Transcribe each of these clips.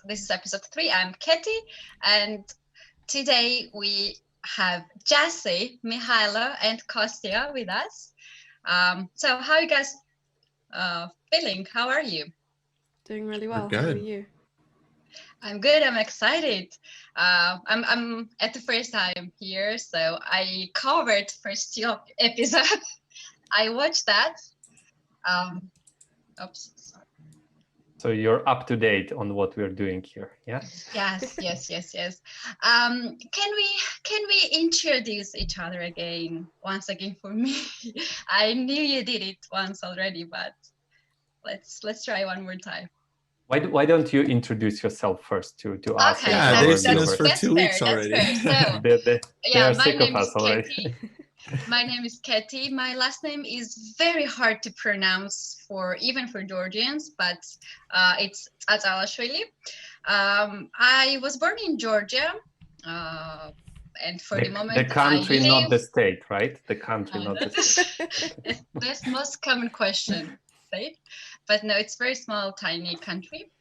This is episode 3. I'm Katie, and today we have Jesse, Mihailo, and Kostya with us. So how are you guys feeling? How are you? Doing really well. We're How are good. you? I'm good. I'm excited. I'm at the first time here, so I covered first 2 episodes. I watched that. Oops. Sorry. So you're up to date on what we're doing here, yeah? Yes. Can we introduce each other once again for me? I knew you did it once already, but let's try one more time. Why don't you introduce yourself first to us? Okay, Yeah, and they've our seen us viewers? for that's 2 weeks fair. already. That's fair. So They yeah, are my sick of name is us already. Katie. My name is Katie. My last name is very hard to pronounce even for Georgians, but it's Atalashvili. I was born in Georgia, and for the moment The country, I not live. the state, right? The country, not the state. That's the most common question, state, but no, it's very small, tiny country,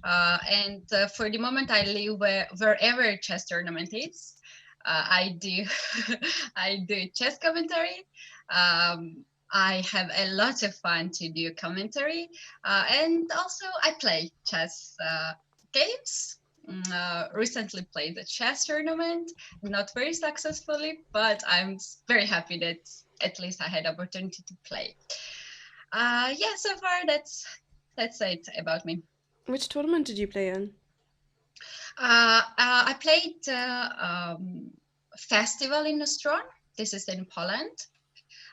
and for the moment I live wherever chess tournament is. I do I do chess commentary. I have a lot of fun to do commentary, and also I play chess games. Recently played a chess tournament, not very successfully, but I'm very happy that at least I had opportunity to play. Yeah, so far that's it about me. Which tournament did you play in? I played festival in Nostron. This is in Poland.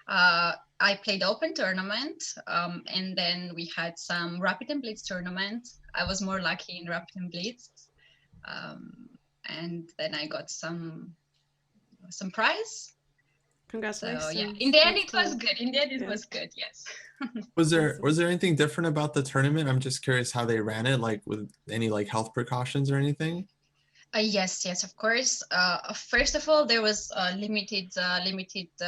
I played open tournament, and then we had some Rapid and Blitz tournament. I was more lucky in Rapid and Blitz, and then I got some prize. Congratulations. So yeah, in the end That's it was cool. good. In the end it Yeah. was good. Yes. Was there Awesome. anything different about the tournament? I'm just curious how they ran it, like with any like health precautions or anything. Yes, of course. First of all, there was a limited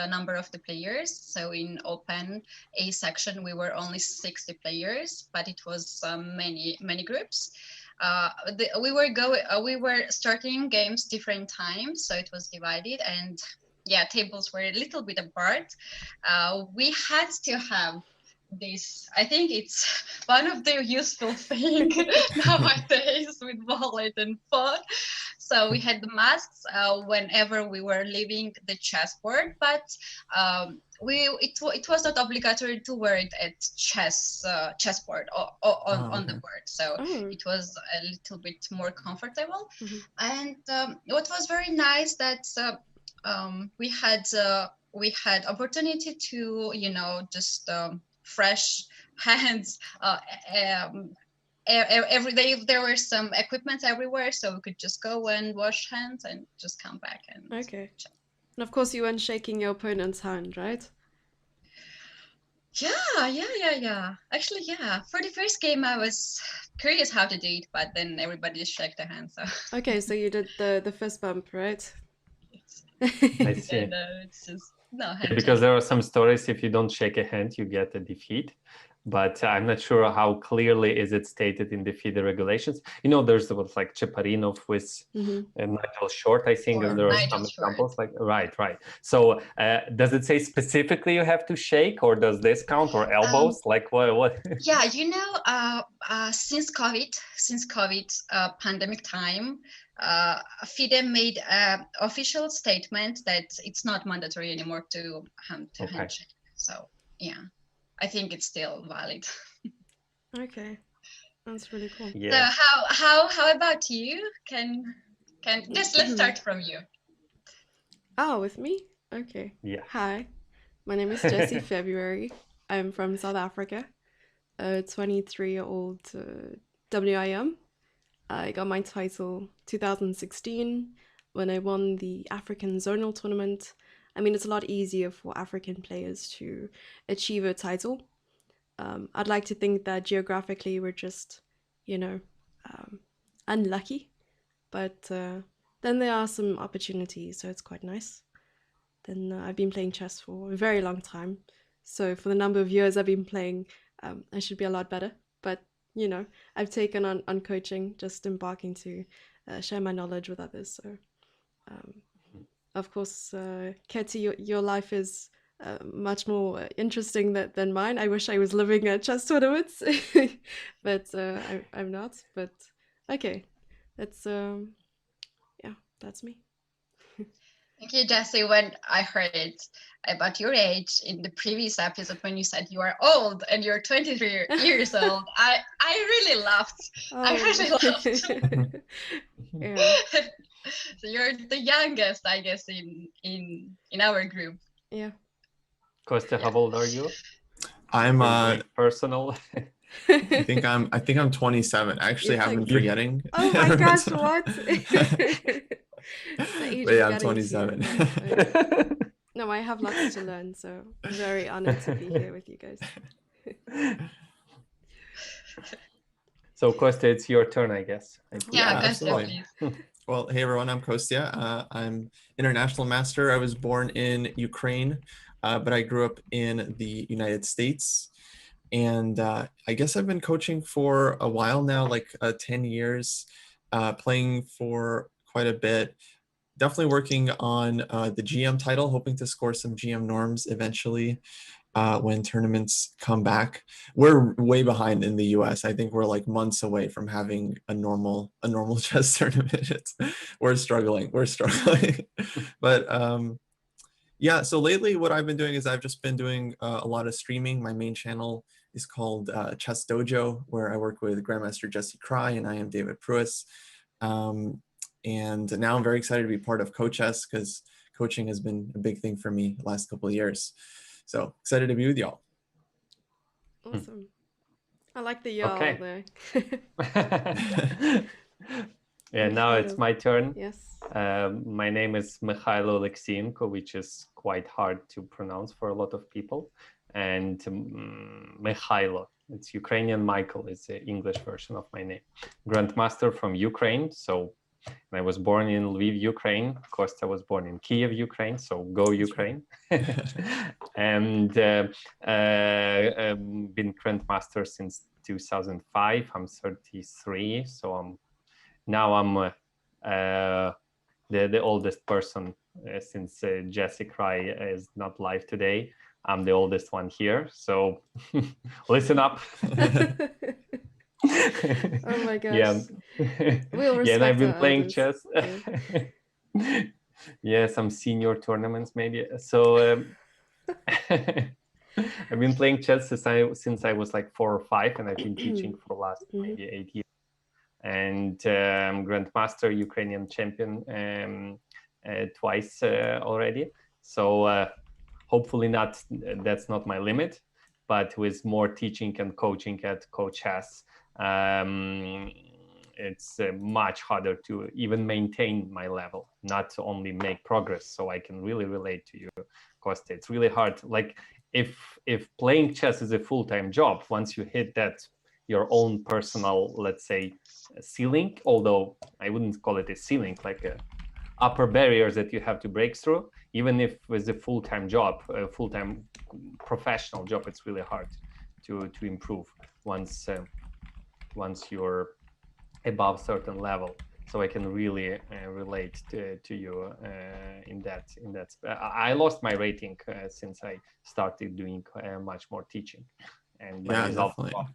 number of the players. So in open A section, we were only 60 players, but it was many groups. We were starting games different times, so it was divided, and yeah, tables were a little bit apart. We had to have this. I think it's one of the useful things nowadays with wallet and phone. So we had the masks whenever we were leaving the chessboard, but it was not obligatory to wear it at chessboard or on the Okay. board. So Oh. it was a little bit more comfortable. Mhm. And what was very nice that we had opportunity to just fresh hands every day. There were some equipment everywhere, so we could just go and wash hands and just come back and Okay. And of course you weren't shaking your opponent's hand, right? yeah. Actually, yeah, for the first game I was curious how to do it, but then everybody just shook their hands. So Okay, so you did the fist bump, right? I see. and it's just no Yeah, handshake. because there are some stories, if you don't shake a hand, you get a defeat. But I'm not sure how clearly is it stated in the FIDE regulations. There's what's like Cheparinov with Mhm. Nigel Short, I think, Or and there are Nigel some Short. examples like, right. So does it say specifically you have to shake, or does this count, or elbows? Like what? Yeah, since COVID pandemic time, FIDE made an official statement that it's not mandatory anymore to Okay. handshake. So yeah, I think it's still valid. Okay. That's really cool. So Yeah. how about you? Can let's start from you. Oh, with me? Okay. Yeah. Hi, my name is Jessie February. I'm from South Africa. 23-year-old WIM. I got my title 2016 when I won the African Zonal Tournament. I mean, it's a lot easier for African players to achieve a title. I'd like to think that geographically we're just, unlucky. But then there are some opportunities, so it's quite nice. Then I've been playing chess for a very long time. So for the number of years I've been playing, I should be a lot better. But you know, I've taken on coaching, just embarking to share my knowledge with others. So, um, of course, Ketty, your life is much more interesting than mine. I wish I was living at chess tournaments, but I'm not. But okay, that's yeah, that's me. Thank you, Jesse. When I heard about your age in the previous episode, when you said you are old and you're 23 years old, I really laughed. I really laughed. Yeah, So you're the youngest, I guess, in our group. yeah. Costa, Yeah. how old are you? I'm We're going personal. I think I'm 27. I actually have been forgetting. Oh my gosh, what? The age But of yeah, I'm getting to. 27. No, I have lots to learn, so I'm very honored to be here with you guys. So Costa, it's your turn, I guess. Yeah, Costa, absolutely. please. Well, hey everyone, I'm Kostya. I'm international master. I was born in Ukraine, but I grew up in the United States. And I guess I've been coaching for a while now, like 10 years, playing for quite a bit. Definitely working on the GM title, hoping to score some GM norms eventually when tournaments come back. We're way behind in the US. I think we're like months away from having a normal chess tournament. We're struggling. But yeah, so lately what I've been doing is I've just been doing a lot of streaming. My main channel is called Chess Dojo, where I work with Grandmaster Jesse Cry and I am David Pruis. And now I'm very excited to be part of CoChess because coaching has been a big thing for me the last couple of years. So excited to be with y'all. Awesome. I like the y'all there. Yeah, now it's my turn. Yes. My name is Mikhailo Alexienko, which is quite hard to pronounce for a lot of people. And Mikhailo, it's Ukrainian. Michael is the English version of my name. Grandmaster from Ukraine. So I was born in Lviv, Ukraine. Kostya was born in Kiev, Ukraine. So go Ukraine. And been Grandmaster since 2005. I'm 33. So I'm the oldest person since Jesse Cry is not live today. I'm the oldest one here. So listen up. Oh my gosh. Yeah. We'll respect yeah, and I've been playing elders. chess. Yeah, some senior tournaments maybe. So I've been playing chess since I was like 4 or 5, and I've been teaching for the last maybe 8 years. And Grandmaster, Ukrainian champion twice already. So hopefully that's not my limit, but with more teaching and coaching at CoChess, it's much harder to even maintain my level, not only make progress. So I can really relate to you, Costa. It's really hard. Like if playing chess is a full-time job, once you hit that your own personal, let's say, ceiling, although I wouldn't call it a ceiling, like a upper barriers that you have to break through, even if with a full-time job, a full-time professional job, it's really hard to improve once you're above certain level. So I can really relate to you in that. I lost my rating since I started doing much more teaching, and my results dropped.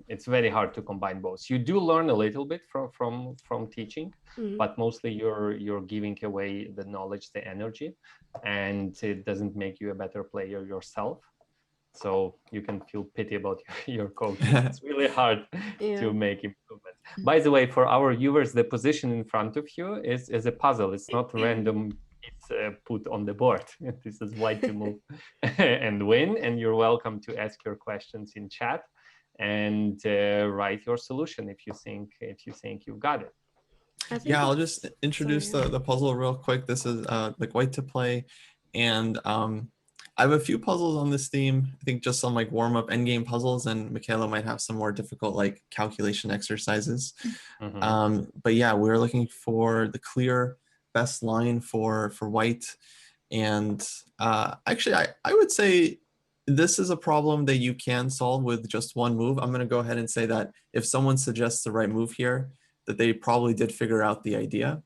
It's very hard to combine both. You do learn a little bit from teaching, but mostly you're giving away the knowledge, the energy, and it doesn't make you a better player yourself. So you can feel pity about your coach. It's really hard to make improvements. By the way, for our viewers, the position in front of you is a puzzle. It's not random. It's put on the board. This is white to move and win. And you're welcome to ask your questions in chat and write your solution if you think you've got it. Yeah, I'll just introduce the puzzle real quick. This is like white to play, and I have a few puzzles on this theme. I think just some like warm-up endgame puzzles, and Michaela might have some more difficult like calculation exercises. But yeah, we're looking for the clear best line for white, and actually I would say this is a problem that you can solve with just one move. I'm going to go ahead and say that if someone suggests the right move here, that they probably did figure out the idea.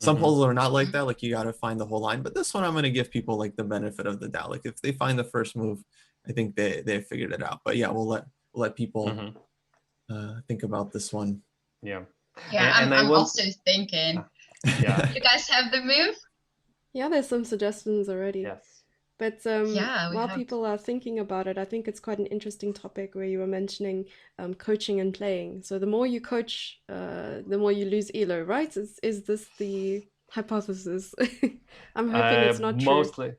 Some puzzles are not like that, like you got to find the whole line, but this one I'm going to give people like the benefit of the doubt. Like if they find the first move, I think they figured it out. But yeah, we'll let people think about this one. Yeah, I'm also thinking. Yeah. You guys have the move? Yeah, there's some suggestions already. Yes. But while people are thinking about it, I think it's quite an interesting topic where you were mentioning coaching and playing. So the more you coach, the more you lose elo, right? Is this the hypothesis? I'm hoping it's not mostly. true.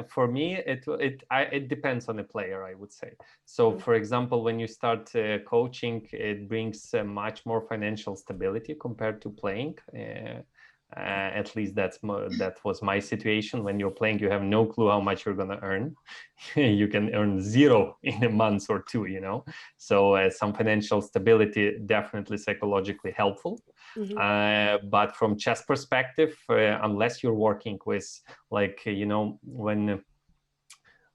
For me, it depends on the player, I would say. So, for example, when you start coaching, it brings much more financial stability compared to playing. At least that was my situation. When you're playing, you have no clue how much you're gonna earn. You can earn zero in a month or two, you know. So some financial stability definitely psychologically helpful. But from chess perspective, unless you're working with like when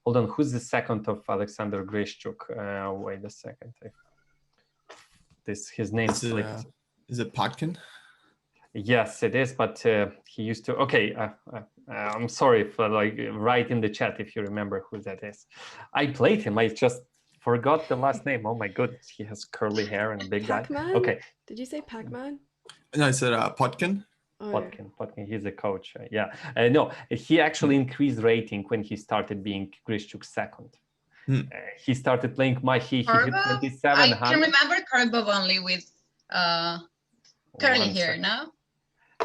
hold on, who's the second of Alexander Grishchuk? Wait a second. His name slipped. Is it Potkin? Yes, it is, but he used to. Okay, I'm sorry for like write in the chat if you remember who that is. I played him. I just forgot the last name. Oh my goodness, he has curly hair and a big guy. Okay. Did you say Pac-Man? No, I said Potkin. Potkin. He's a coach. Yeah. No, he actually increased rating when he started being Grishchuk's second. He started playing he hit 2700. I can remember Karbov only with curly hair, no?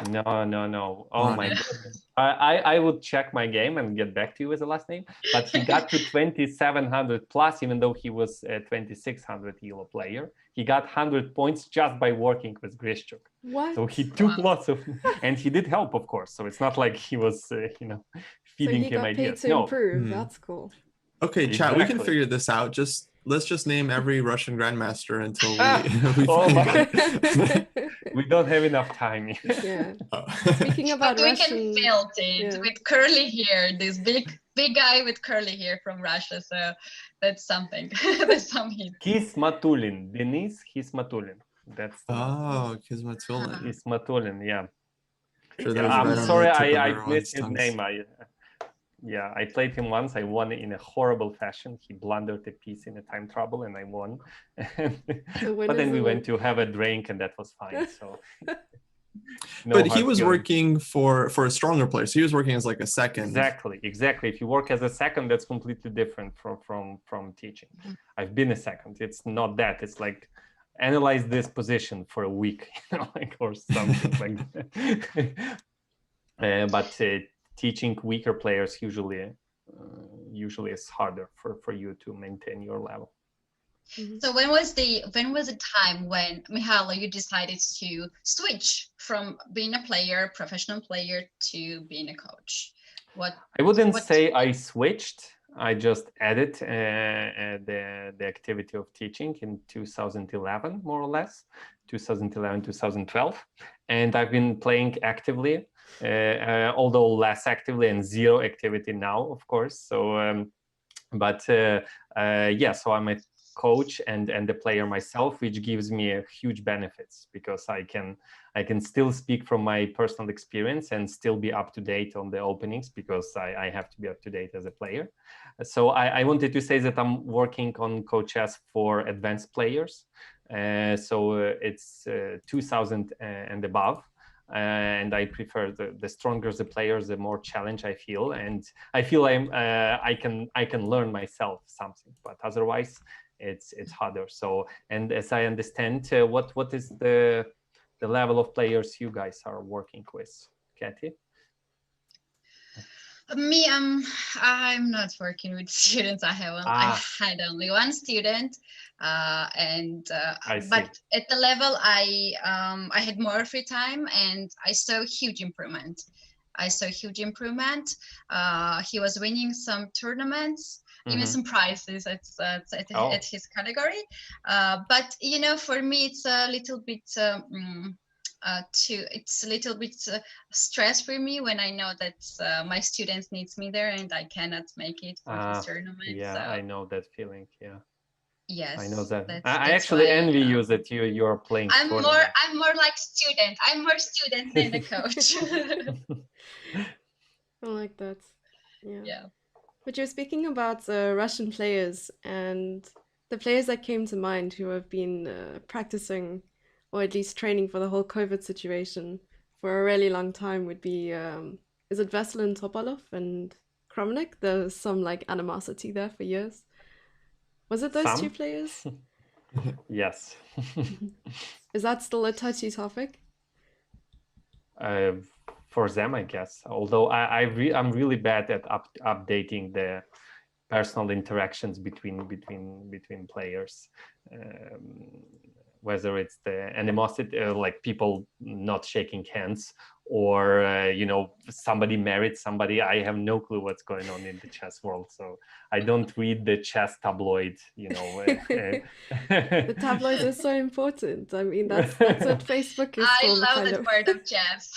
No. Oh my goodness. I would check my game and get back to you with the last name. But he got to 2700 plus, even though he was a 2600 elo player. He got 100 points just by working with Grishchuk. What? So he took lots of, and he did help, of course. So it's not like he was, feeding him ideas. So he got paid to improve. That's cool. Okay, chat. We can figure this out. Let's just name every Russian grandmaster until we we don't have enough time. Yeah. Speaking about but we Russian, can fill it with curly hair. This big guy with curly hair from Russia. So that's something. That's something. Kismatulin, Denis Kismatulin. That's Kismatulin. Kismatulin, yeah. Sure, I'm sorry, I missed his name. I played him once. I won in a horrible fashion. He blundered a piece in a time trouble, and I won. But then we went to have a drink, and that was fine. So, but he was working for a stronger player. So he was working as like a second. Exactly. If you work as a second, that's completely different from teaching. I've been a second. It's not that. It's like analyze this position for a week, or something like that. But teaching weaker players usually is harder for you to maintain your level. So when was the time when, Mihailo, you decided to switch from being a professional player, to being a coach? I wouldn't say I switched. I just added the activity of teaching in 2011, more or less, 2011, 2012. And I've been playing actively, although less actively, and zero activity now, of course. So, so I'm a coach and the player myself, which gives me huge benefits, because I can still speak from my personal experience and still be up to date on the openings, because I have to be up to date as a player. So I wanted to say that I'm working on Coach S for advanced players. So it's 2000 and above. And I prefer the stronger the players, the more challenge I feel, and I feel I can learn myself something. But otherwise, it's harder. So, and as I understand, what is the level of players you guys are working with, Kathy? Me, I'm not working with students. I had only one student, but at the level I had more free time, and I saw huge improvement. He was winning some tournaments, even some prizes at his category. But for me, it's a little bit it's a little bit stress for me when I know that my students needs me there and I cannot make it for his tournament. Yeah, So I know that feeling. Yeah, I know yes, that. that's I that's actually why envy you that you're playing tournament. I'm more like student. I'm more student than the coach. I like that. Yeah. Yeah. But you're speaking about Russian players, and the players that came to mind who have been practicing, or at least training for the whole COVID situation for a really long time would be, is it Veselin Topalov and Kramnik? There's some like animosity there for years. Was it those two Some? players? Yes. Is that still a touchy topic? For them, I guess. Although I'm really bad at updating the personal interactions between players, whether it's the animosity, like people not shaking hands, or somebody married somebody. I have no clue what's going on in the chess world, so I don't read the chess tabloid. The tabloids are so important. I mean, that's what Facebook is I for, love kind that of. part of chess.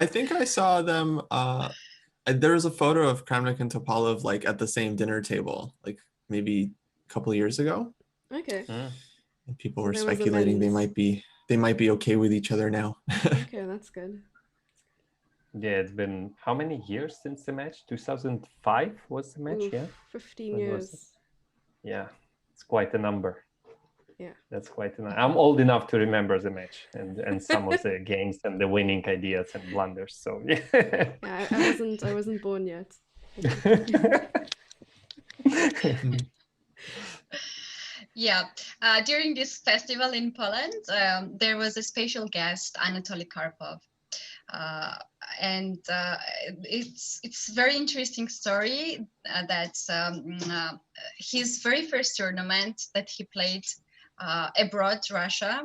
I think I saw them. There was a photo of Kramnik and Topalov like at the same dinner table, like maybe a couple of years ago. Okay. And people So were there was speculating they amends. might be okay with each other now. Okay, that's good. Yeah, it's been how many years since the match? 2005 was the match, Oof, yeah? 15 When was it? years. Yeah, it's quite a number. Yeah. That's quite a number. I'm old enough to remember the match and some of the games and the winning ideas and blunders. So yeah. Yeah, I wasn't born yet. Yeah, during this festival in Poland, there was a special guest, Anatoly Karpov, and it's very interesting story that his very first tournament that he played abroad, Russia,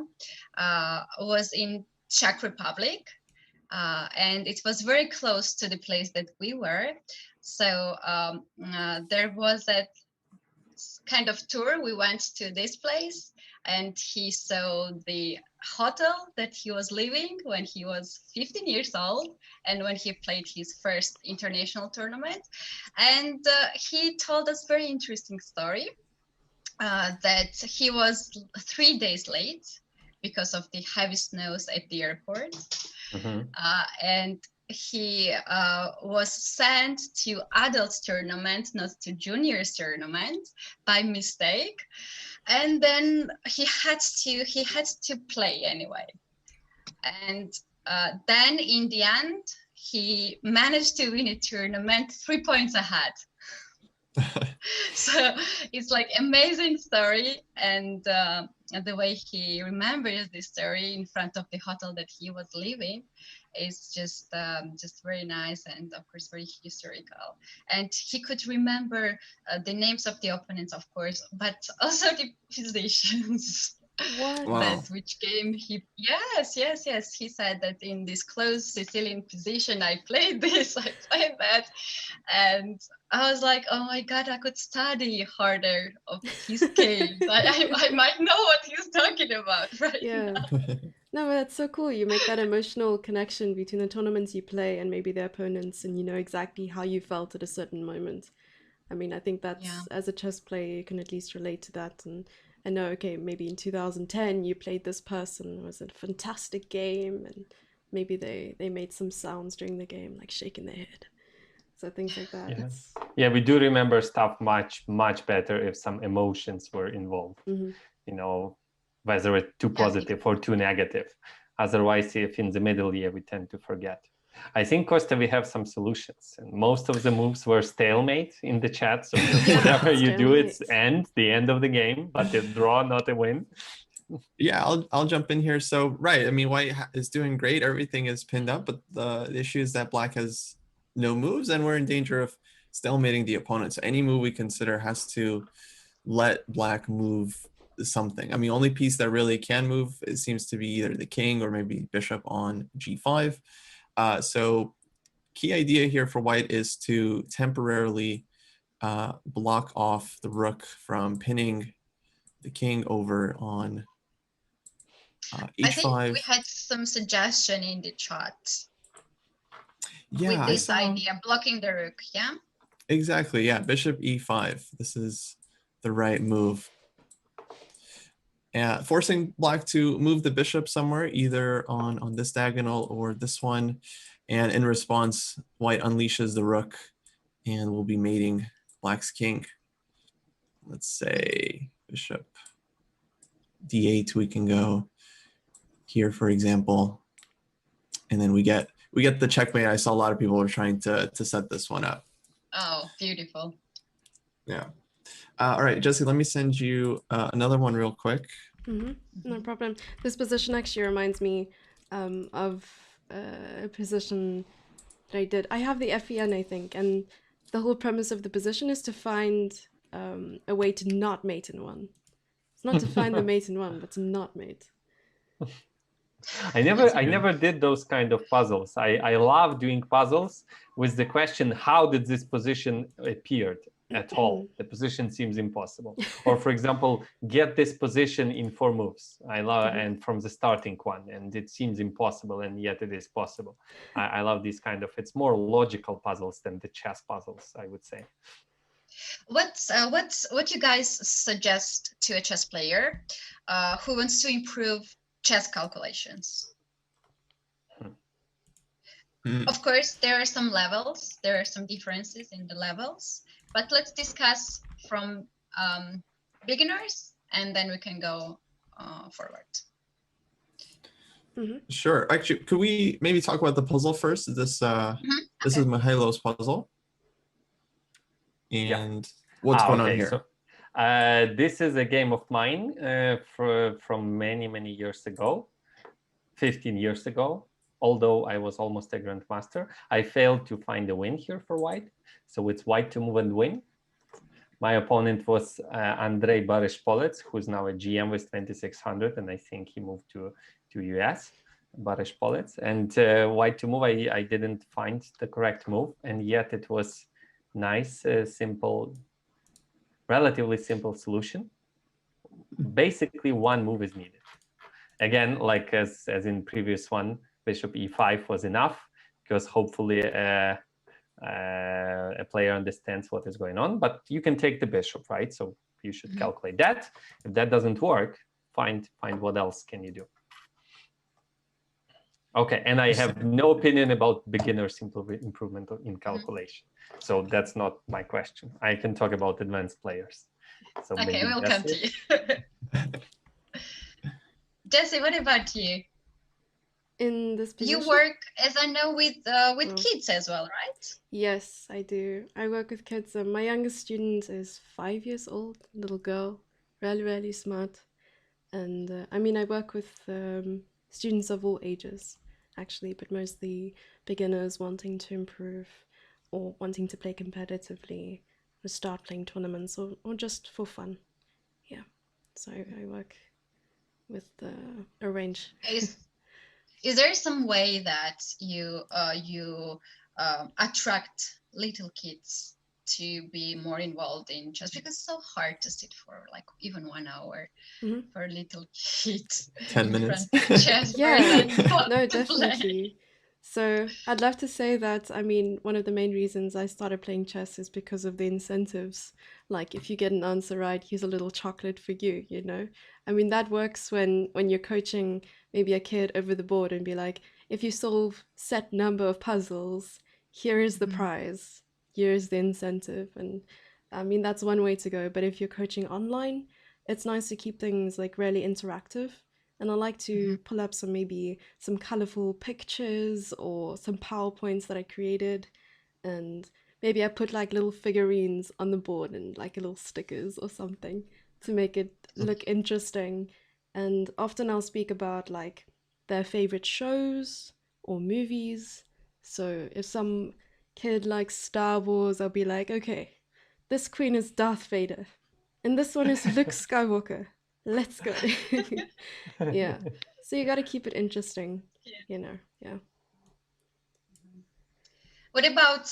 was in Czech Republic, and it was very close to the place that we were. So there was a kind of tour. We went to this place and he saw the hotel that he was living when he was 15 years old and when he played his first international tournament. And he told us very interesting story that he was 3 days late because of the heavy snows at the airport. And he was sent to adults tournament, not to juniors tournament, by mistake, and then he had to play anyway. And then in the end, he managed to win a tournament 3 points ahead. So it's like amazing story, and the way he remembers this story in front of the hotel that he was living is just very nice, and of course very historical. And he could remember the names of the opponents, of course, but also the positions. What? Wow. That which game he yes he said that in this close Sicilian position I played this, I played that, and I was like, oh my god, I could study harder of his games. I might know what he's talking about right Yeah. now. No, but that's so cool. You make that emotional connection between the tournaments you play and maybe the opponents, and you know exactly how you felt at a certain moment. I mean, I think that's, Yeah. as a chess player, you can at least relate to that. And know, okay, maybe in 2010 you played this person, it was a fantastic game, and maybe they made some sounds during the game, like shaking their head. So things like that. Yeah. Yeah, we do remember stuff much better if some emotions were involved. Mm-hmm. You know, whether it's too positive or too negative. Otherwise, if in the middle, yeah, we tend to forget. I think, Costa, we have some solutions. And most of the moves were stalemate in the chat. So whatever you do, it's the end of the game, but a draw, not a win. Yeah, I'll jump in here. So, right. I mean, White is doing great. Everything is pinned up, but the issue is that Black has no moves and we're in danger of stalemating the opponent. So any move we consider has to let Black move something. I mean, only piece that really can move, it seems to be either the king or maybe bishop on g5. So key idea here for White is to temporarily block off the rook from pinning the king over on I think h5. we had some suggestion in the chat Yeah, with I this saw idea, blocking the rook, yeah? exactly. Yeah, bishop e5. This is the right move. Forcing black to move the bishop somewhere, either on this diagonal or this one. And in response, white unleashes the rook and will be mating black's king. Let's say bishop d8, we can go here, for example. And then we get the checkmate. I saw a lot of people were trying to set this one up. Oh, beautiful. Yeah. All right, Jesse, let me send you another one real quick. No problem. This position actually reminds me of a position that I did. I have the FEN, I think, and the whole premise of the position is to find a way to not mate in one. It's not to find the mate in one, but to not mate. I never did those kind of puzzles. I love doing puzzles with the question, how did this position appeared at all? The position seems impossible. Or for example, get this position in 4 moves. I love and from the starting one, and it seems impossible, and yet it is possible. I love these kind of, it's more logical puzzles than the chess puzzles, I would say. What you guys suggest to a chess player who wants to improve chess calculations? Of course, there are some levels, there are some differences in the levels, but let's discuss from beginners, and then we can go forward. Sure. Actually, could we maybe talk about the puzzle first? This this is Mihailo's puzzle. And what's going on here? So, this is a game of mine from many years ago, 15 years ago. Although I was almost a grandmaster, I failed to find a win here for white. So it's white to move and win. My opponent was Andrei Barishpolets, who's now a GM with 2600, and I think he moved to US. Barishpolets. And white to move, I didn't find the correct move, and yet it was nice, simple, relatively simple solution. Basically, one move is needed. Again, like as in previous one, bishop e5 was enough, because hopefully a player understands what is going on. But you can take the bishop, right? So you should calculate that. If that doesn't work, find what else can you do. Okay, and I have no opinion about beginners' improvement in calculation. So that's not my question. I can talk about advanced players. So okay, we'll come to you. Jesse, what about you? In this position? You work, as I know, with kids as well, right? Yes, I do. I work with kids. My youngest student is 5 years old, little girl, really smart. And I mean, I work with students of all ages, actually, but mostly beginners wanting to improve or wanting to play competitively, or start playing tournaments, or just for fun. Yeah, so I work with a range. Is there some way that you attract little kids to be more involved in chess? Because it's so hard to sit for like even 1 hour for a little kid 10 minutes. Chess yeah, no, definitely. So I'd love to say that, I mean, one of the main reasons I started playing chess is because of the incentives. Like if you get an answer right, here's a little chocolate for you, you know? I mean, that works when you're coaching maybe a kid over the board and be like, if you solve set number of puzzles, here is the prize, here's the incentive. And I mean, that's one way to go. But if you're coaching online, it's nice to keep things like really interactive. And I like to pull up maybe some colorful pictures or some PowerPoints that I created. And maybe I put like little figurines on the board and like little stickers or something to make it look interesting. And often I'll speak about like their favorite shows or movies. So if some kid likes Star Wars, I'll be like, okay, this queen is Darth Vader and this one is Luke Skywalker. Let's go. Yeah. So you got to keep it interesting, you know. Yeah. What about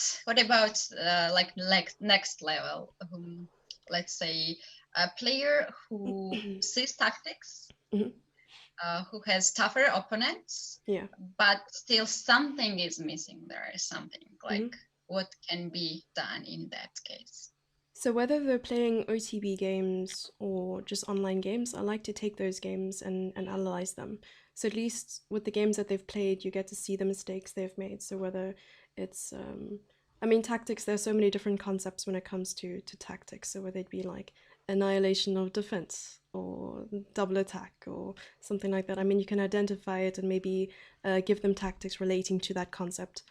like next level? Let's say a player who sees tactics who has tougher opponents, Yeah. but still something is missing. There is something like Mhm. what can be done in that case. So whether they're playing OTB games or just online games, I like to take those games and analyze them. So at least with the games that they've played, you get to see the mistakes they've made. So whether it's, I mean, tactics, there's so many different concepts when it comes to tactics. So whether it be like annihilation of defense or double attack or something like that. I mean, you can identify it and maybe give them tactics relating to that concept.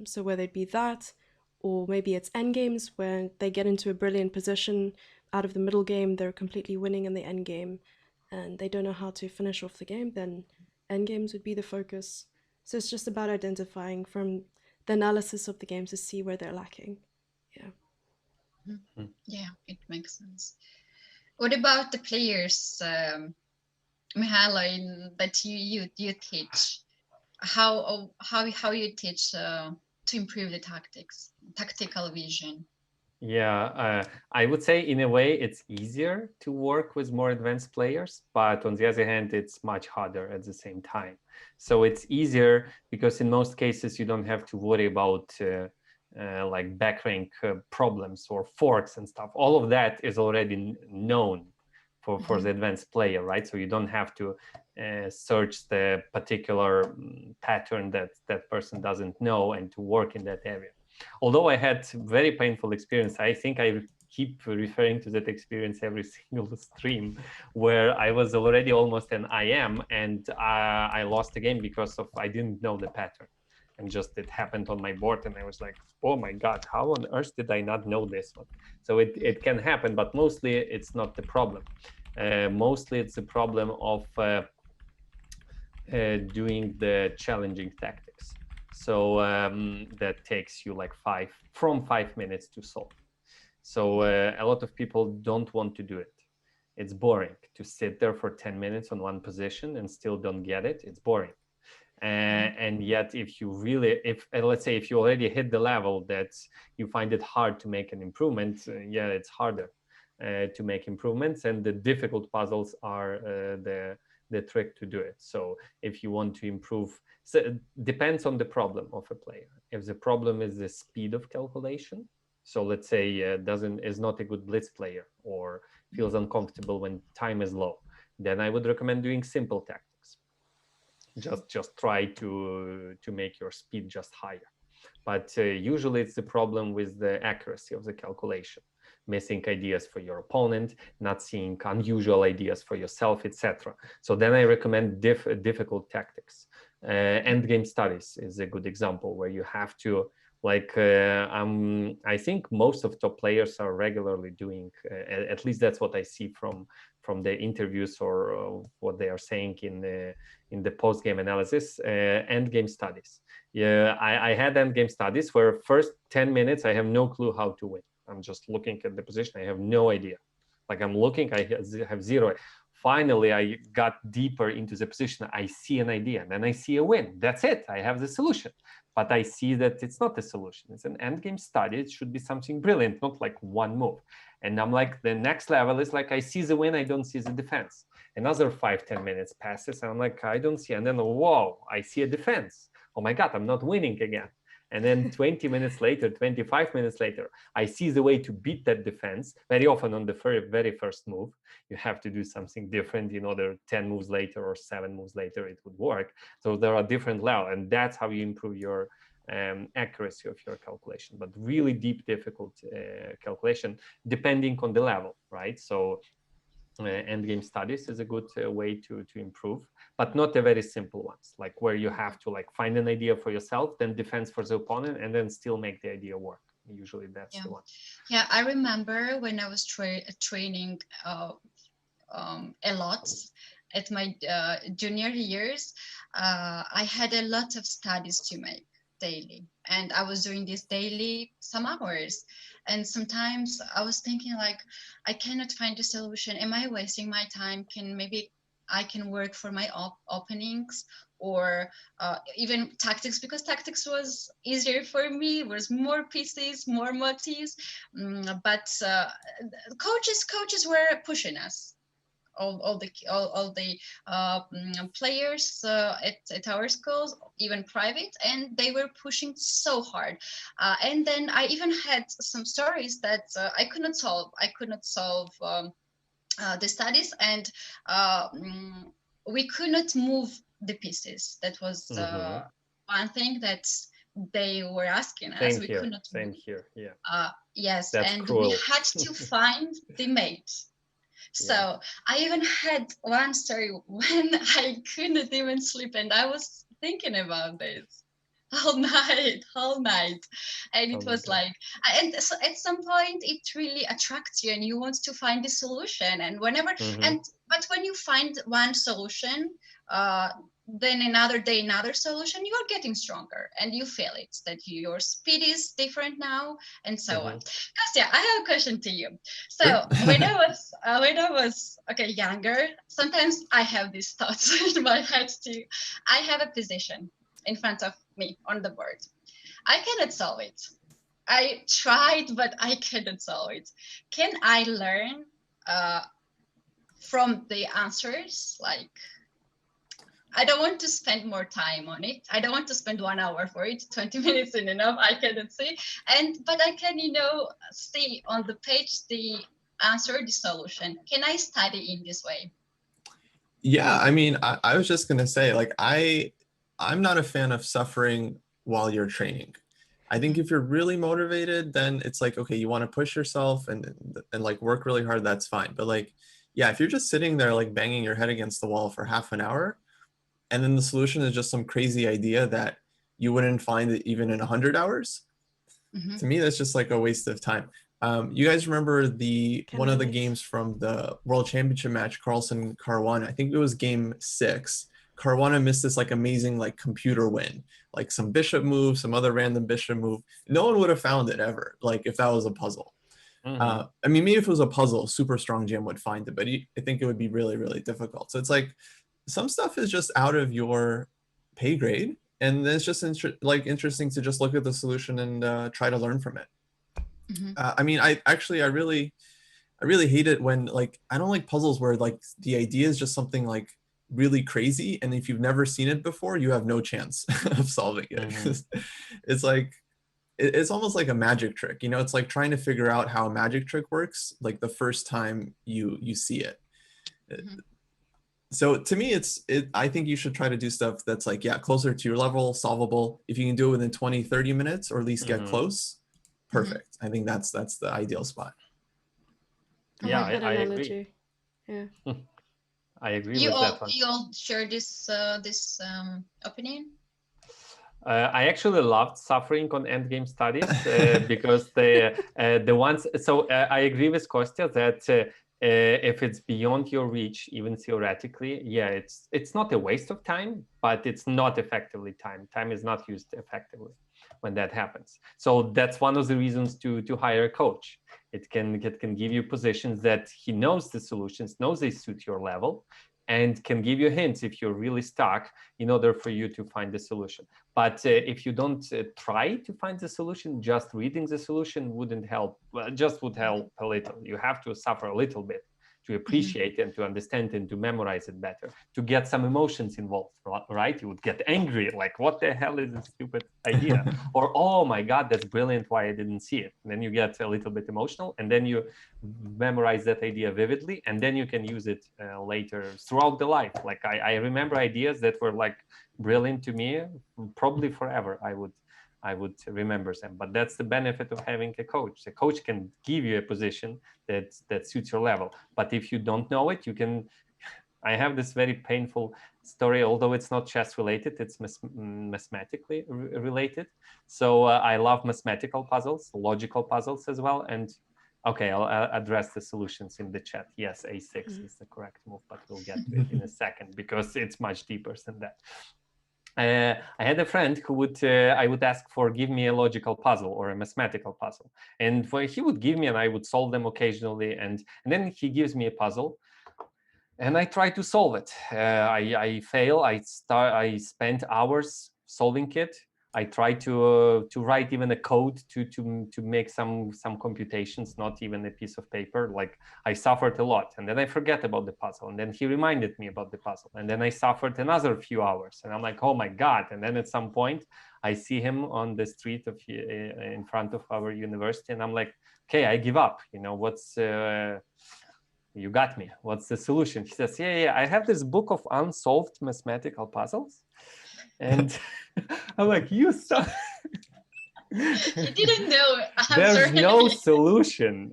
So whether it be that, or maybe it's end games where they get into a brilliant position out of the middle game, they're completely winning in the end game, and they don't know how to finish off the game, then end games would be the focus. So it's just about identifying from the analysis of the games to see where they're lacking. Yeah. Yeah, it makes sense. What about the players, Mihailo, that you teach? How you teach to improve the tactical vision? Yeah, I would say in a way it's easier to work with more advanced players, but on the other hand, it's much harder at the same time. So it's easier because in most cases you don't have to worry about like backrank problems or forks and stuff. All of that is already known for the advanced player, right? So you don't have to search the particular pattern that that person doesn't know and to work in that area. Although I had very painful experience, I think I keep referring to that experience every single stream, where I was already almost an IM and I lost the game because of I didn't know the pattern, and just it happened on my board, and I was like, oh my god, how on earth did I not know this one? So it can happen, but mostly it's not the problem. Mostly it's the problem of doing the challenging tactics. So that takes you like 5 minutes to solve. So a lot of people don't want to do it. It's boring to sit there for 10 minutes on one position and still don't get it. It's boring. And yet if you really, if let's say if you already hit the level that you find it hard to make an improvement, yeah, it's harder to make improvements, and the difficult puzzles are the trick to do it. So if you want to improve, so it depends on the problem of a player. If the problem is the speed of calculation, so let's say is not a good blitz player or feels uncomfortable when time is low, then I would recommend doing simple tactics. Just try to make your speed just higher. But usually it's the problem with the accuracy of the calculation, missing ideas for your opponent, not seeing unusual ideas for yourself, etc. So then I recommend difficult tactics. Endgame studies is a good example where you have to, like, I think most of top players are regularly doing, at least that's what I see from the interviews or what they are saying in the post-game analysis, endgame studies. Yeah, I had endgame studies where first 10 minutes I have no clue how to win. I'm just looking at the position. I have no idea. Like I'm looking, I have zero. Finally, I got deeper into the position. I see an idea, and then I see a win. That's it. I have the solution. But I see that it's not the solution. It's an endgame study. It should be something brilliant, not like one move. And I'm like, the next level is like, I see the win, I don't see the defense. Another 5-10 minutes passes, and I'm like, I don't see. And then, whoa, I see a defense. Oh my God, I'm not winning again. And then 20 minutes later, 25 minutes later, I see the way to beat that defense. Very often on the very first move, you have to do something different in order 10 moves later or 7 moves later, it would work. So there are different levels, and that's how you improve your accuracy of your calculation, but really deep, difficult calculation, depending on the level, right? So endgame studies is a good way to improve, but not the very simple ones, like where you have to like find an idea for yourself, then defense for the opponent, and then still make the idea work. Usually that's the one. Yeah, I remember when I was training a lot at my junior years, I had a lot of studies to make daily, and I was doing this daily some hours, and sometimes I was thinking like, I cannot find a solution. Am I wasting my time? Maybe I can work for my openings, or even tactics, because tactics was easier for me, was more pieces, more motifs, but coaches were pushing us all the players at our schools, even private, and they were pushing so hard. And then I even had some stories that I could not solve. The studies, and we could not move the pieces. That was one thing that they were asking us. We could not Same move. here. Yeah. Yes, That's and cruel. we had to find the mate. So I even had one story when I couldn't even sleep, and I was thinking about this all night, and it was like, and so at some point it really attracts you, and you want to find the solution. And whenever, but when you find one solution, then another day another solution, you're getting stronger, and you feel it that your speed is different now, and so on. Kostya, I have a question to you. So when I was younger, sometimes I have these thoughts in my head too. I have a position in front of me on the board. I cannot solve it. I tried, but I cannot solve it. Can I learn from the answers? Like, I don't want to spend more time on it. I don't want to spend 1 hour for it. 20 minutes is enough. I cannot see. But I can, see on the page the answer, the solution. Can I study in this way? Yeah, I mean, I was just gonna say, like, I'm not a fan of suffering while you're training. I think if you're really motivated, then it's like, okay, you want to push yourself and like work really hard, that's fine. But like, yeah, if you're just sitting there like banging your head against the wall for half an hour, and then the solution is just some crazy idea that you wouldn't find it even in 100 hours, to me, that's just like a waste of time. You guys remember one of the games from the World Championship match, Carlsen Caruana? I think it was game 6. Caruana missed this like amazing like computer win, like some bishop move, some other random bishop move. No one would have found it ever, like if that was a puzzle. I mean, maybe if it was a puzzle, super strong Jim would find it, but I think it would be really, really difficult. So it's like some stuff is just out of your pay grade, and it's just interesting to just look at the solution and try to learn from it. I mean, I really hate it when, like, I don't like puzzles where like the idea is just something like really crazy, and if you've never seen it before, you have no chance of solving it. It's like it's almost like a magic trick, it's like trying to figure out how a magic trick works like the first time you see it. So to me, I think you should try to do stuff that's like, closer to your level, solvable. If you can do it within 20-30 minutes, or at least get close, perfect. I think that's the ideal spot. I like that analogy. Yeah. I agree with that one. You all share this opinion? I actually loved suffering on endgame studies because the ones. So I agree with Kostya that if it's beyond your reach, even theoretically, it's not a waste of time, but it's not effectively time. Time is not used effectively when that happens. So that's one of the reasons to hire a coach. It can give you positions that he knows the solutions, knows they suit your level, and can give you hints if you're really stuck in order for you to find the solution. But if you don't try to find the solution, just reading the solution wouldn't help. Well, just would help a little. You have to suffer a little bit to appreciate and to understand and to memorize it better, to get some emotions involved, right? You would get angry, like, what the hell is this stupid idea? Or, oh my God, that's brilliant, why I didn't see it? And then you get a little bit emotional, and then you memorize that idea vividly, and then you can use it later throughout the life. Like I remember ideas that were like brilliant to me, probably forever I would remember them. But that's the benefit of having a coach. A coach can give you a position that suits your level. But if you don't know it, you can. I have this very painful story, although it's not chess related, it's mathematically related. So I love mathematical puzzles, logical puzzles as well. And okay, I'll address the solutions in the chat. Yes, A6 is the correct move, but we'll get to it in a second because it's much deeper than that. I had a friend who would, I would ask for, give me a logical puzzle or a mathematical puzzle. And he would give me, and I would solve them occasionally. And then he gives me a puzzle and I try to solve it. I fail. I spend hours solving it. I try to write even a code to make some computations, not even a piece of paper. Like I suffered a lot, and then I forget about the puzzle, and then he reminded me about the puzzle, and then I suffered another few hours, and I'm like, oh my god! And then at some point, I see him on the street of in front of our university, and I'm like, okay, I give up. You know, what's you got me. What's the solution? He says, yeah, I have this book of unsolved mathematical puzzles. And I'm like, you stop. He didn't know There's no anything. solution.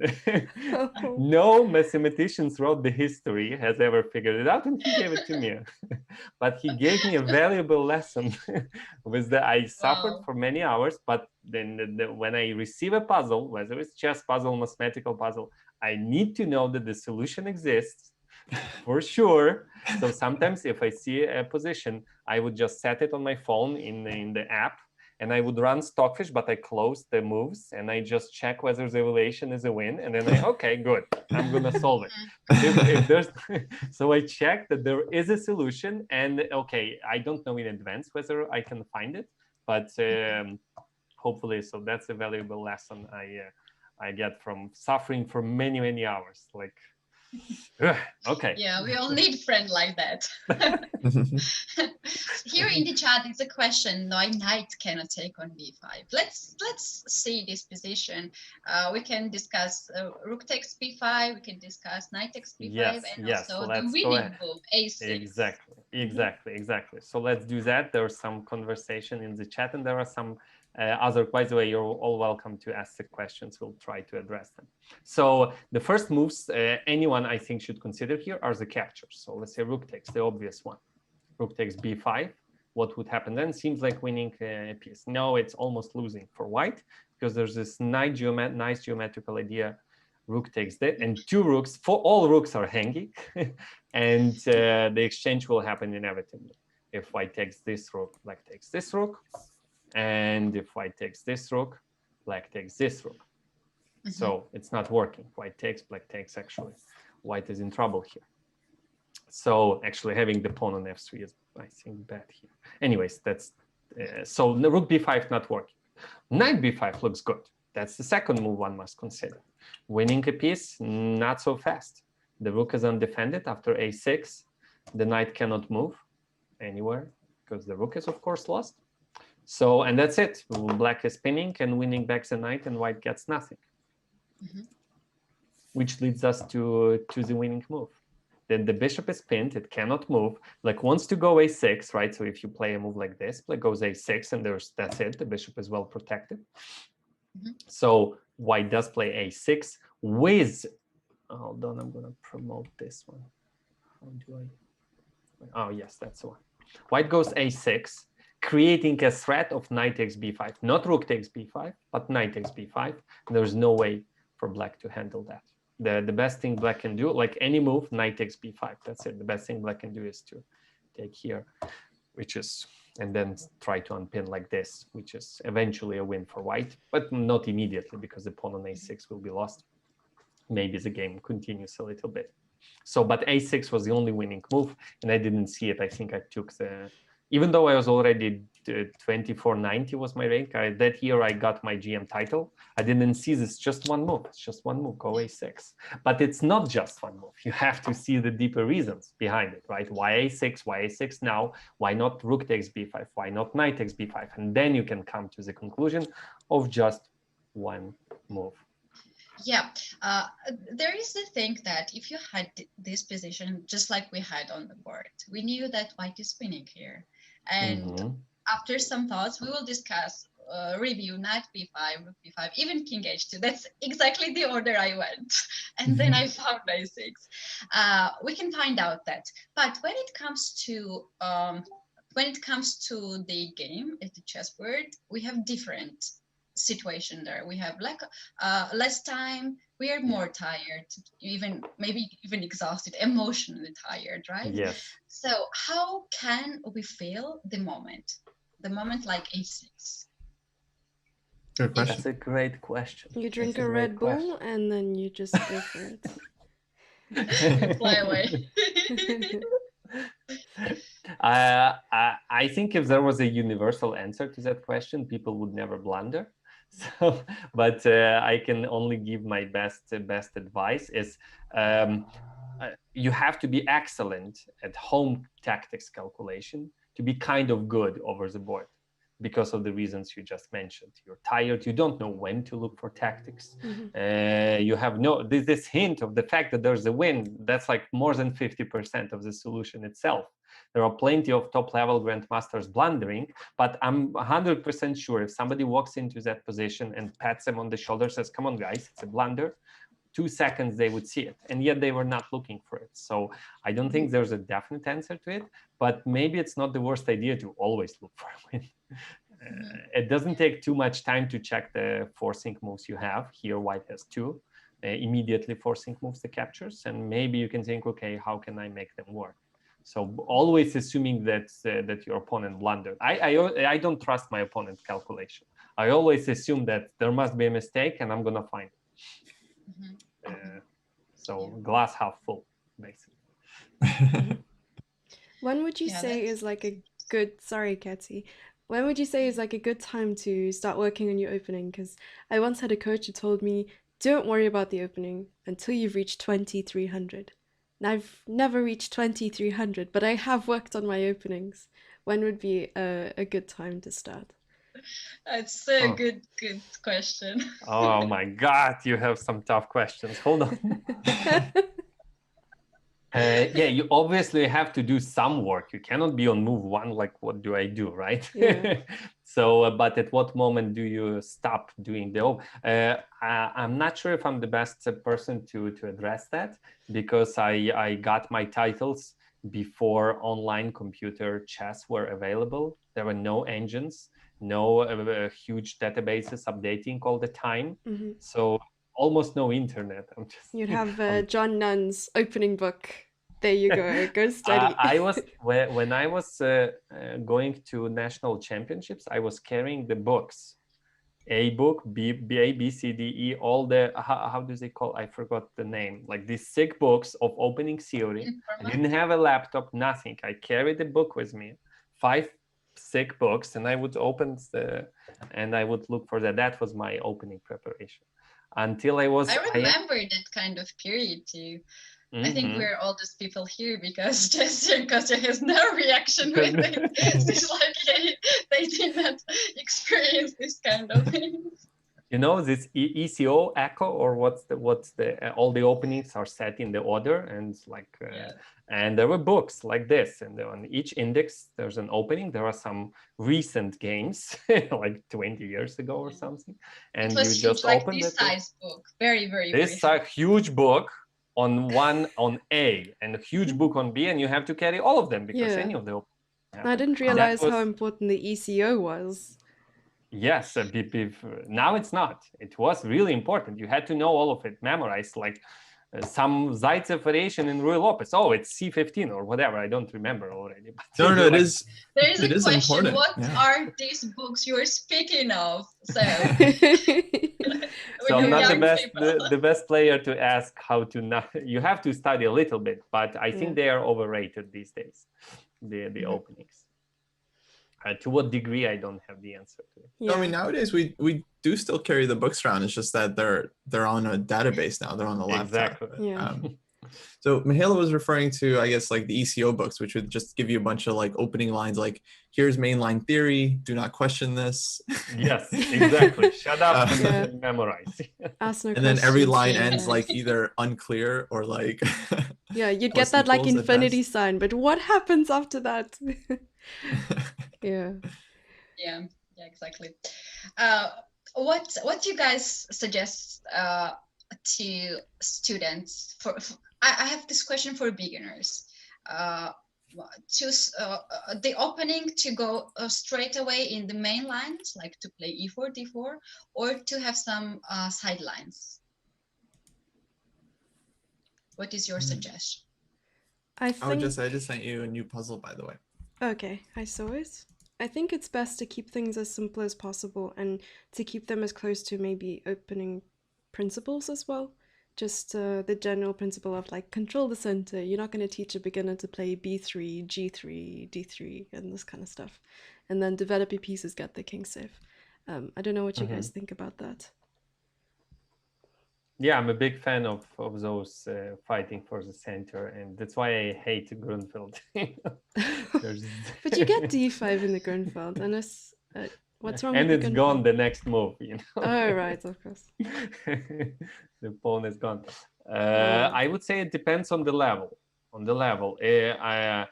No mathematician throughout the history has ever figured it out, and he gave it to me. But he gave me a valuable lesson with that I suffered for many hours, but then when I receive a puzzle, whether it's chess puzzle, mathematical puzzle, I need to know that the solution exists for sure. So sometimes if I see a position, I would just set it on my phone in the app, and I would run Stockfish, but I close the moves and I just check whether the evaluation is a win. And then okay, good, I'm gonna solve it. If there's, so I check that there is a solution, and okay, I don't know in advance whether I can find it, but hopefully, so that's a valuable lesson I get from suffering for many hours. Like, okay. Yeah, we all need a friend like that. Here in the chat, it's a question why knight cannot take on b5. Let's see this position. We can discuss rook takes b5. We can discuss knight takes b5, and also the winning move a6. Exactly. So let's do that. There's some conversation in the chat, and there are some other. By the way, you're all welcome to ask the questions. We'll try to address them. So the first moves anyone I think should consider here are the captures. So let's say rook takes, the obvious one. Rook takes b5. What would happen then? Seems like winning a piece. No, it's almost losing for white, because there's this nice geometrical idea. Rook takes that, and two rooks, all rooks are hanging, and the exchange will happen inevitably. If white takes this rook, black takes this rook, and if white takes this rook, black takes this rook. So it's not working. White takes, black takes. Actually, white is in trouble here. So actually having the pawn on f3 is, I think, bad here. Anyways, that's so the rook b5 not working. Knight b5 looks good. That's the second move one must consider. Winning a piece, not so fast. The rook is undefended after a6. The knight cannot move anywhere because the rook is, of course, lost. So, and that's it. Black is spinning and winning back the knight, and white gets nothing. Which leads us to the winning move. Then the bishop is pinned, it cannot move. Black wants to go a6, right? So if you play a move like this, black goes a6, and that's it. The bishop is well protected. So white does play a6 with, hold on, I'm going to promote this one. How do I? Oh, yes, that's the one. White goes a6, creating a threat of knight takes b5. Not rook takes b5, but knight takes b5. There's no way for black to handle that. The best thing black can do, like any move, knight takes b5. That's it. The best thing black can do is to take here, which is, and then try to unpin like this, which is eventually a win for white, but not immediately, because the pawn on a6 will be lost. Maybe the game continues a little bit. So, but a6 was the only winning move, and I didn't see it. I think I took the, even though I was already 2490 was my rank, that year I got my GM title. I didn't see this, just one move. It's just one move, go a6. But it's not just one move. You have to see the deeper reasons behind it, right? Why a6? Why a6 now? Why not rook takes b5? Why not knight takes b5? And then you can come to the conclusion of just one move. Yeah, there is the thing that if you had this position, just like we had on the board, we knew that white is winning here. And after some thoughts, we will discuss, review knight b5, rook b5, even king h2. That's exactly the order I went. And then I found a6. We can find out that. But when it comes to the game at the chessboard, we have different situation there. We have like less time. We are more tired, maybe even exhausted, emotionally tired, right? Yes. So how can we feel the moment like a6? Good question. That's a great question. You drink a Red Bull and then you just go for it. You fly away. I I think if there was a universal answer to that question, people would never blunder. So, but I can only give my best advice is you have to be excellent at home tactics calculation to be kind of good over the board, because of the reasons you just mentioned. You're tired, you don't know when to look for tactics. You have this hint of the fact that there's a win, that's like more than 50% of the solution itself. There are plenty of top level grandmasters blundering, but I'm 100% sure if somebody walks into that position and pats them on the shoulder, says, come on guys, it's a blunder, 2 seconds they would see it, and yet they were not looking for it. So I don't think there's a definite answer to it, but maybe it's not the worst idea to always look for a win. It doesn't take too much time to check the forcing moves you have. Here white has 2 immediately forcing moves the captures, and maybe you can think, okay, how can I make them work? So always assuming that that your opponent blundered. I don't trust my opponent's calculation. I always assume that there must be a mistake and I'm gonna find it. So glass half full, basically. When would you say is like a good, sorry, Katie, when would you say is like a good time to start working on your opening? Because I once had a coach who told me, don't worry about the opening until you've reached 2300. And I've never reached 2300, but I have worked on my openings. When would be a good time to start? It's a good question. Oh my God, you have some tough questions. Hold on. Yeah, you obviously have to do some work. You cannot be on move 1 like, what do I do, right? Yeah. So, but at what moment do you stop doing the I'm not sure if I'm the best person to address that, because I got my titles before online computer chess were available. There were no engines, no huge databases updating all the time. So almost no internet. You'd have John Nunn's opening book. There you go. Go study. I was when I was going to national championships, I was carrying the books, A book, A, B, C, D, E, all the how do they call? I forgot the name. Like these thick books of opening theory. I didn't have a laptop, nothing. I carried the book with me, 5 thick books, and I would open and I would look for that. That was my opening preparation. Until I remember that kind of period too. I think we're all those people here because Jester has no reaction with it. It's like they did not experience this kind of things. You know, this ECO echo, or what's the all the openings are set in the order, and like and there were books like this, and on each index there's an opening. There are some recent games like 20 years ago or something, and you just like open this size book, very this huge book on A and a huge book on B, and you have to carry all of them because any of the openings. I didn't realize how important the ECO was. Yes, now it's not. It was really important. You had to know all of it, memorized, like some Zaitsev variation in Ruy Lopez. Oh, it's C15 or whatever. I don't remember already. But no, it is. There is a question. Important. What are these books you're speaking of? So, so I'm not the best player to ask how to not. You have to study a little bit, but I think they are overrated these days. The openings. To what degree, I don't have the answer to it. No, I mean, nowadays we do still carry the books around. It's just that they're on a database now. They're on the laptop. Exactly. Yeah. So Mihaela was referring to, I guess, like the ECO books, which would just give you a bunch of like opening lines, like here's mainline theory. Do not question this. Yes, exactly. Shut up and memorize. And then every line ends like either unclear or like. Yeah, you'd get that like infinity sign, but what happens after that? Yeah, exactly. What do you guys suggest to students for I have this question for beginners. Choose the opening to go straight away in the main lines, like to play e4, d4, or to have some sidelines. What is your suggestion? I just sent you a new puzzle, by the way. Okay, I saw it. I think it's best to keep things as simple as possible and to keep them as close to maybe opening principles as well. just the general principle of like control the center. You're not going to teach a beginner to play b3, g3, d3, and this kind of stuff, and then develop your pieces, get the king safe. I don't know what you guys think about that. Yeah, I'm a big fan of those fighting for the center, and that's why I hate Grunfeld. But you get d5 in the Grunfeld, and it's what's wrong and with the it's Grunfeld? gone the next move, you know. Oh, right, of course. The pawn is gone. I would say it depends on the level. I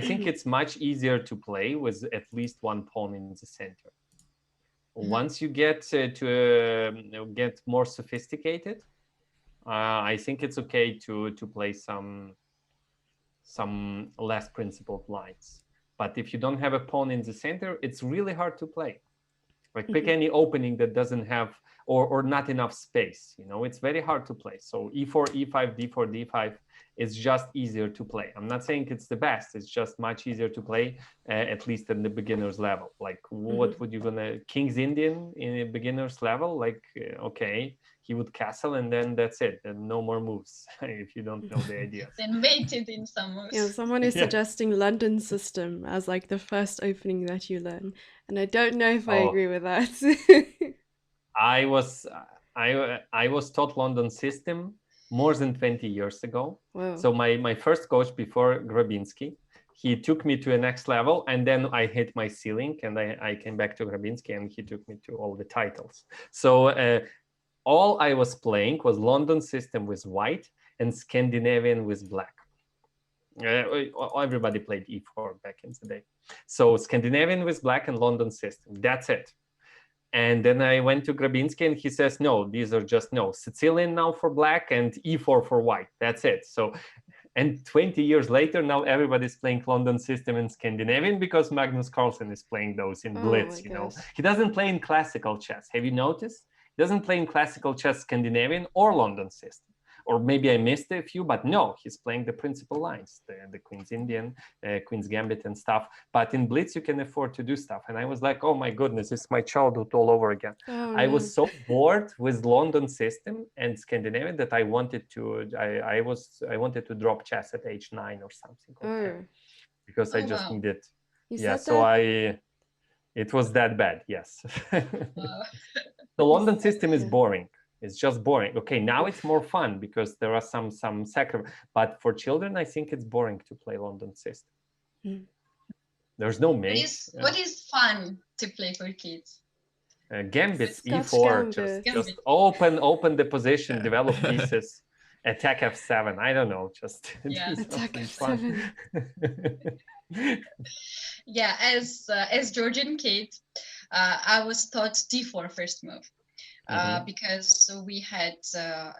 think it's much easier to play with at least one pawn in the center. Once you get to get more sophisticated, I think it's okay to play some less principled lines. But if you don't have a pawn in the center, it's really hard to play. Like pick any opening that doesn't have or not enough space. You know, it's very hard to play. So e4, e5, d4, d5 is just easier to play. I'm not saying it's the best. It's just much easier to play, at least at the beginner's level. Like what would you gonna King's Indian in a beginner's level? Like okay, he would castle and then that's it. And no more moves if you don't know the ideas. Then waited in some moves. Yeah, someone is suggesting London system as like the first opening that you learn, and I don't know if I agree with that. I was taught London system more than 20 years ago. Wow. So my first coach before Grabinski, he took me to a next level, and then I hit my ceiling, and I came back to Grabinski, and he took me to all the titles. So all I was playing was London system with white and Scandinavian with black. Everybody played e4 back in the day. So Scandinavian with black and London system. That's it. And then I went to Grabinski and he says, no, these are just Sicilian now for black and e4 for white. That's it. So, and 20 years later, now everybody's playing London system and Scandinavian because Magnus Carlsen is playing those in Blitz, you know. He doesn't play in classical chess. Have you noticed? He doesn't play in classical chess Scandinavian or London system. Or maybe I missed a few, but no, he's playing the principal lines, the Queen's Indian, Queen's Gambit and stuff. But in Blitz, you can afford to do stuff. And I was like, oh my goodness, it's my childhood all over again. I was so bored with London system and Scandinavian that I wanted to, I wanted to drop chess at age 9 or something like that, because I just needed, it was that bad, yes. The London system is boring. It's just boring. Okay, now it's more fun because there are some sacrifice. But for children, I think it's boring to play London system. There's no mate. What is fun to play for kids? Gambits, e4, just open the position, develop pieces, attack f7. I don't know, just attack f7. Yeah, as Georgian kid, I was taught d4 first move. Because we had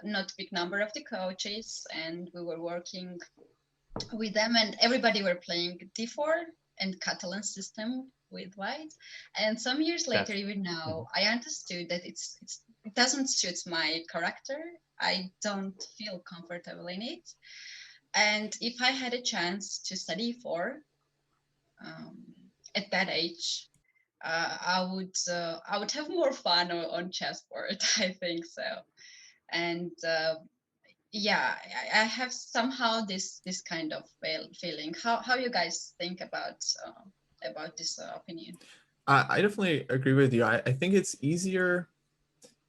not big number of the coaches and we were working with them and everybody were playing d4 and Catalan system with white. And some years later, even now, I understood that it doesn't suit my character. I don't feel comfortable in it. And if I had a chance to study e4 at that age, I would have more fun on chessboard. I think so, and yeah, I have somehow this kind of feeling. How you guys think about this opinion? I definitely agree with you. I think it's easier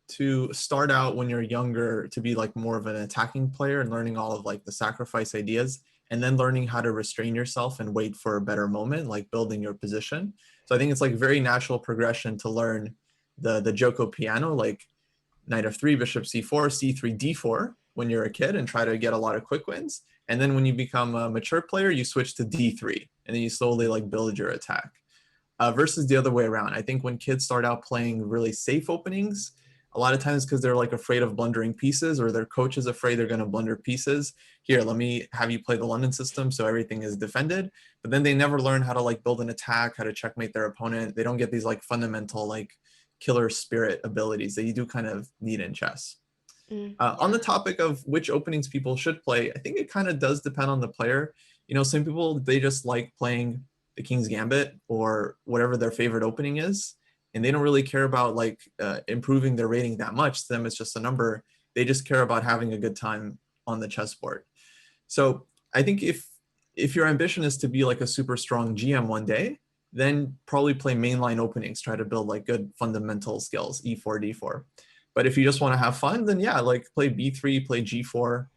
to start out when you're younger to be like more of an attacking player and learning all of like the sacrifice ideas, and then learning how to restrain yourself and wait for a better moment, like building your position. So I think it's like very natural progression to learn the Joko piano, like knight f3, bishop c4, c3, d4 when you're a kid and try to get a lot of quick wins. And then when you become a mature player, you switch to d3 and then you slowly like build your attack. Versus the other way around. I think when kids start out playing really safe openings, a lot of times because they're like afraid of blundering pieces or their coach is afraid they're going to blunder pieces. Here, let me have you play the London system so everything is defended. But then they never learn how to like build an attack, how to checkmate their opponent. They don't get these like fundamental like killer spirit abilities that you do kind of need in chess. On the topic of which openings people should play, I think it kind of does depend on the player. You know, some people, they just like playing the King's Gambit or whatever their favorite opening is. And they don't really care about like improving their rating that much. To them, it's just a number. They just care about having a good time on the chessboard. So I think if your ambition is to be like a super strong GM one day, then probably play mainline openings, try to build like good fundamental skills, E4, D4. But if you just want to have fun, then yeah, like play B3, play G4.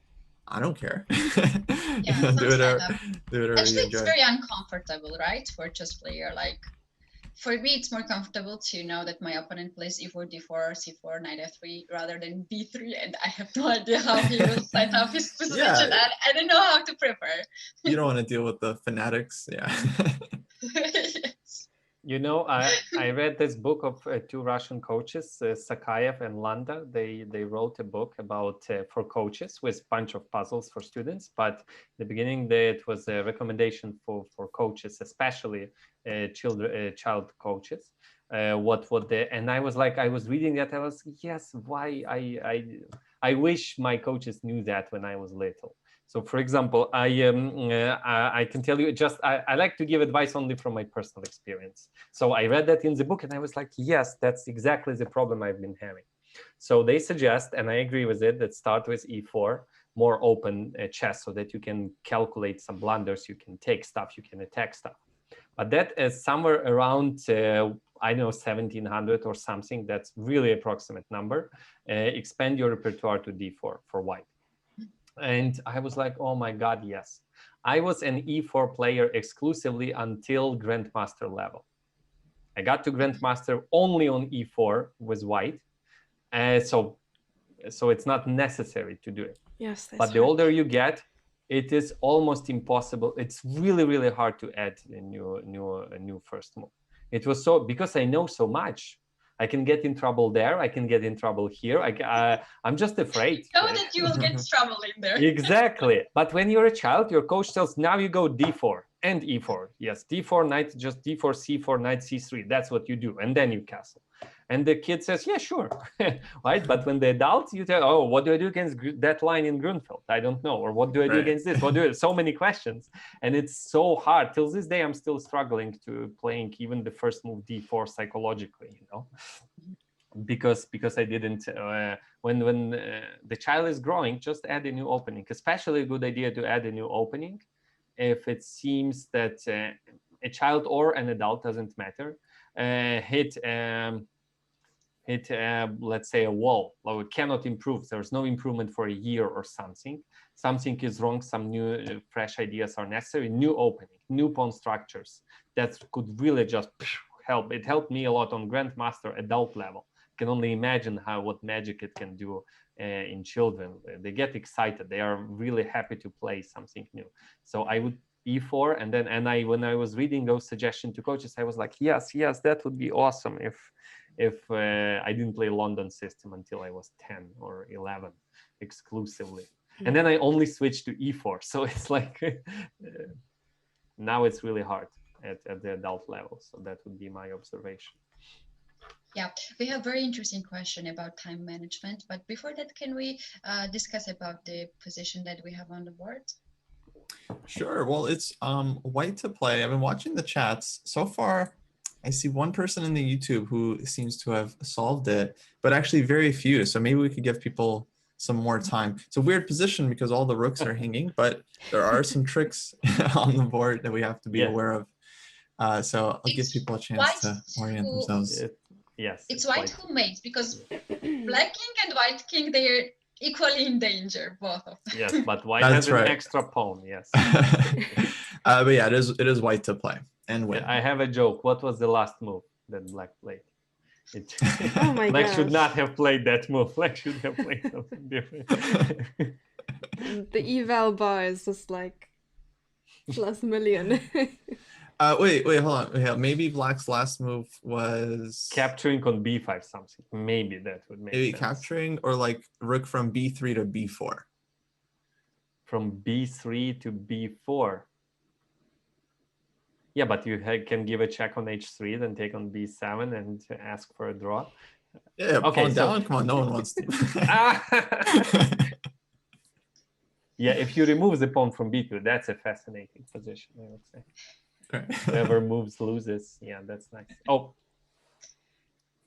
I don't care. Yeah, do sounds fair it, enough. do whatever Actually, you it's enjoy. very uncomfortable, right, for a chess player. Like, for me, it's more comfortable to know that my opponent plays E4, D4, C4, Knight F3, rather than B3, and I have no idea how he will set up his position. Yeah. And I don't know how to prepare. You don't want to deal with the fanatics. Yeah. Yes. You know, I read this book of two Russian coaches, Sakayev and Landa. They wrote a book about for coaches with a bunch of puzzles for students. But in the beginning, it was a recommendation for coaches, especially child coaches. And I was like, I was reading that. I was, yes, why I wish my coaches knew that when I was little. So, for example, I can tell you just I like to give advice only from my personal experience. So I read that in the book, and I was like, yes, that's exactly the problem I've been having. So they suggest, and I agree with it, that start with E4, more open chess, so that you can calculate some blunders, you can take stuff, you can attack stuff. But that is somewhere around I know 1700 or something. That's really approximate number. Expand your repertoire to D4 for white. And I was like, oh my God, yes. I was an E4 player exclusively until Grandmaster level. I got to Grandmaster only on E4 with white. So it's not necessary to do it. Yes, that's But the older you get, it is almost impossible. It's really, really hard to add a new first move. It was so, because I know so much. I can get in trouble there. I can get in trouble here. I'm just afraid. Know that you will get trouble in there. Exactly. But when you're a child, your coach tells, now you go D4 and E4. Yes, D4, knight, just D4, C4, knight, C3. That's what you do. And then you castle. And the kid says, yeah, sure. Right? But when the adult, you tell, oh, what do I do against that line in Grunfeld? I don't know. Or what do I do against this? What do I do? So many questions. And it's so hard. Till this day, I'm still struggling to playing even the first move D4 psychologically, you know? Because I didn't, when the child is growing, just add a new opening. Especially a good idea to add a new opening if it seems that a child or an adult, doesn't matter, hit let's say a wall, or it cannot improve. There's no improvement for a year or something. Something is wrong, some new fresh ideas are necessary, new opening, new pawn structures. That could really just help. It helped me a lot on Grandmaster adult level. Can only imagine what magic it can do in children. They get excited. They are really happy to play something new. So I would E4, and then when I was reading those suggestions to coaches, I was like, yes, that would be awesome if I didn't play London system until I was 10 or 11 exclusively. And then I only switched to E4. So it's like now it's really hard at the adult level. So that would be my observation. Yeah, we have a very interesting question about time management. But before that, can we discuss about the position that we have on the board? Sure. Well, it's white to play. I've been watching the chats. So far, I see one person in the YouTube who seems to have solved it, but actually very few. So maybe we could give people some more time. It's a weird position because all the rooks are hanging, but there are some tricks on the board that we have to be aware of. So I'll give people a chance to orient themselves. Yes. It's white who mates, because black king and white king, they're equally in danger, both of them. Yes, but white has an extra pawn, yes. But yeah, it is white to play and win. I have a joke. What was the last move that black played? Oh my Black gosh. should not have played that move. Black should have played something different. The eval bar is just like +1,000,000. Wait, hold on. Maybe black's last move was capturing on b5 something. Maybe that would make sense. Capturing, or like rook from b3 to b4. From b3 to b4. Yeah, but you can give a check on h3, then take on b7 and ask for a draw. Yeah, okay, pawn down. Come on, no one wants to. Yeah, if you remove the pawn from b2, that's a fascinating position, I would say. Whoever moves loses. Yeah, that's nice. Oh,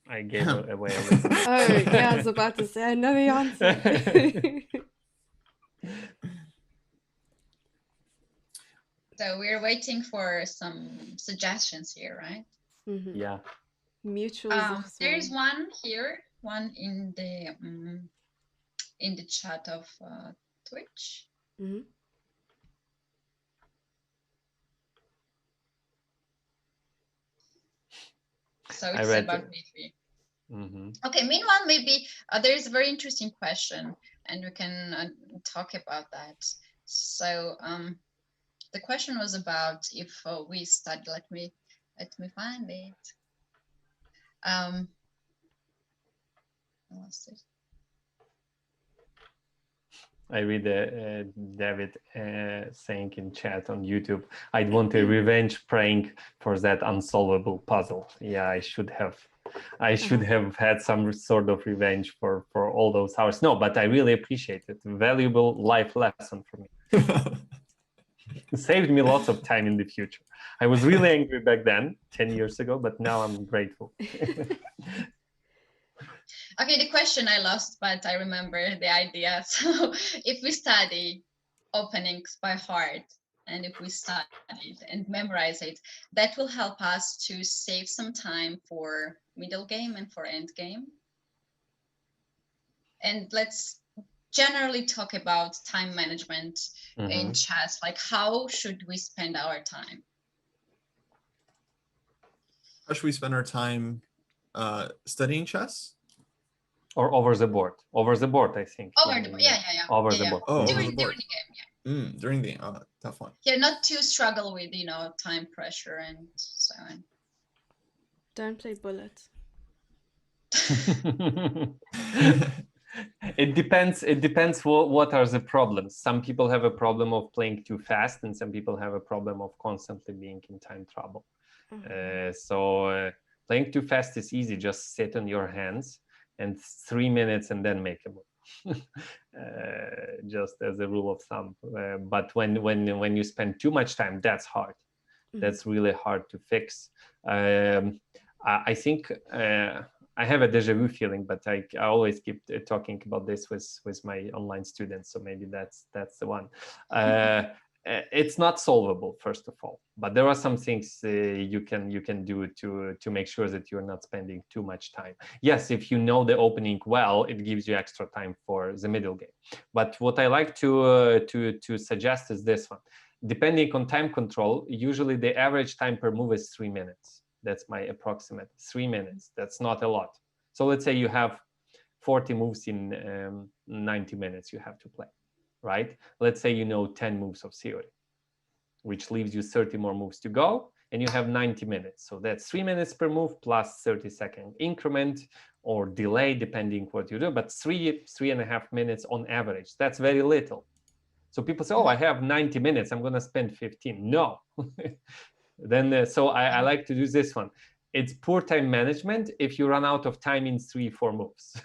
I gave away a little. Oh, yeah, I was about to say, I know the answer. So we're waiting for some suggestions here, right? Mhm. Yeah. Mutuals of There's swan. one here, one in the chat of Twitch. Mhm. So I it's read about B3. Mm-hmm. Okay, meanwhile, maybe there's a very interesting question, and we can talk about that. So the question was about if we study. Let me find it. I lost it. I read David saying in chat on YouTube, I'd want a revenge prank for that unsolvable puzzle. Yeah, I should have had some sort of revenge for all those hours. No, but I really appreciate it. Valuable life lesson for me. It saved me lots of time in the future. I was really angry back then, 10 years ago, but now I'm grateful. Okay, the question I lost, but I remember the idea. So if we study openings by heart, and if we study it and memorize it, that will help us to save some time for middle game and for end game. And let's generally talk about time management in chess. Like, how should we spend our time? How should we spend our time studying chess? Or over the board. Over the board, I think. Over the board, yeah. Over the board. Oh, during over the board. the game, yeah. During the tough one. Yeah, not to struggle with time pressure and so on. Don't play bullet. It depends what are the problems. Some people have a problem of playing too fast, and some people have a problem of constantly being in time trouble. So playing too fast is easy. Just sit on your hands and 3 minutes and then make a move. Just as a rule of thumb. But when you spend too much time, that's hard. That's really hard to fix. I think I have a deja vu feeling, but I always keep talking about this with my online students. So maybe that's the one. It's not solvable, first of all, but there are some things you can do to make sure that you're not spending too much time. Yes, if you know the opening well, it gives you extra time for the middle game. But what I like to suggest is this one. Depending on time control, usually the average time per move is 3 minutes. That's my approximate 3 minutes. That's not a lot. So let's say you have 40 moves in 90 minutes you have to play, right? Let's say you know 10 moves of theory, which leaves you 30 more moves to go, and you have 90 minutes. So that's 3 minutes per move plus 30-second increment or delay, depending what you do, but 3.5 minutes on average. That's very little. So people say, oh, I have 90 minutes, I'm going to spend 15. No. Then so I like to do this one. It's poor time management if you run out of time in 3-4 moves.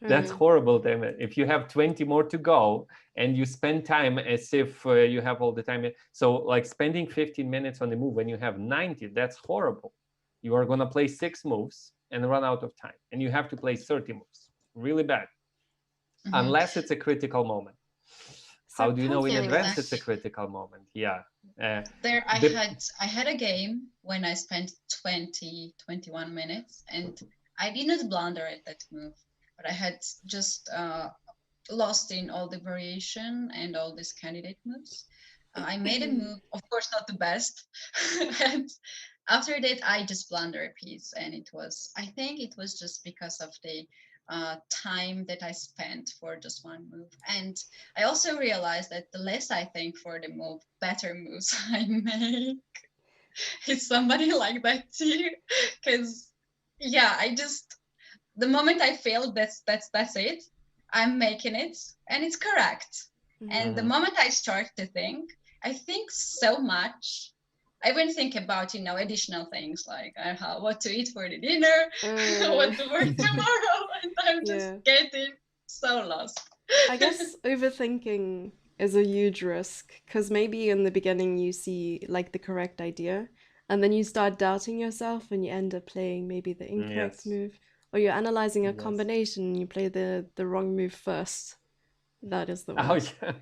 That's horrible time. If you have 20 more to go and you spend time as if you have all the time. So like spending 15 minutes on the move when you have 90, that's horrible. You are going to play 6 moves and run out of time. And you have to play 30 moves. Really bad. Unless it's a critical moment. How do you know in advance it's a critical moment? Yeah. There I had a game when I spent 21 minutes and I did not blunder at that move, but I had just lost in all the variation and all these candidate moves. I made a move, of course not the best, and after that I just blundered a piece, and I think it was just because of the time that I spent for just one move. And I also realized that the less I think for the move, better moves I make. Is somebody like that too? Because yeah, the moment I fail, that's it. I'm making it and it's correct. And the moment I start to think, I think so much. I won't think about, additional things like what to eat for the dinner, what to work tomorrow, and I'm just getting so lost. I guess overthinking is a huge risk because maybe in the beginning you see like the correct idea and then you start doubting yourself and you end up playing maybe the incorrect Yes. move, or you're analyzing a Yes. combination and you play the wrong move first. That is the Oh worst. yeah,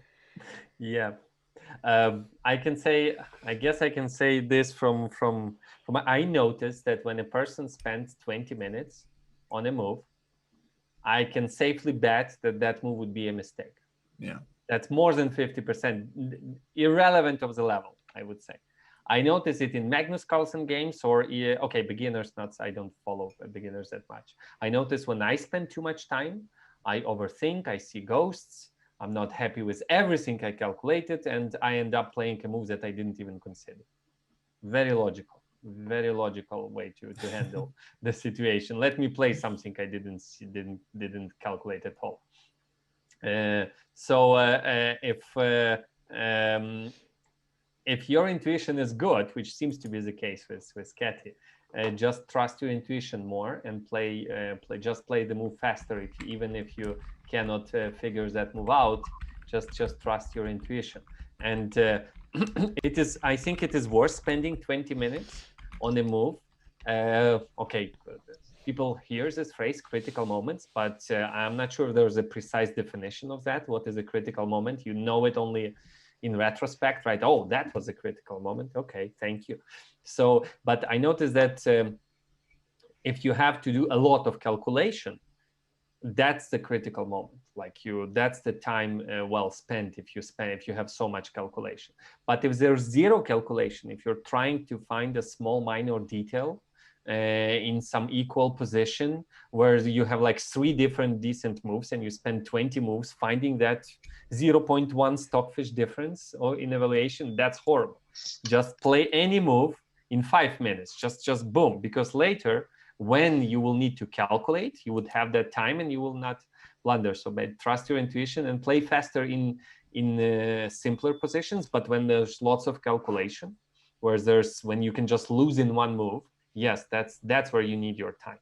yeah. I guess I can say this from I noticed that when a person spends 20 minutes on a move, I can safely bet that that move would be a mistake. Yeah. That's more than 50%, irrelevant of the level, I would say. I notice it in Magnus Carlsen games or, okay, beginners, not, I don't follow beginners that much. I notice when I spend too much time, I overthink, I see ghosts, I'm not happy with everything I calculated, and I end up playing a move that I didn't even consider. Very logical way to handle the situation. Let me play something I didn't calculate at all. If your intuition is good, which seems to be the case with Katy, just trust your intuition more and play the move faster. Even if you cannot figure that move out, just trust your intuition. And I think it is worth spending 20 minutes on a move. Okay, people hear this phrase critical moments, but I'm not sure there's a precise definition of that. What is a critical moment? You know it only in retrospect, right? Oh, that was a critical moment. Okay, thank you. So, but I noticed that if you have to do a lot of calculation, that's the critical moment. That's the time well spent if you have so much calculation. But if there's zero calculation, if you're trying to find a small minor detail in some equal position where you have like 3 different decent moves and you spend 20 moves finding that 0.1 stockfish difference or in evaluation, that's horrible. Just play any move in 5 minutes, just boom, because later when you will need to calculate, you would have that time and you will not blunder. So trust your intuition and play faster in simpler positions. But when there's lots of calculation, when you can just lose in one move, yes, that's where you need your time.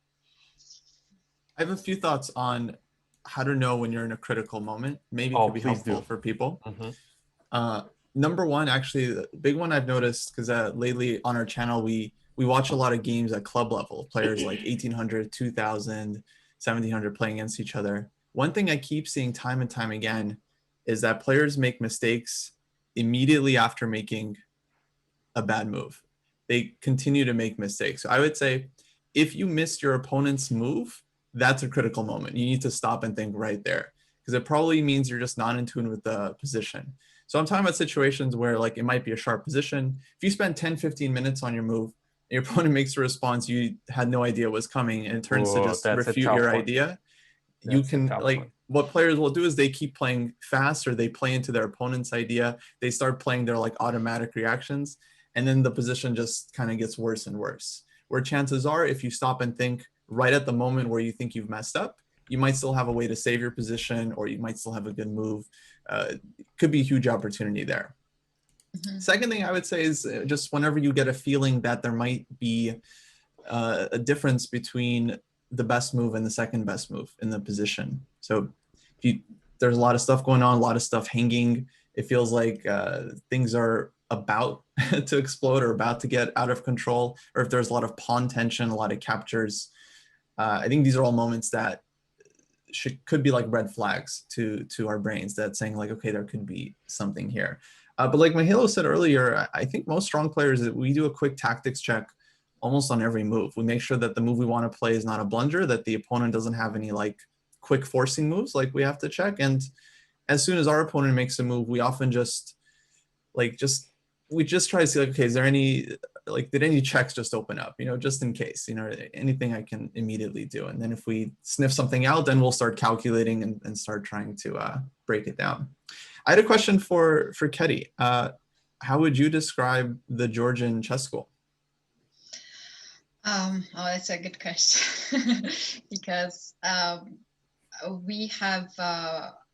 I have a few thoughts on how to know when you're in a critical moment. Maybe it could be helpful for people. Mm-hmm. Number one, actually, the big one I've noticed, because lately on our channel, we watch a lot of games at club level, players like 1800, 2000, 1700 playing against each other. One thing I keep seeing time and time again is that players make mistakes immediately after making a bad move. They continue to make mistakes. So I would say if you missed your opponent's move, that's a critical moment. You need to stop and think right there, because it probably means you're just not in tune with the position. So I'm talking about situations where like it might be a sharp position. If you spend 10, 15 minutes on your move, your opponent makes a response you had no idea was coming, and it turns to just refute your idea. You can like what players will do is they keep playing fast, or they play into their opponent's idea. They start playing their like automatic reactions, and then the position just kind of gets worse and worse. Where chances are, if you stop and think right at the moment where you think you've messed up, you might still have a way to save your position, or you might still have a good move. Could be a huge opportunity there. Mm-hmm. Second thing I would say is just whenever you get a feeling that there might be a difference between the best move and the second best move in the position. So there's a lot of stuff going on, a lot of stuff hanging. It feels like things are about to explode or about to get out of control, or if there's a lot of pawn tension, a lot of captures. I think these are all moments that could be like red flags to our brains that's saying like, okay, there could be something here. But like Mihailo said earlier, I think most strong players, we do a quick tactics check almost on every move. We make sure that the move we want to play is not a blunder, that the opponent doesn't have any like quick forcing moves like we have to check. And as soon as our opponent makes a move, we often just try to see like, okay, is there any, like, did any checks just open up, just in case, anything I can immediately do. And then if we sniff something out, then we'll start calculating and start trying to break it down. I had a question for Katy. How would you describe the Georgian chess school? That's a good question because we have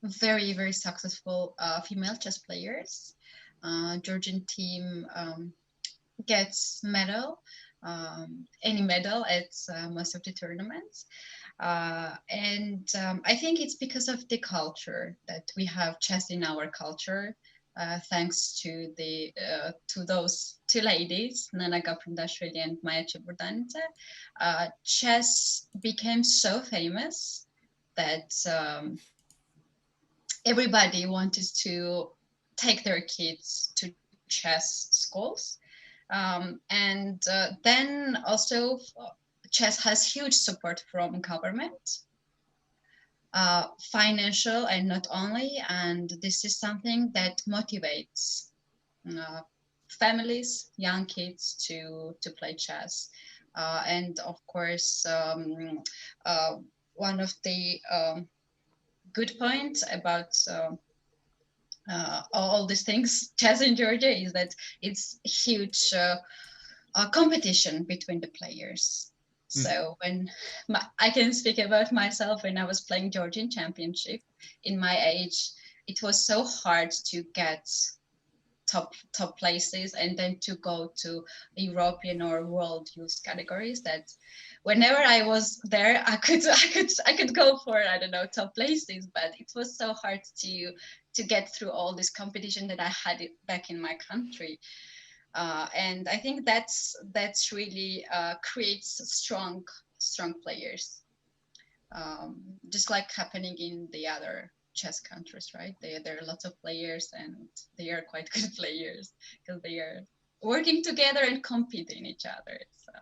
very, very successful female chess players. Georgian team gets any medal at most of the tournaments. And I think it's because of the culture that we have chess in our culture. thanks to to those two ladies, Nana Gaprindaishvili and Maya Chaburdanite, chess became so famous that everybody wanted to take their kids to chess schools. And then also chess has huge support from government, financial and not only. And this is something that motivates families, young kids to play chess. And of course, one of the good points about all these things, chess in Georgia, is that it's huge competition between the players. So when I can speak about myself, when I was playing Georgian Championship in my age, it was so hard to get top places and then to go to European or world youth categories, that whenever I was there, I could go for, I don't know, top places, but it was so hard to get through all this competition that I had it back in my country. And I think that's really creates strong players, just like happening in the other chess countries, right? There are lots of players and they are quite good players because they are working together and competing each other. So,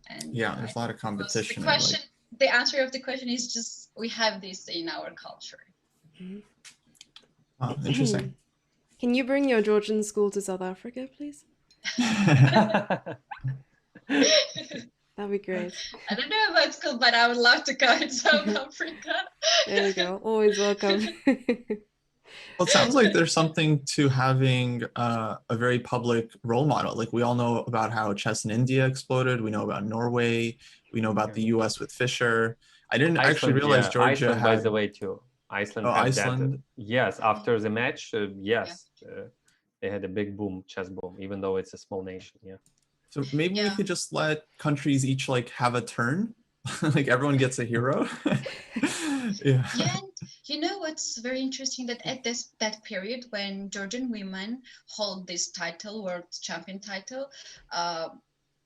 and yeah, there's a lot of competition. The answer of the question is just we have this in our culture. Oh, interesting. Can you bring your Georgian school to South Africa, please? That'd be great. I don't know about school, but I would love to go to South Africa. There you go. Always welcome. Well, it sounds like there's something to having a very public role model. Like we all know about how chess in India exploded. We know about Norway. We know about the US with Fischer. I didn't actually realize Georgia Iceland, had... by the way, too. Iceland had Iceland? that. Yes, after the match, yes. They had a big boom, chess boom, even though it's a small nation, yeah. So maybe we could just let countries each like have a turn. Like everyone gets a hero. Yeah. And you know what's very interesting, that at that period when Georgian women hold this title, world champion title,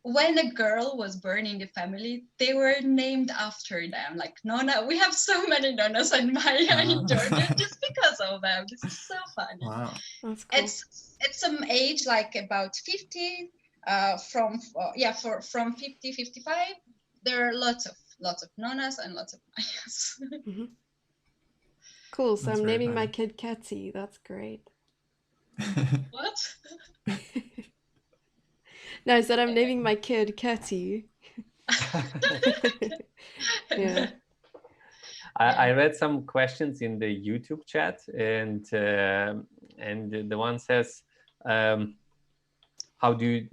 when a girl was born in the family, they were named after them. Like Nona, we have so many Nonas and Maya in Georgia just because of them. This is so funny. Wow, that's cool. At some age, like about 50, from 50, 55, there are lots of Nonas and lots of Mayas. Mm-hmm. Cool. So That's I'm naming funny. my kid Ketty. That's great. What? No, I said I'm naming my kid Ketty. Yeah. I read some questions in the YouTube chat, and the one says, how do you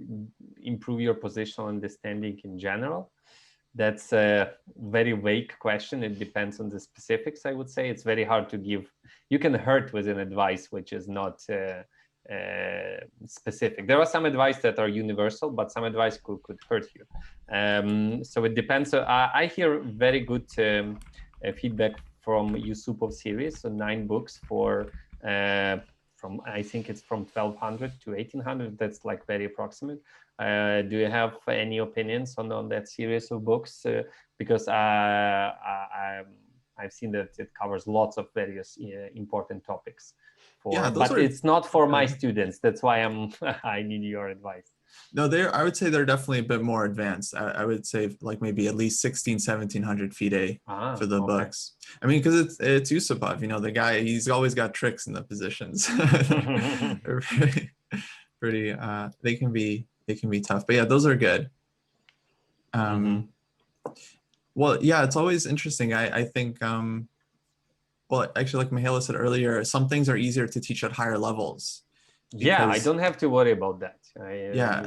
improve your positional understanding in general? That's a very vague question. It depends on the specifics, I would say. It's very hard to give. You can hurt with an advice which is not specific. There are some advice that are universal, but some advice could hurt you. So it depends. So I hear very good feedback from Yusupov series, so 9 books for from, I think it's from 1200 to 1800. That's like very approximate. Do you have any opinions on that series of books? Because I've seen that it covers lots of various important topics. But it's not for my students. That's why I need your advice. No, I would say they're definitely a bit more advanced. I would say like maybe at least 1700 FIDE for the books. I mean, because it's Yusupov, you know, the guy, he's always got tricks in the positions. pretty they can be tough, but yeah, those are good. Well, yeah, it's always interesting. I think well, actually, like Mihaela said earlier, some things are easier to teach at higher levels. Yeah, I don't have to worry about that. Yeah.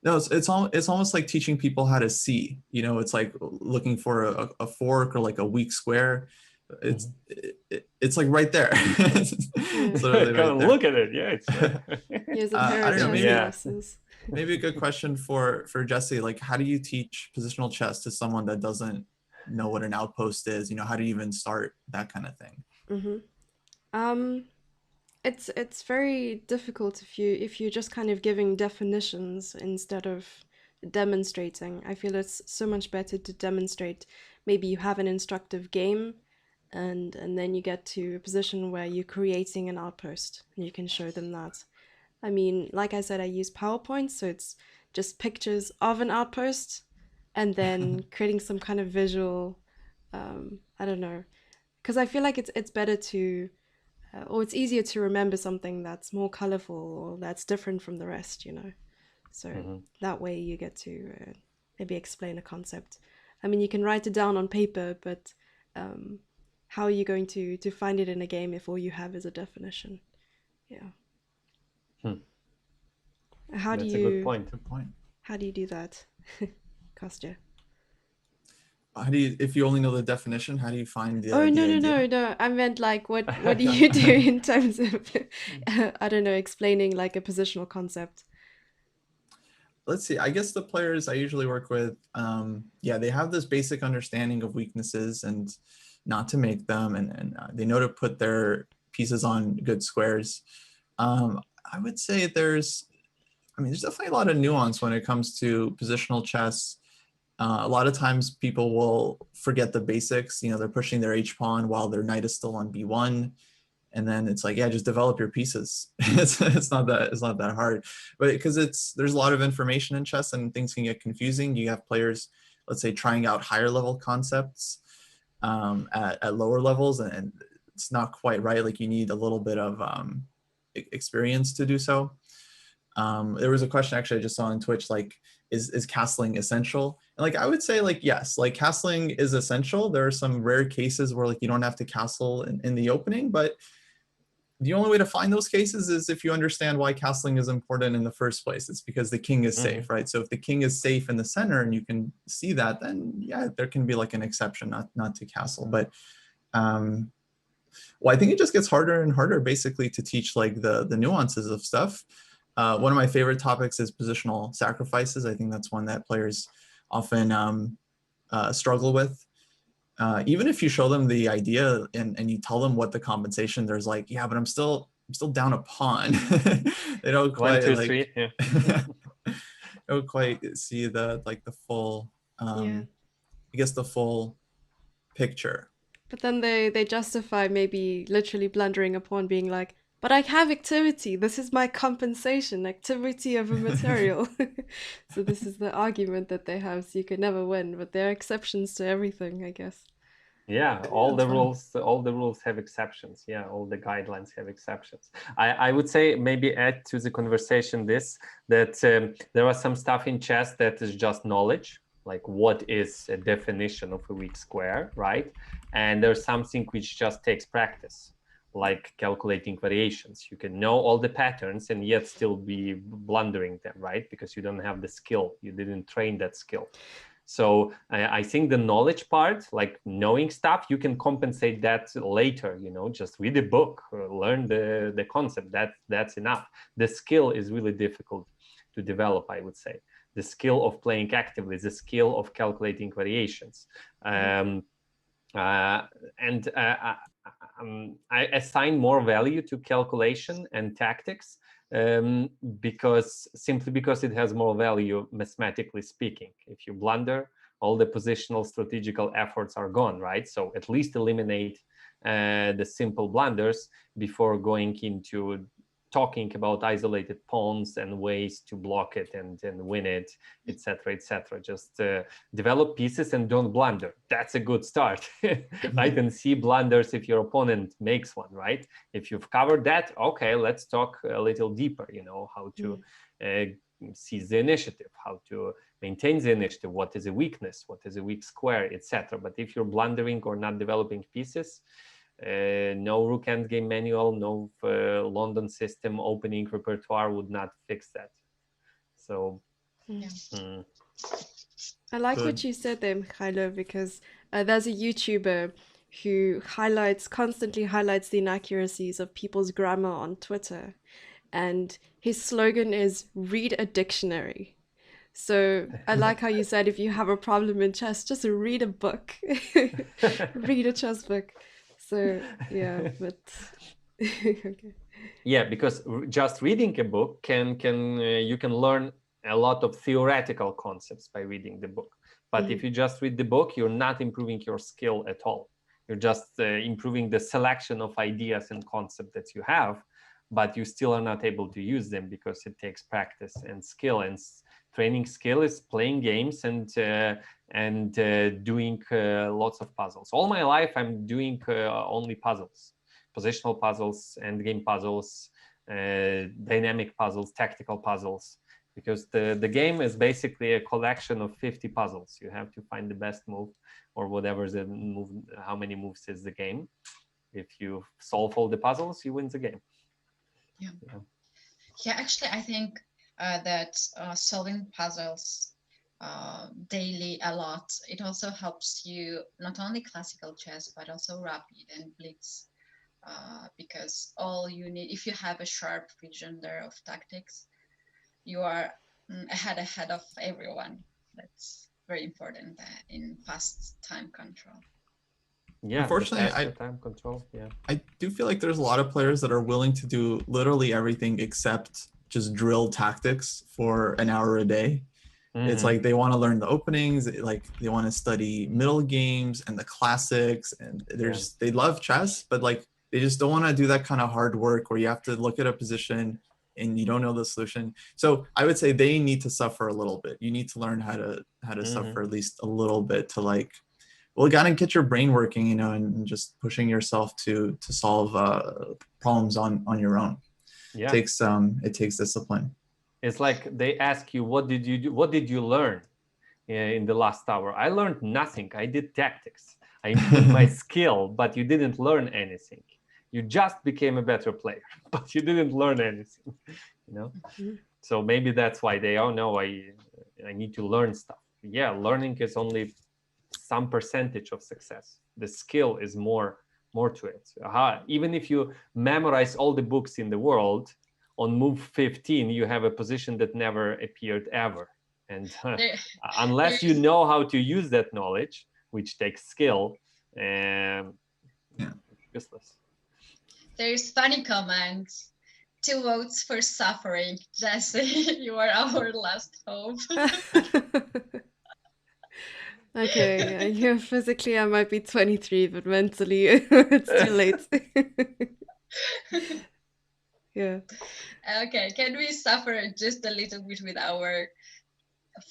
No, it's almost like teaching people how to see. You know, it's like looking for a fork or like a weak square. It's like right there. Look at it. Yeah, it's I don't know, maybe a good question for Jesse, like how do you teach positional chess to someone that doesn't know what an outpost is? You know, how do you even start that kind of thing? It's very difficult if you're just kind of giving definitions instead of demonstrating. I feel it's so much better to demonstrate. Maybe you have an instructive game, and then you get to a position where you're creating an outpost and you can show them that. I mean, like I said, I use PowerPoint, so it's just pictures of an outpost and then creating some kind of visual. I don't know, because I feel like it's better to or it's easier to remember something that's more colorful or that's different from the rest, you know. So that way you get to maybe explain a concept. I mean, you can write it down on paper, but how are you going to find it in a game if all you have is a definition? Yeah. How do That's a good you point. Good point. how do you do that, Kostya? How do you, if you only know the definition, how do you find Oh, the no, no, idea? no, no. I meant like what do you do in terms of I don't know, explaining like a positional concept? Let's see. I guess the players I usually work with, yeah, they have this basic understanding of weaknesses and not to make them, and they know to put their pieces on good squares. I would say there's definitely a lot of nuance when it comes to positional chess. A lot of times people will forget the basics. You know, they're pushing their H pawn while their knight is still on B1. And then it's like, yeah, just develop your pieces. it's not that hard, but because there's a lot of information in chess and things can get confusing. You have players, let's say, trying out higher level concepts at lower levels, and it's not quite right. Like you need a little bit of experience to do so. There was a question actually I just saw on Twitch, like, is castling essential? And like, I would say like, yes, like castling is essential. There are some rare cases where like you don't have to castle in the opening, but the only way to find those cases is if you understand why castling is important in the first place. It's because the king is safe, right? So if the king is safe in the center and you can see that, then yeah, there can be like an exception not to castle. But well, I think it just gets harder and harder basically to teach like the nuances of stuff. One of my favorite topics is positional sacrifices. I think that's one that players often struggle with. Even if you show them the idea and you tell them what the compensation, there's like, yeah, but I'm still down a pawn. They don't quite 1, 2, like 3. Yeah. don't quite see the full Yeah. I guess the full picture. But then they justify maybe literally blundering a pawn, being like, but I have activity. This is my compensation, activity of a material. So this is the argument that they have. So you could never win, but there are exceptions to everything, I guess. Yeah, all the rules have exceptions. Yeah, all the guidelines have exceptions. I would say maybe add to the conversation that there are some stuff in chess that is just knowledge, like what is a definition of a weak square, right? And there's something which just takes practice, like calculating variations. You can know all the patterns and yet still be blundering them, right? Because you don't have the skill, you didn't train that skill. So I think the knowledge part, like knowing stuff, you can compensate that later, you know, just read a book, learn the concept, that's enough. The skill is really difficult to develop, I would say. The skill of playing actively, the skill of calculating variations. I assign more value to calculation and tactics because it has more value mathematically speaking. If you blunder, all the positional strategical efforts are gone, right? So at least eliminate the simple blunders before going into talking about isolated pawns and ways to block it and win it, etc., etc. Just develop pieces and don't blunder. That's a good start. Right? And see blunders if your opponent makes one, right? If you've covered that, okay, let's talk a little deeper, you know, how to seize the initiative, how to maintain the initiative, what is a weakness, what is a weak square, etc. But if you're blundering or not developing pieces, no rook endgame manual, no London system opening repertoire would not fix that. So I like what you said there, Mikhailo, because there's a YouTuber who constantly highlights the inaccuracies of people's grammar on Twitter. And his slogan is read a dictionary. So I like how you said if you have a problem in chess, just read a book. Read a chess book. So yeah, but okay. Yeah, because just reading a book you can learn a lot of theoretical concepts by reading the book. But if you just read the book, you're not improving your skill at all. You're just improving the selection of ideas and concepts that you have, but you still are not able to use them because it takes practice and skill. And training skill is playing games and doing lots of puzzles. All my life, I'm doing only puzzles. Positional puzzles, endgame puzzles, dynamic puzzles, tactical puzzles, because the game is basically a collection of 50 puzzles. You have to find the best move or whatever the move, how many moves is the game. If you solve all the puzzles, you win the game. Yeah, actually, I think that solving puzzles daily a lot, it also helps you not only classical chess, but also rapid and blitz. Because all you need, if you have a sharp vision there of tactics, you are ahead of everyone. That's very important in fast time control. Yeah, unfortunately, time control. Yeah, I do feel like there's a lot of players that are willing to do literally everything except just drill tactics for an hour a day. It's like they want to learn the openings, like they want to study middle games and the classics, and they love chess, but like they just don't want to do that kind of hard work where you have to look at a position and you don't know the solution. So I would say they need to suffer a little bit. You need to learn how to suffer at least a little bit to like, well, gotta get your brain working, you know, and just pushing yourself to solve problems on your own. Yeah, it takes discipline. It's like they ask you, what did you do? What did you learn in the last hour? I learned nothing. I did tactics. I improved my skill, but you didn't learn anything. You just became a better player, but you didn't learn anything, you know? So maybe that's why they all know I need to learn stuff. Yeah, learning is only some percentage of success. The skill is more to it. Even if you memorize all the books in the world, on move 15, you have a position that never appeared ever. And unless you know how to use that knowledge, which takes skill, useless. There's funny comments. 2 votes for suffering. Jesse, you are our last hope. Okay, yeah, physically I might be 23, but mentally it's too late. Yeah. Okay, can we suffer just a little bit with our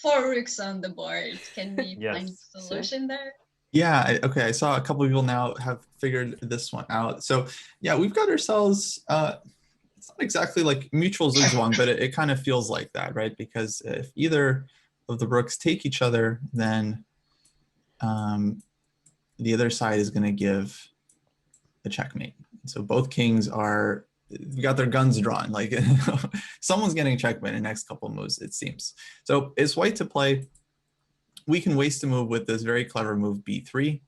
4 rooks on the board? Can we find a solution there? Yeah, okay, I saw a couple of people now have figured this one out. So yeah, we've got ourselves, it's not exactly like mutual zugzwang, but it kind of feels like that, right? Because if either of the rooks take each other, then the other side is going to give a checkmate. So both kings got their guns drawn. Like someone's getting checkmate in the next couple of moves, it seems. So it's white to play. We can waste a move with this very clever move b3.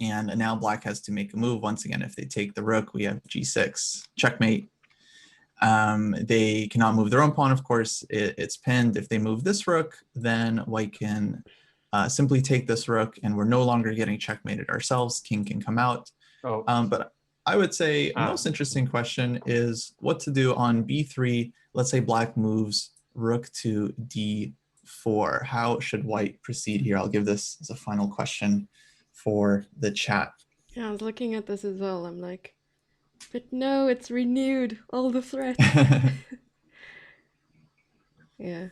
And now black has to make a move. Once again, if they take the rook, we have g6, checkmate. They cannot move their own pawn, of course. It's pinned. If they move this rook, then white can simply take this rook, and we're no longer getting checkmated ourselves. King can come out. But I would say most interesting question is what to do on b3. Let's say black moves rook to d4. How should white proceed here? I'll give this as a final question for the chat. Yeah, I was looking at this as well. I'm like, but no, it's renewed. All the threats. Yeah.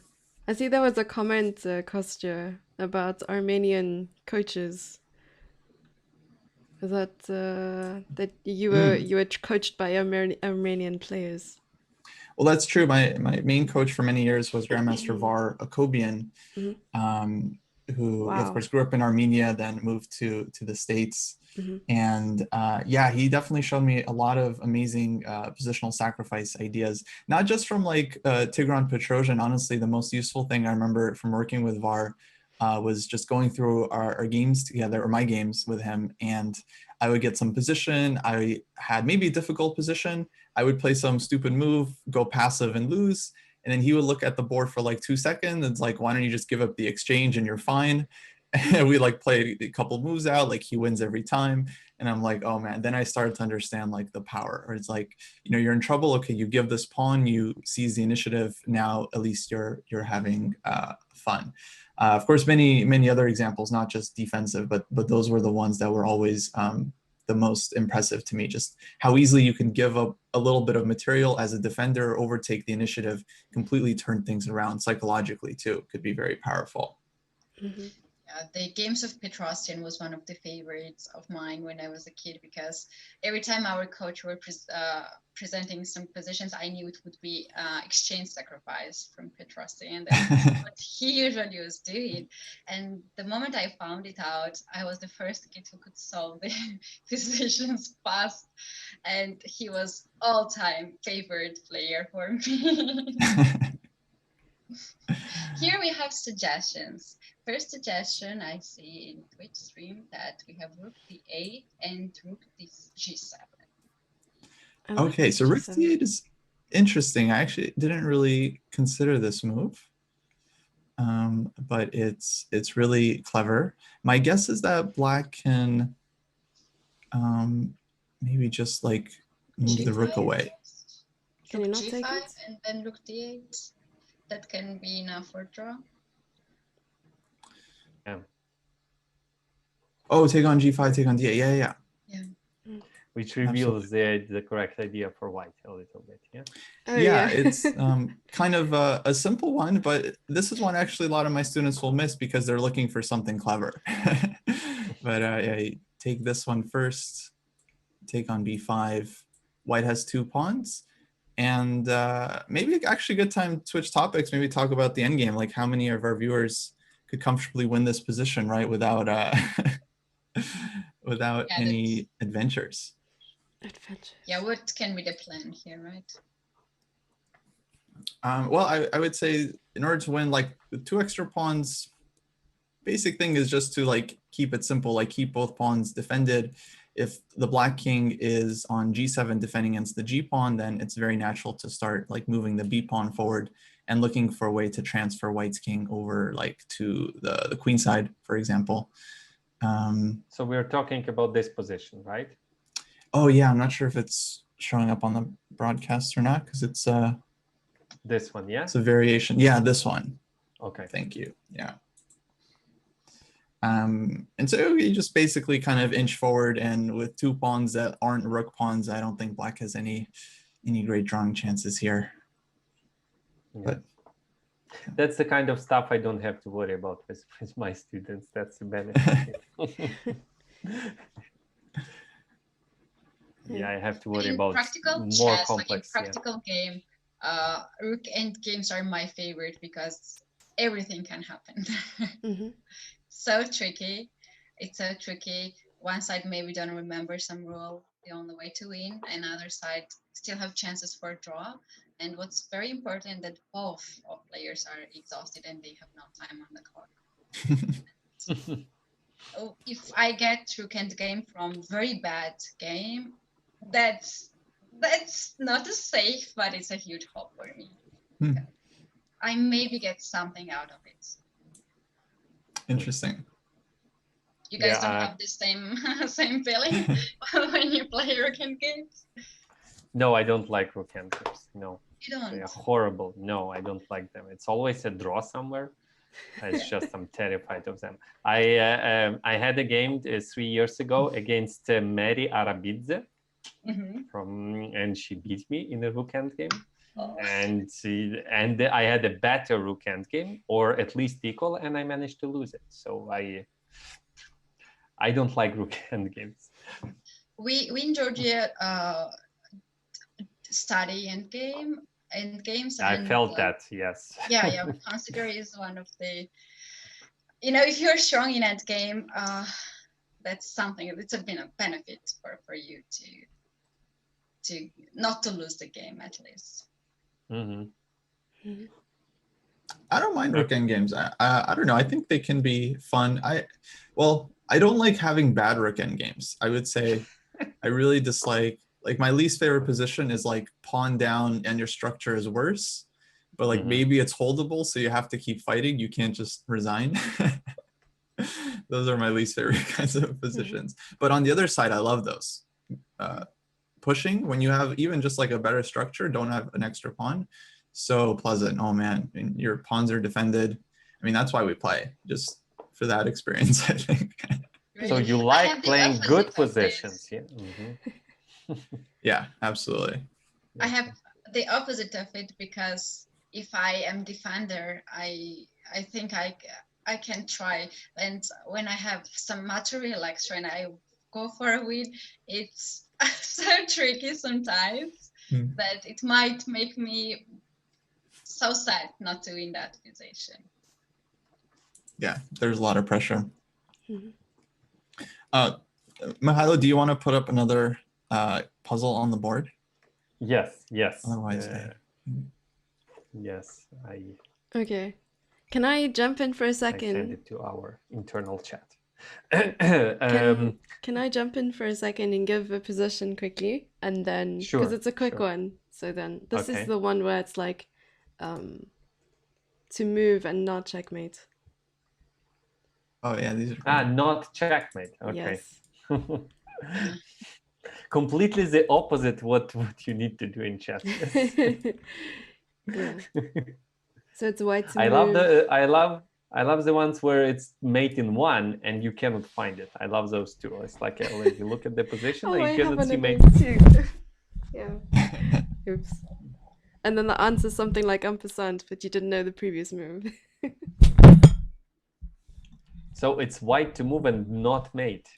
I see there was a comment, Kostya, about Armenian coaches. Is that that you were coached by Armenian players? Well, that's true. My main coach for many years was Grandmaster Var Akobian, who, of course, grew up in Armenia, then moved to the States. And he definitely showed me a lot of amazing positional sacrifice ideas, not just from like Tigran Petrosian. Honestly, the most useful thing I remember from working with Var was just going through our games together, or my games with him, and I would get some position. I had maybe a difficult position. I would play some stupid move, go passive and lose. And then he would look at the board for like 2 seconds. It's like, why don't you just give up the exchange and you're fine? And we like play a couple moves out, like he wins every time. And I'm like, oh man, then I started to understand like the power, or it's like, you're in trouble. Okay, you give this pawn, you seize the initiative. Now at least you're having fun. Of course, many other examples, not just defensive, but those were the ones that were always the most impressive to me. Just how easily you can give up a little bit of material as a defender, overtake the initiative, completely turn things around psychologically too. Could be very powerful. Mm-hmm. The games of Petrosian was one of the favorites of mine when I was a kid, because every time our coach were presenting some positions, I knew it would be exchange sacrifice from Petrosian. That's what he usually was doing. And the moment I found it out, I was the first kid who could solve the positions fast. And he was all-time favorite player for me. Here we have suggestions. First suggestion I see in Twitch stream that we have rook d8 and rook g7. Okay, so rook d8 is interesting. I actually didn't really consider this move, but it's really clever. My guess is that black can maybe just like move G5 the rook away. Can you not g5 take it? and then rook d8. That can be enough for draw. Yeah. Oh, take on g5, take on d8. Yeah. Which reveals the correct idea for white a little bit. Yeah. Oh, yeah, it's kind of a simple one, but this is one actually a lot of my students will miss because they're looking for something clever. But yeah, take this one first, take on b5. White has 2 pawns. And maybe actually a good time to switch topics, maybe talk about the endgame, like how many of our viewers could comfortably win this position, right, without without any adventures. Yeah, what can be the plan here, right? Well, I would say in order to win, like with 2 extra pawns, basic thing is just to like keep it simple, like keep both pawns defended. If the black king is on g7 defending against the g pawn, then it's very natural to start like moving the b pawn forward and looking for a way to transfer white's king over like to the queen side, for example. So we're talking about this position, right? Oh yeah, I'm not sure if it's showing up on the broadcast or not, because it's this one, yeah? It's a variation. Yeah, this one. Okay. Thank you. Yeah. And so you just basically kind of inch forward, and with 2 pawns that aren't rook pawns, I don't think black has any great drawing chances here. Yeah. But that's the kind of stuff I don't have to worry about with my students. That's the benefit. Yeah, I have to worry about more chess, complex. Like in practical game, rook end games are my favorite because everything can happen. So tricky. It's so tricky. One side maybe don't remember some rule, the only way to win, and other side still have chances for draw. And what's very important that both of players are exhausted and they have no time on the clock. So if I get rook end game from very bad game, that's not a safe, but it's a huge hope for me. I maybe get something out of it. Interesting. You guys don't have the same feeling when you play rook end games? No, I don't like rook end games. No. You don't? They're horrible. No, I don't like them. It's always a draw somewhere. It's just I'm terrified of them. I had a game 3 years ago against Mary Arabidze, and she beat me in a rook end game. Oh. And I had a better rook end game, or at least equal, and I managed to lose it. So I don't like rook end games. We in Georgia study end games. I felt that, yes. Yeah. We consider it is one of the, if you're strong in end game, that's something. It's a benefit for you to not to lose the game at least. I don't mind rook end games. I don't know. I think they can be fun. I don't like having bad rook end games. I would say I really dislike, like my least favorite position is like pawn down and your structure is worse, but like maybe it's holdable, so you have to keep fighting. You can't just resign. those are my least favorite kinds of positions. But on the other side, I love those. Pushing, when you have even just like a better structure, don't have an extra pawn, so pleasant. Oh man, and your pawns are defended. I mean, that's why we play, just for that experience, I think. So Really. you I like have the playing opposite good of positions, this. yeah? Yeah, absolutely. I have the opposite of it, because if I am defender, I think I can try. And when I have some material extra and I go for a win, it's so tricky sometimes that it might make me so sad not to win that position. Yeah, there's a lot of pressure. Mihailo, do you want to put up another puzzle on the board? Yes. Otherwise, yes, Okay. Can I jump in for a I send second? it to our internal chat. Can I jump in for a second and give a position quickly? And then, because Sure, it's a quick sure. one. So then, this is Okay. the one where it's like to move and not checkmate. Oh yeah, these are great. Not checkmate. Okay. Yes. Completely the opposite what you need to do in chess. Yeah. So it's white to I move. love the ones where it's mate in one and you cannot find it. I love those too. It's like if you look at the position Oh, and I you have cannot one see of mate. those too. Yeah. Oops. And then the answer is something like ampersand, but you didn't know the previous move. So it's white to move and not mate.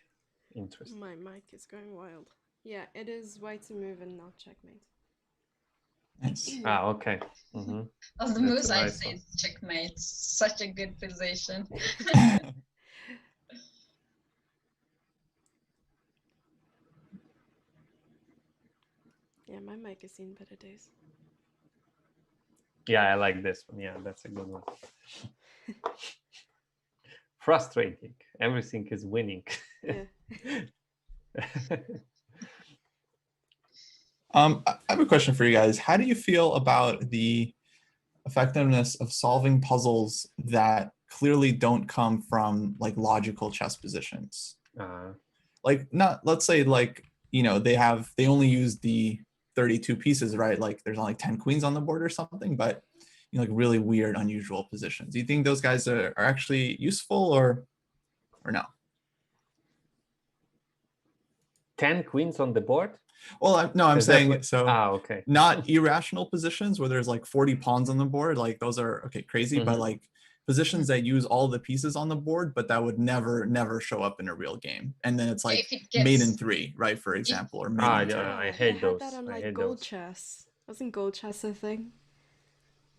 Interesting. My mic is going wild. Yeah, it is white to move and not checkmate. Nice. Okay. Of the That's moves, a I nice say one. it's checkmate. Such a good position. Yeah, my mic has seen better days. Yeah, I like this one. Yeah, that's a good one. Frustrating. Everything is winning. Yeah. I have a question for you guys. How do you feel about the effectiveness of solving puzzles that clearly don't come from like logical chess positions? Like, not, let's say like, they only use the 32 pieces, right? Like there's only 10 queens on the board or something, but like really weird, unusual positions. Do you think those guys are actually useful or no? 10 queens on the board? Well, no, I'm saying so. Okay. Not irrational positions where there's like 40 pawns on the board. Like those are okay, crazy, but like positions that use all the pieces on the board, but that would never show up in a real game. And then it's like mate in 3, right? For example, or mate in 2. I hate those. They had that on like Gold Chess. Wasn't Gold Chess a thing?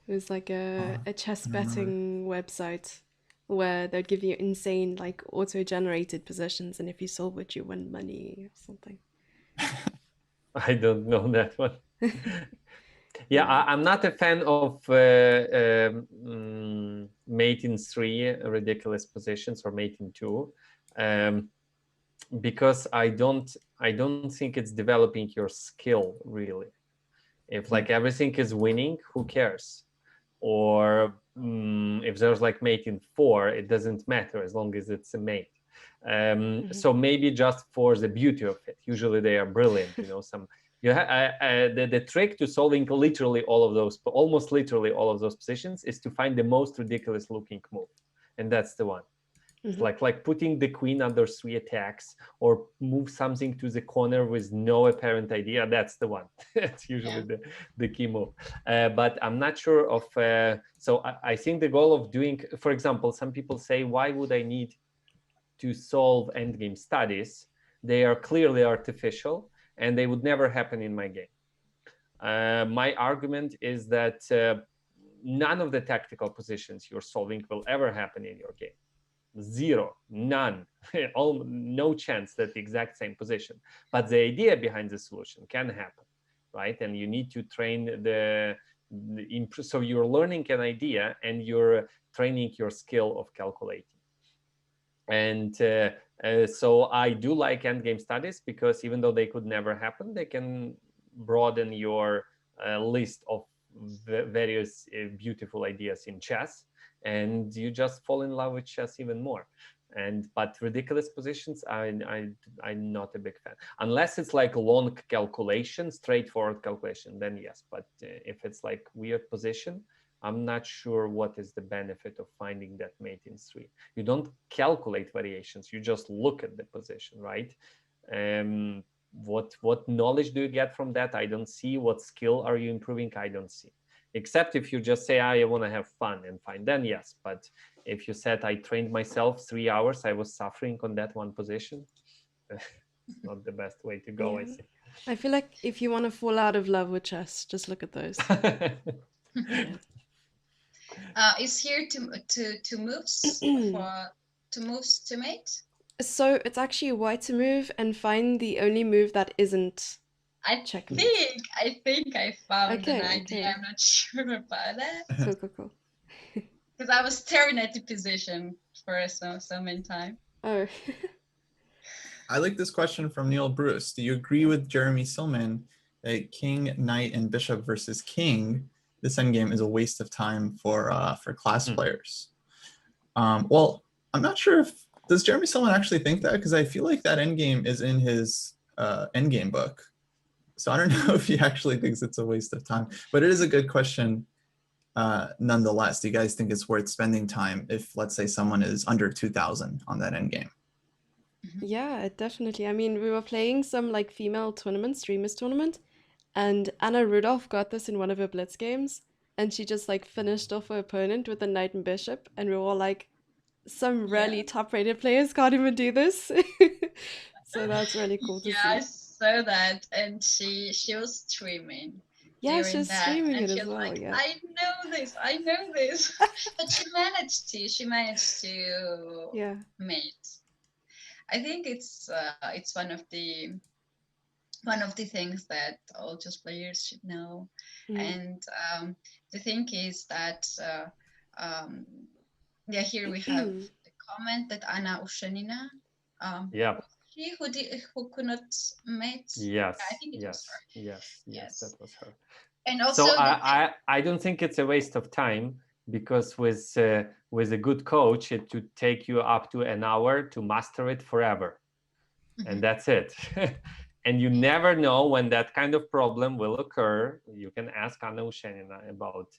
It was like a chess betting website where they'd give you insane like auto-generated positions, and if you solve it, you win money or something. I don't know that one. Yeah, I'm not a fan of mate in 3 ridiculous positions or mate in 2, because I don't think it's developing your skill really. If like everything is winning, who cares? Or if there's like mate in 4, it doesn't matter as long as it's a mate. So maybe just for the beauty of it. Usually they are brilliant, some. The trick to solving literally almost literally all of those positions is to find the most ridiculous looking move, and that's the one. It's like putting the queen under 3 attacks or move something to the corner with no apparent idea. That's the one. That's usually the key move. But I'm not sure of. So I think the goal of doing, for example, some people say, why would I need to solve endgame studies? They are clearly artificial and they would never happen in my game. My argument is that none of the tactical positions you're solving will ever happen in your game. Zero, none, no chance that the exact same position. But the idea behind the solution can happen, right? And you need to train so you're learning an idea and you're training your skill of calculating. And so I do like endgame studies because even though they could never happen, they can broaden your list of various beautiful ideas in chess, and you just fall in love with chess even more. But ridiculous positions, I'm not a big fan. Unless it's like long calculation, straightforward calculation, then yes. But if it's like weird position, I'm not sure what is the benefit of finding that mate in 3. You don't calculate variations, you just look at the position, right? What knowledge do you get from that? I don't see. What skill are you improving? I don't see. Except if you just say, I want to have fun and fine, then yes. But if you said I trained myself 3 hours, I was suffering on that one position, it's not the best way to go, I think. I feel like if you want to fall out of love with chess, just look at those. Yeah. Is here to moves to mate? So it's actually white to move and find the only move that isn't I checkmate. think I found Okay, an idea. okay. I'm not sure about that Cool. because I was staring at the position for so many time. Oh. I like this question from Neil Bruce. Do you agree with Jeremy Silman that king, knight, and bishop versus king, this endgame is a waste of time for class players? Well, I'm not sure if, does Jeremy Silman actually think that? Because I feel like that endgame is in his endgame book. So I don't know if he actually thinks it's a waste of time, but it is a good question nonetheless. Do you guys think it's worth spending time if, let's say, someone is under 2,000 on that endgame? Yeah, definitely. I mean, we were playing some like female tournament, streamers tournament, and Anna Rudolph got this in one of her blitz games, and she just like finished off her opponent with a knight and bishop, and we were all like, some really top-rated players can't even do this. So that's really cool to see. I saw that, and she was streaming. Yeah, during she's that, streaming and it she as was well. like, Yeah. I know this, but she managed to Yeah. mate. I think it's one of the things that all chess players should know. And the thing is that here we have the comment that Anna Ushanina, who could not mate. Yes, I think it was her. Yes, that was her. And also, so I don't think it's a waste of time, because with a good coach, it would take you up to an hour to master it forever, and that's it. And you never know when that kind of problem will occur. You can ask Anna Ushanina about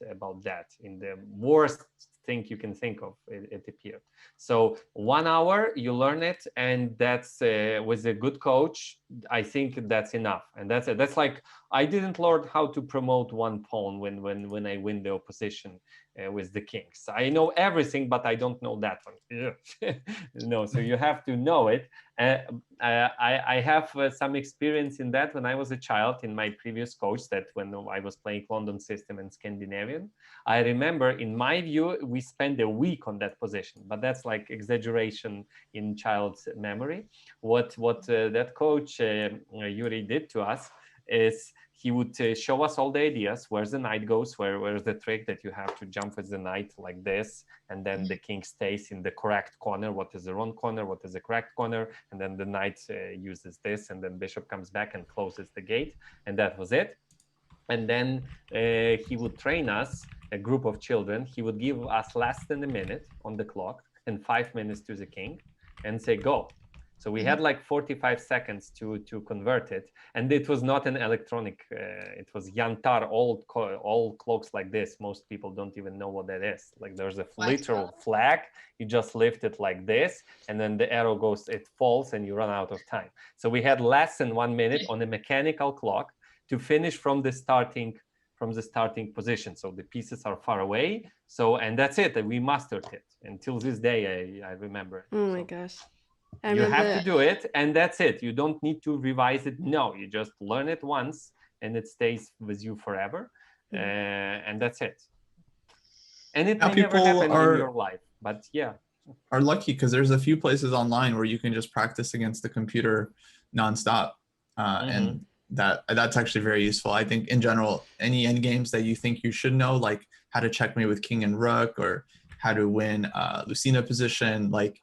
that. In the worst thing you can think of, it appeared. So 1 hour, you learn it, and that's with a good coach, I think that's enough. And that's it. That's like, I didn't learn how to promote one pawn when I win the opposition with the kings. I know everything, but I don't know that one. No, so you have to know it. I have some experience in that when I was a child in my previous coach, that when I was playing London system and Scandinavian, I remember, in my view, we spent a week on that position, but that's like exaggeration in child's memory. What that coach Yuri did to us is he would show us all the ideas, where the knight goes, where's the trick that you have to jump with the knight like this, and then the king stays in the correct corner, what is the wrong corner, what is the correct corner, and then the knight uses this, and then bishop comes back and closes the gate, and that was it. And then he would train us, a group of children. He would give us less than a minute on the clock and 5 minutes to the king and say, go. So we had like 45 seconds to convert it. And it was not an electronic, it was Yantar, old clocks like this. Most people don't even know what that is. Like, there's a literal flag, you just lift it like this, and then the arrow goes, it falls, and you run out of time. So we had less than 1 minute on a mechanical clock to finish from the starting position. So the pieces are far away. So, and that's it, we mastered it. Until this day, I remember it. Oh my gosh. You have to do it, and that's it. You don't need to revise it. No, you just learn it once, and it stays with you forever, and that's it. And it may never happen in your life, but yeah. Are lucky because there's a few places online where you can just practice against the computer nonstop, and that's actually very useful. I think in general, any end games that you think you should know, like how to checkmate with king and rook, or how to win Lucina position, like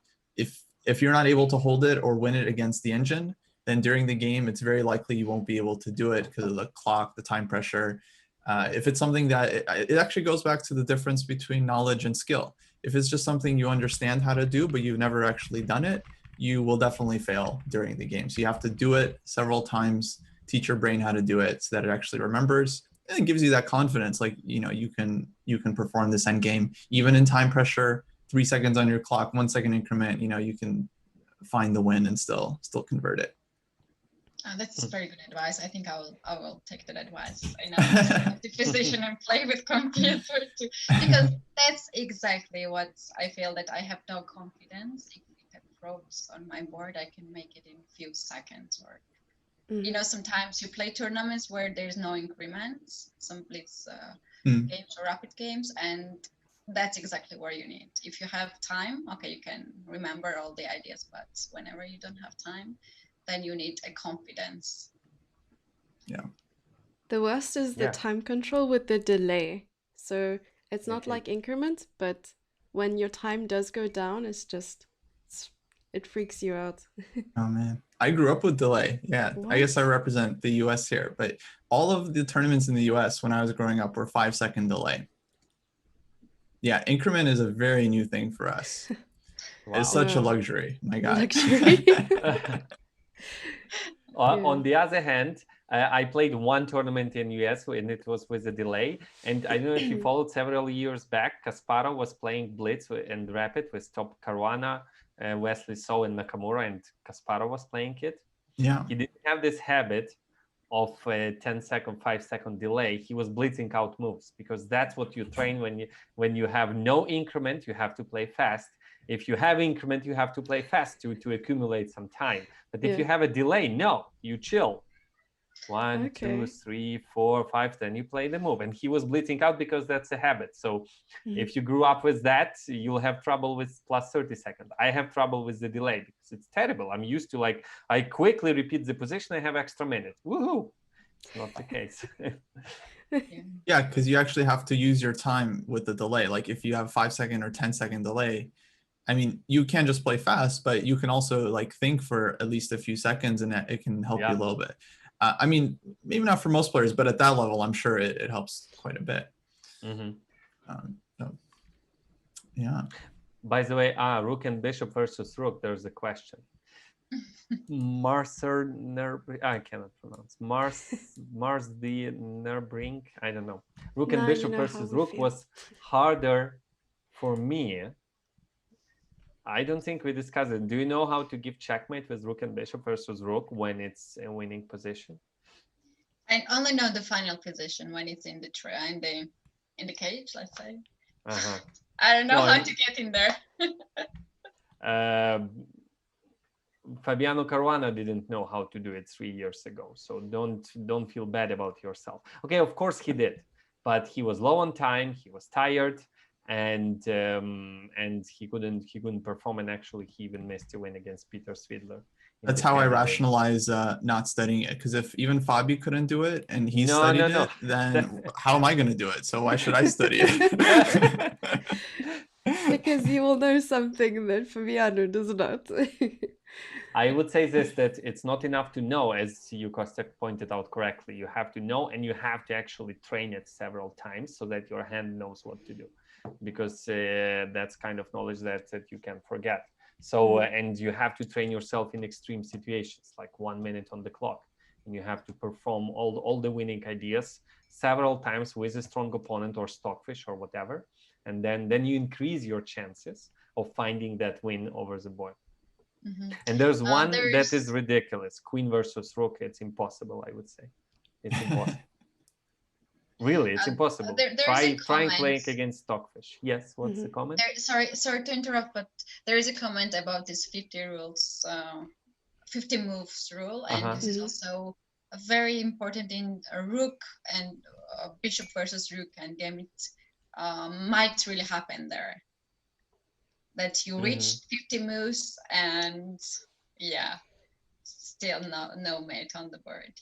if you're not able to hold it or win it against the engine, then during the game, it's very likely you won't be able to do it because of the clock, the time pressure. If it's something that, it actually goes back to the difference between knowledge and skill. If it's just something you understand how to do, but you've never actually done it, you will definitely fail during the game. So you have to do it several times, teach your brain how to do it so that it actually remembers, and it gives you that confidence. Like, you know, you can perform this end game, even in time pressure, 3 seconds on your clock, 1 second increment, you know, you can find the win and still convert it. That's very good advice. I think I will take that advice. I know have the position and play with computer too, because that's exactly what I feel, that I have no confidence. If it approves on my board, I can make it in a few seconds. Or you know, sometimes you play tournaments where there's no increments, some blitz games or rapid games, and that's exactly where you need. If you have time, okay, you can remember all the ideas, but whenever you don't have time, then you need a confidence. Yeah. The worst is the time control with the delay. So it's not like increment, but when your time does go down, it freaks you out. Oh man, I grew up with delay. Yeah, What? I guess I represent the US here, but all of the tournaments in the US when I was growing up were 5-second delay. Yeah, increment is a very new thing for us. Wow. It's such a luxury. My God. Luxury. On the other hand, I played one tournament in US and it was with a delay. And I don't know if you followed, several years back, Kasparov was playing Blitz and Rapid with Top Caruana, Wesley So and Nakamura, and Kasparov was playing it. Yeah. He didn't have this habit of a 10-second, 5-second delay. He was blitzing out moves, because that's what you train when you have no increment. You have to play fast. If you have increment, you have to play fast to accumulate some time. But if you have a delay, no, you chill. 1, 2, 3, 4, 5, then you play the move. And he was blitzing out because that's a habit. So if you grew up with that, you'll have trouble with plus 30 seconds. I have trouble with the delay because it's terrible. I'm used to, like, I quickly repeat the position, I have extra minute. Woohoo! It's not the case. Yeah, because you actually have to use your time with the delay. Like if you have 5-second or 10-second delay, I mean, you can just play fast, but you can also like think for at least a few seconds, and it can help you a little bit. I mean, maybe not for most players, but at that level, I'm sure it helps quite a bit. Yeah. By the way, Rook and Bishop versus Rook, there's a question. I cannot pronounce. Mars the Nerbrink, I don't know. Rook and Bishop versus Rook was harder for me. I don't think we discussed it. Do you know how to give checkmate with Rook and Bishop versus Rook when it's a winning position? I only know the final position when it's in the in the cage, let's say. I don't know how to get in there. Fabiano Caruana didn't know how to do it 3 years ago, so don't feel bad about yourself. Okay, of course he did, but he was low on time, he was tired, and he couldn't perform, and actually he even missed a win against Peter Svidler. That's how I rationalize not studying it, because if even Fabi couldn't do it and he studied it, then how am I going to do it? So why should I study it? Because you will know something that Fabiano does not. I would say this, that it's not enough to know, as you, Kostek, pointed out correctly. You have to know, and you have to actually train it several times so that your hand knows what to do, because that's kind of knowledge that you can forget. So, and you have to train yourself in extreme situations, like 1 minute on the clock, and you have to perform all the winning ideas several times with a strong opponent or stockfish or whatever, and then you increase your chances of finding that win over the board. And there's one that is ridiculous. Queen versus Rook. It's impossible, I would say. It's impossible. Really, it's impossible. Try playing against stockfish. Yes, what's the comment? Sorry to interrupt, but there is a comment about this 50 rules, 50 moves rule, and this is also very important in a Rook and Bishop versus Rook, and game. It might really happen there. That you reached 50 moves and still no mate on the board.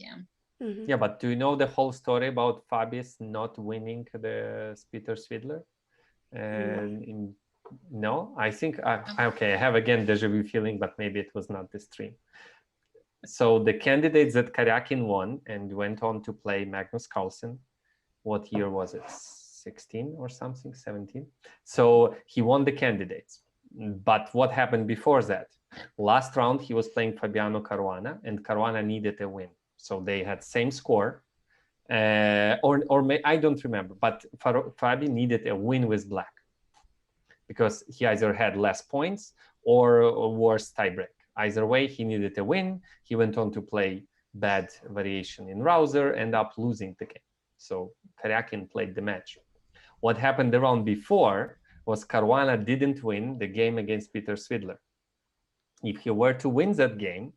Yeah, but do you know the whole story about Fabius not winning the Peter Svidler? No, I think okay, I have again deja vu feeling, but maybe it was not the stream. So the candidates that Karyakin won and went on to play Magnus Carlsen, what year was it? 16 or something, 17. So he won the candidates. But what happened before that? Last round, he was playing Fabiano Caruana, and Caruana needed a win. So they had same score, I don't remember, but Fabi needed a win with black because he either had less points or a worse tiebreak. Either way, he needed a win. He went on to play bad variation in Rouser, end up losing the game. So Karyakin played the match. What happened the round before was Caruana didn't win the game against Peter Svidler. If he were to win that game,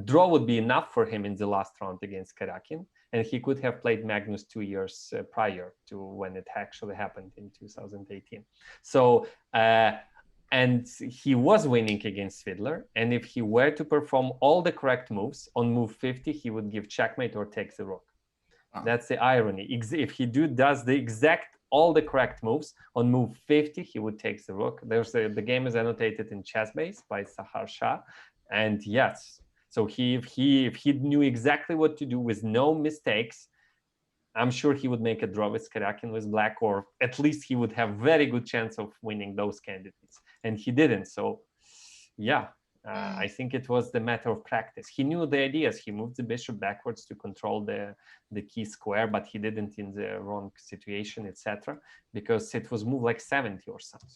draw would be enough for him in the last round against Karyakin, and he could have played Magnus 2 years prior to when it actually happened in 2018. So, and he was winning against Svidler, and if he were to perform all the correct moves on move 50, he would give checkmate or take the rook. Wow. That's the irony. If he does the exact all the correct moves on move 50, he would take the rook. The game is annotated in ChessBase by Sahar Shah, and yes. So if he knew exactly what to do with no mistakes, I'm sure he would make a draw with Karyakin with black, or at least he would have very good chance of winning those candidates. And he didn't. So yeah, I think it was the matter of practice. He knew the ideas. He moved the bishop backwards to control the key square, but he didn't in the wrong situation, etc. Because it was moved like 70 or something,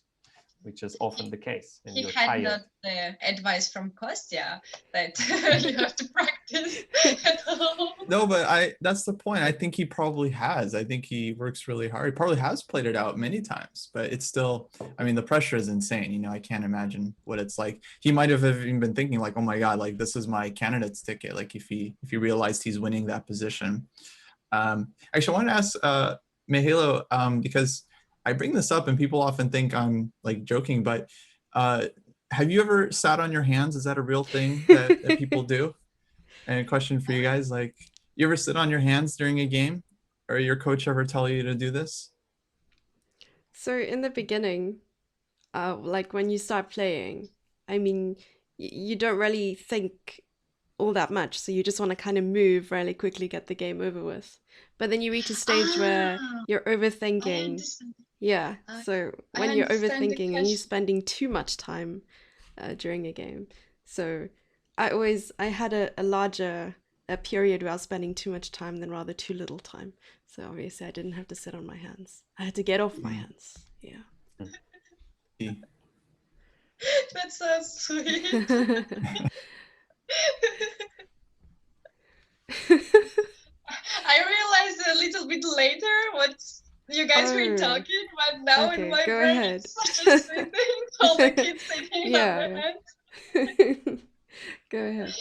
which is often the case. And he had not the advice from Kostya that you have to practice at home. No, but that's the point. I think he probably has. I think he works really hard. He probably has played it out many times, but it's still, I mean, the pressure is insane. You know, I can't imagine what it's like. He might have even been thinking like, oh my God, like this is my candidate's ticket. Like if he realized he's winning that position. Actually, I want to ask Mihailo, because I bring this up and people often think I'm like joking, but have you ever sat on your hands? Is that a real thing that people do? And a question for you guys, like, you ever sit on your hands during a game, or your coach ever tell you to do this? So in the beginning, like when you start playing, I mean, you don't really think all that much, so you just want to kind of move really quickly, get the game over with. But then you reach a stage where you're overthinking. Yeah, so when you're overthinking and you're spending too much time during a game. So I had a larger period where I was spending too much time than rather too little time. So obviously I didn't have to sit on my hands. I had to get off my hands. Yeah. That's so sweet. I realized a little bit later what you guys were talking, but now in my brain it's such a sweet thing. All the kids sitting on their hands. Go ahead.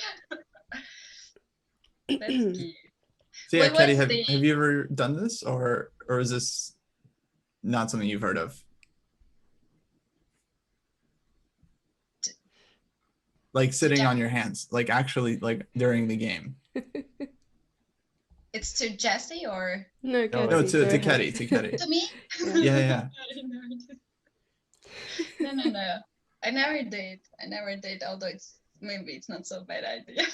That's cute. So yeah, Katie, have you ever done this, or is this not something you've heard of? Like sitting on your hands, like actually, like during the game. It's to Jesse or no, to Katie, to me? Yeah. No. I never did. Although maybe it's not so bad idea.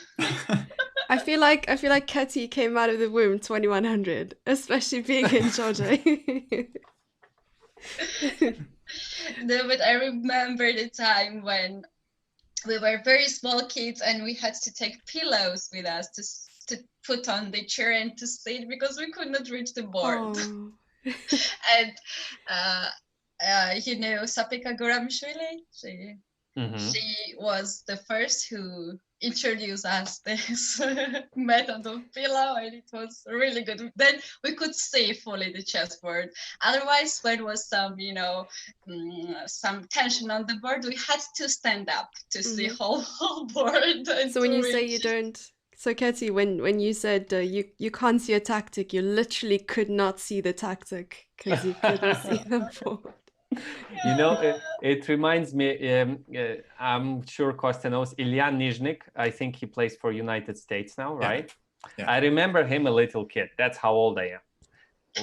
I feel like Katie came out of the womb 2100, especially being in Georgia. No, but I remember the time when we were very small kids and we had to take pillows with us to put on the chair and to sit because we could not reach the board. And you know Sapika Guramishvili? She was the first who introduced us this method of pillow, and it was really good. Then we could see fully the chessboard. Otherwise, when was some, some tension on the board, we had to stand up to see whole board. So when you say you don't, so Katie, when you said you can't see a tactic, you literally could not see the tactic because you couldn't see the board. You know, it reminds me, I'm sure Kostya knows Ilya Nizhnik. I think he plays for United States now, right? Yeah. I remember him a little kid. That's how old I am.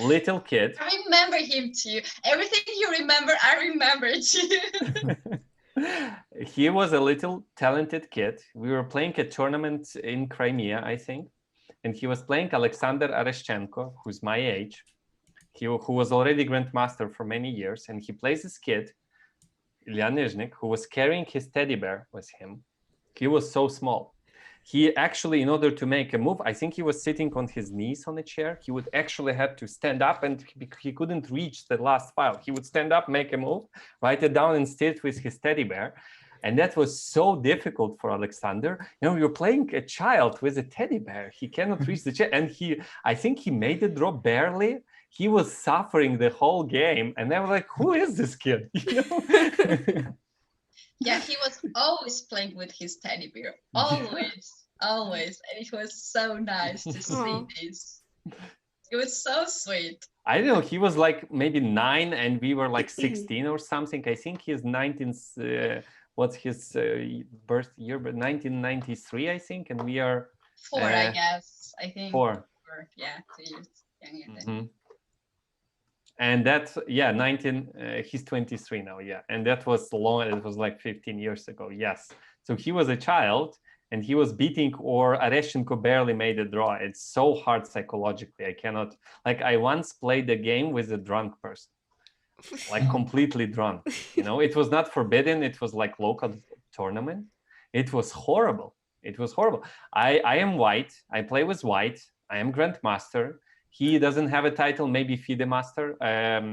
Little kid. I remember him too. Everything you remember, I remember too. He was a little talented kid. We were playing a tournament in Crimea, I think. And he was playing Alexander Areshchenko, who's my age. who was already grandmaster for many years, and he plays this kid, Ilya Nizhnik, who was carrying his teddy bear with him. He was so small. He actually, in order to make a move, I think he was sitting on his knees on a chair. He would actually have to stand up, and he couldn't reach the last file. He would stand up, make a move, write it down, and sit with his teddy bear. And that was so difficult for Alexander. You know, you're playing a child with a teddy bear. He cannot reach the chair. And I think he made the draw barely. He was suffering the whole game. And I was like, who is this kid? You know? Yeah, he was always playing with his teddy bear. Always, always. And it was so nice to see this. It was so sweet. I don't know. He was like maybe 9 and we were like 16 or something. I think he's 19. What's his birth year? But 1993, I think. And we are 4, I guess. I think 4. Yeah, 2 years younger than me. And that's, yeah, 19, he's 23 now, yeah. And that was long, it was like 15 years ago, yes. So he was a child and he was beating, or Areshenko barely made a draw. It's so hard psychologically. I cannot, like I once played a game with a drunk person, like completely drunk. You know, it was not forbidden. It was like local tournament. It was horrible. It was horrible. I am white. I play with white. I am grandmaster. He doesn't have a title, maybe FIDE master. At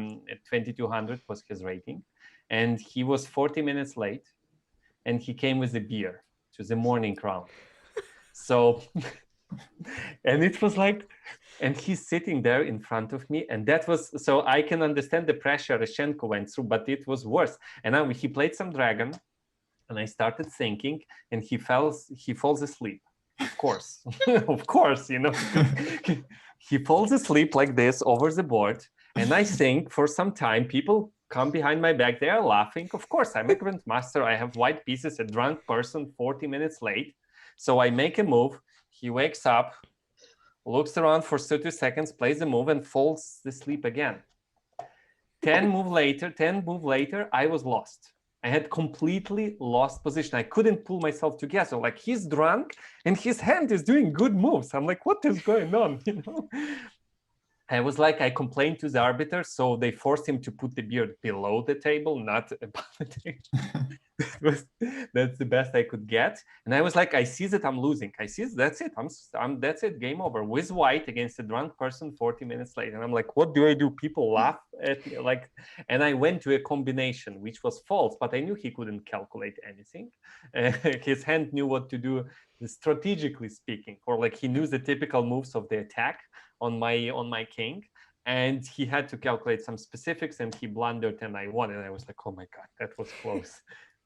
2200 was his rating. And he was 40 minutes late. And he came with a beer to the morning round. So, and it was like, and he's sitting there in front of me. And that was, so I can understand the pressure Areshenko went through, but it was worse. And now he played some dragon. And I started thinking, and he falls asleep. Of course, of course, you know. He falls asleep like this over the board. And I think for some time, people come behind my back. They are laughing. Of course, I'm a grandmaster. I have white pieces, a drunk person, 40 minutes late. So I make a move. He wakes up, looks around for 30 seconds, plays the move, and falls asleep again. 10 moves later, I was lost. I had completely lost position. I couldn't pull myself together. Like, he's drunk and his hand is doing good moves. I'm like, what is going on? You know? I was like, I complained to the arbiter, so they forced him to put the beard below the table, not above the table. That's the best I could get. And I was like, I see that I'm losing. I see that's it. That's it. Game over. With white against a drunk person 40 minutes late. And I'm like, what do I do? People laugh at me. Like, and I went to a combination, which was false, but I knew he couldn't calculate anything. His hand knew what to do, strategically speaking, or like he knew the typical moves of the attack on my king, and he had to calculate some specifics, and he blundered, and I won. And I was like, oh my god, that was close.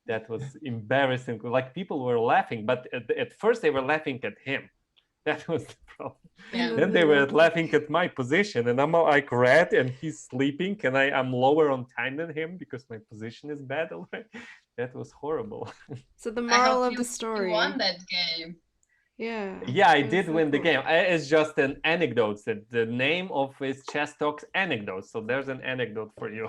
That was embarrassing. Like, people were laughing, but at first they were laughing at him. That was the problem. Yeah. Then they were laughing at my position, and I'm like red, and he's sleeping, and I'm lower on time than him because my position is bad already. That was horrible. So the moral of the story. You won that game. Yeah, I did win the game. It's just an anecdote. The name of his chess talks, Anecdotes. So there's an anecdote for you.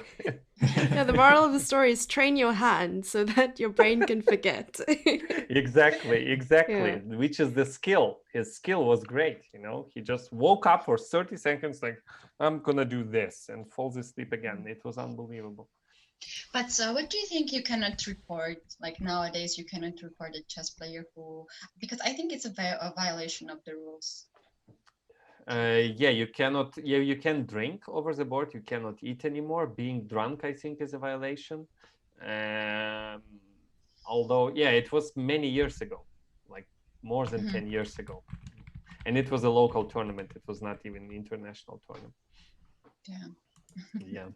Yeah, the moral of the story is train your hand so that your brain can forget. Exactly. Yeah. Which is the skill. His skill was great. You know, he just woke up for 30 seconds like, I'm gonna do this, and falls asleep again. It was unbelievable. But so what do you think you cannot report? Like, nowadays you cannot report a chess player who, because I think it's a violation of the rules. You cannot. Yeah, you can drink over the board. You cannot eat anymore. Being drunk, I think, is a violation. Although, yeah, it was many years ago, like more than 10 years ago, and it was a local tournament. It was not even an international tournament. Yeah.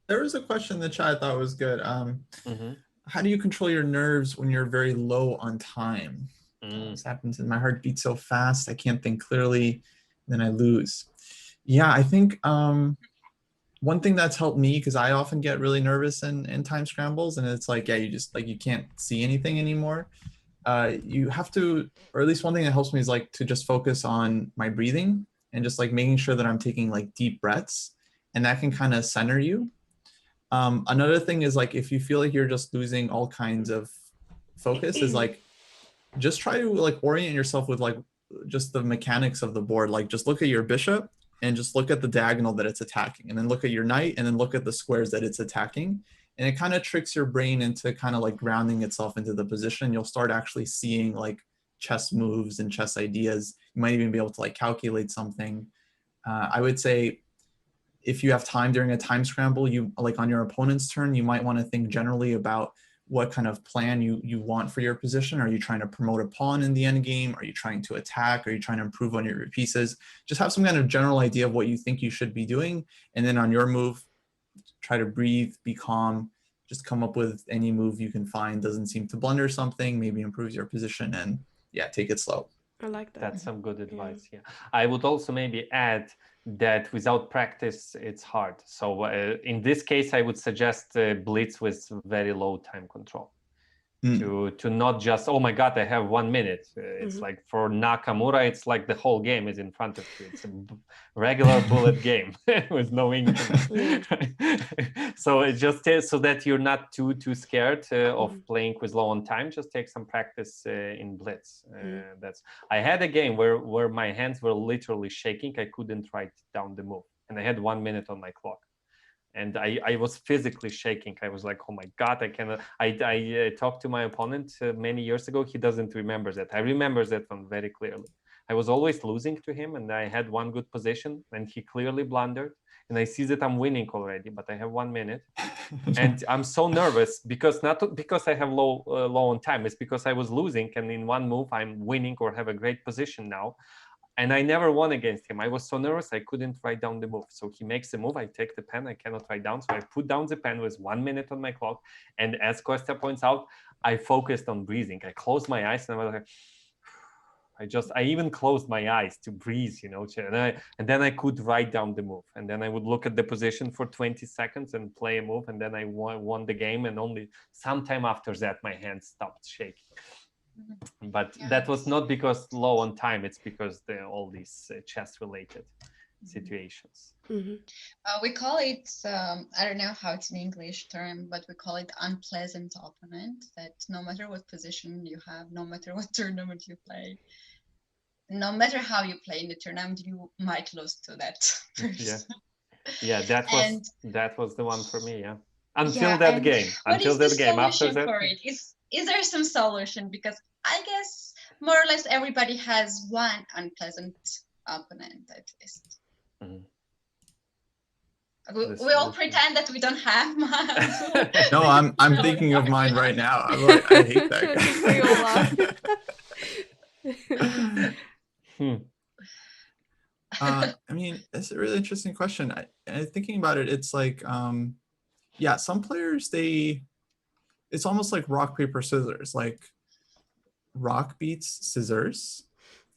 There was a question in the chat I thought was good. How do you control your nerves when you're very low on time? This happens, and my heart beats so fast, I can't think clearly, then I lose. Yeah, I think one thing that's helped me, because I often get really nervous in time scrambles, and it's like, yeah, you can't see anything anymore. You have to, or at least one thing that helps me is like to just focus on my breathing and just like making sure that I'm taking like deep breaths, and that can kind of center you. Another thing is like, if you feel like you're just losing all kinds of focus, is like, just try to like orient yourself with like just the mechanics of the board. Like, just look at your bishop and just look at the diagonal that it's attacking, and then look at your knight, and then look at the squares that it's attacking. And it kind of tricks your brain into kind of like grounding itself into the position. You'll start actually seeing like chess moves and chess ideas. You might even be able to like calculate something. I would say if you have time during a time scramble, you like on your opponent's turn, you might want to think generally about what kind of plan you want for your position. Are you trying to promote a pawn in the end game? Are you trying to attack? Are you trying to improve on your pieces? Just have some kind of general idea of what you think you should be doing. And then on your move, try to breathe, be calm, just come up with any move you can find doesn't seem to blunder something, maybe improves your position, and yeah, take it slow. I like that. That's some good advice. Yeah. I would also maybe add that without practice, it's hard. So in this case, I would suggest blitz with very low time control. To not just, oh my God, I have 1 minute. It's like for Nakamura, it's like the whole game is in front of you. It's a regular bullet game with no increment. So it just is so that you're not too scared of playing with low on time. Just take some practice in blitz. I had a game where my hands were literally shaking. I couldn't write down the move, and I had 1 minute on my clock. And I was physically shaking. I was like, oh my God, I cannot. I talked to my opponent many years ago. He doesn't remember that. I remember that one very clearly. I was always losing to him, and I had one good position, and he clearly blundered. And I see that I'm winning already, but I have 1 minute. And I'm so nervous because not because I have low on time. It's because I was losing, and in one move I'm winning or have a great position now. And I never won against him. I was so nervous, I couldn't write down the move. So he makes the move, I take the pen, I cannot write down. So I put down the pen with 1 minute on my clock. And as Kostya points out, I focused on breathing. I closed my eyes and I was like, I even closed my eyes to breathe, and then I could write down the move. And then I would look at the position for 20 seconds and play a move. And then I won the game. And only sometime after that, my hands stopped shaking. But that was not because low on time. It's because all these chess-related situations. We call it, I don't know how it's an English term, but we call it unpleasant opponent, that no matter what position you have, no matter what tournament you play, no matter how you play in the tournament, you might lose to that person. Yeah, that was the one for me, Until that game. What is the solution for it? Is there some solution? Because I guess more or less everybody has one unpleasant opponent at least. We all pretend that we don't have mine. No, I'm thinking of mine right now. I'm like, I hate that guy. I mean, it's a really interesting question. Thinking about it, it's like, some players, it's almost like rock, paper, scissors. Like rock beats scissors,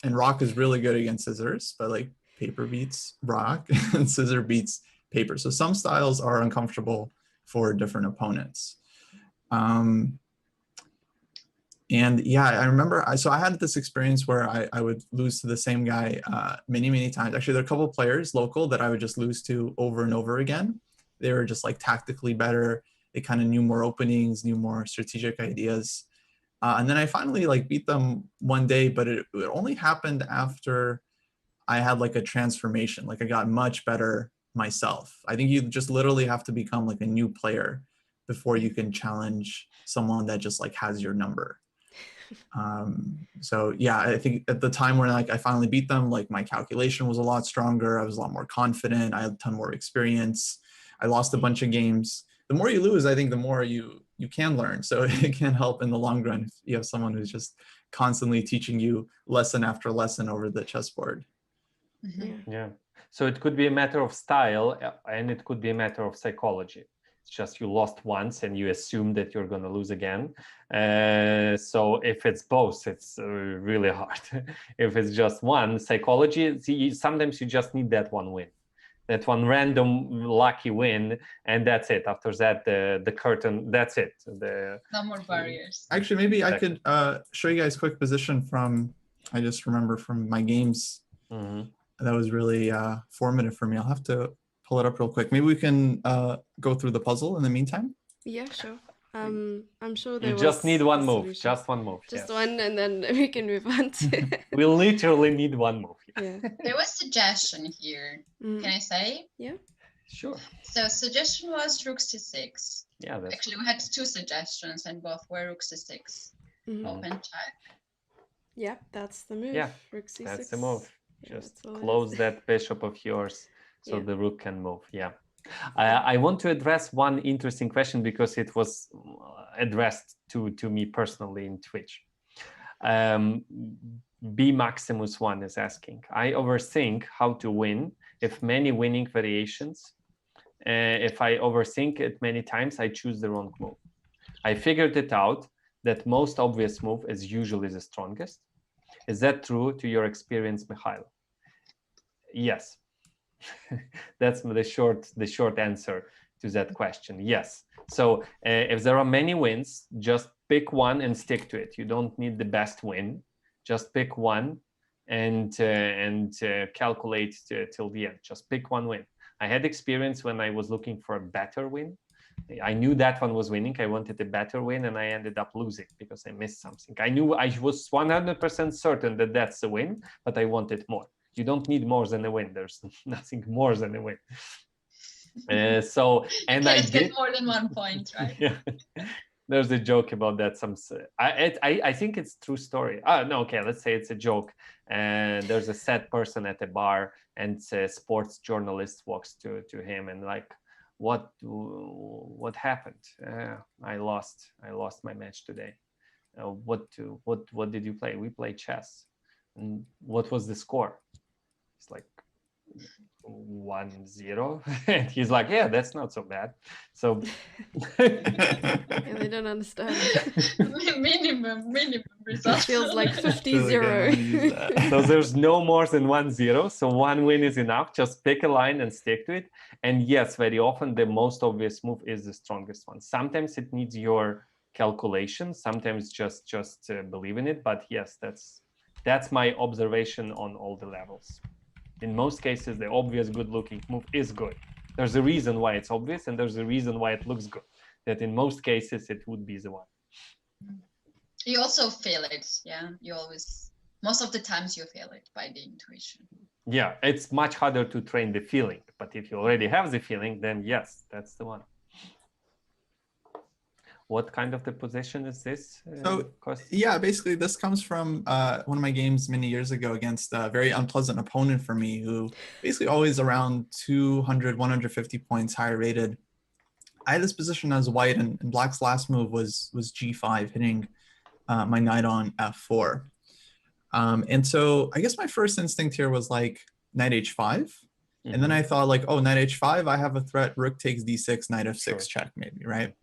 and rock is really good against scissors, but like paper beats rock and scissor beats paper. So some styles are uncomfortable for different opponents. And I remember, I had this experience where I would lose to the same guy many times. Actually, there are a couple of players local that I would just lose to over and over again. They were just like tactically better. They kind of knew more openings, knew more strategic ideas. And then I finally like beat them one day, but it only happened after I had like a transformation. Like I got much better myself. I think you just literally have to become like a new player before you can challenge someone that just like has your number. I think at the time when like I finally beat them, like my calculation was a lot stronger. I was a lot more confident. I had a ton more experience. I lost a bunch of games. The more you lose, I think the more you can learn. So it can help in the long run if you have someone who's just constantly teaching you lesson after lesson over the chessboard. Yeah. So it could be a matter of style, and it could be a matter of psychology. It's just you lost once and you assume that you're going to lose again. So if it's both, it's really hard. If it's just one, psychology, sometimes you just need that one win. That one random lucky win, and that's it. After that, the curtain, that's it. No more barriers. Actually, maybe I could show you guys quick position I just remember from my games. That was really formative for me. I'll have to pull it up real quick. Maybe we can go through the puzzle in the meantime. Yeah, sure. I'm sure You there was just need one a move. solution. Just one move. Just yes. one, and then we can move on to. We literally need one move. Yeah. There was suggestion here. Mm. Can I say? Yeah. Sure. So suggestion was rook c6. Yeah, that's Actually, we had two suggestions, and both were rook c6. Mhm. Open check. Yeah, that's the move. Yeah, Rook c6. that's the move. Yeah, Just that's all it close is. that bishop of yours so Yeah. the rook can move. Yeah. I want to address one interesting question because it was addressed to me personally in Twitch. B Maximus 1 is asking, I overthink how to win if many winning variations. If I overthink it many times, I choose the wrong move. I figured it out that most obvious move is usually the strongest. Is that true to your experience, Mikhail? Yes. That's the short answer to that question. Yes. So if there are many wins, just pick one and stick to it. You don't need the best win. Just pick one and calculate till the end. Just pick one win. I had experience when I was looking for a better win. I knew that one was winning. I wanted a better win, and I ended up losing because I missed something. I knew I was 100% certain that that's the win, but I wanted more. You don't need more than a win. There's nothing more than a win. So, and I did Get more than 1 point, right? Yeah. There's a joke about that. I think it's true story. No, okay, let's say it's a joke. And there's a sad person at a bar, and a sports journalist walks to him and like, what happened? I lost my match today. What did you play? We played chess. And what was the score? It's like 1-0. And he's like, yeah, that's not so bad. So Yeah, they don't understand. minimum It result. feels like Really good when you use 50-0. that. So there's no more than 1-0. So one win is enough. Just pick a line and stick to it. And yes, very often the most obvious move is the strongest one. Sometimes it needs your calculation. Sometimes just believe in it. But yes, that's my observation on all the levels. In most cases, the obvious good-looking move is good. There's a reason why it's obvious, and there's a reason why it looks good. That in most cases, it would be the one. You also feel it, yeah. You always, most of the times you feel it by the intuition. Yeah, it's much harder to train the feeling. But if you already have the feeling, then yes, that's the one. What kind of the position is this? Yeah, basically this comes from one of my games many years ago against a very unpleasant opponent for me, who basically always around 200, 150 points higher rated. I had this position as white, and black's last move was g5, hitting my knight on f4. And so I guess my first instinct here was like knight h5. And then I thought like, oh, knight h5, I have a threat, rook takes d6, knight f6 check maybe, right?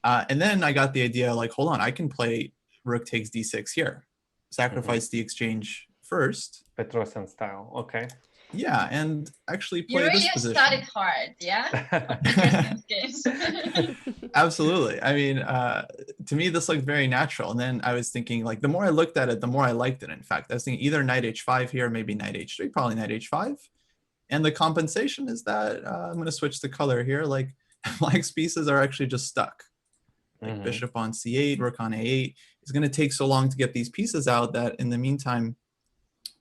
And then I got the idea like, hold on, I can play rook takes d6 here. Sacrifice the exchange first. Petrosian style, okay. Yeah, and actually play you really this position. studied hard, yeah? Games. Absolutely. I mean, to me, this looked very natural. And then I was thinking like, the more I looked at it, the more I liked it. In fact, I was thinking either knight h5 here, maybe knight h3, probably knight h5. And the compensation is that I'm going to switch the color here. Like black's pieces are actually just stuck. Like bishop on c8, rook on a8. It's going to take so long to get these pieces out that in the meantime,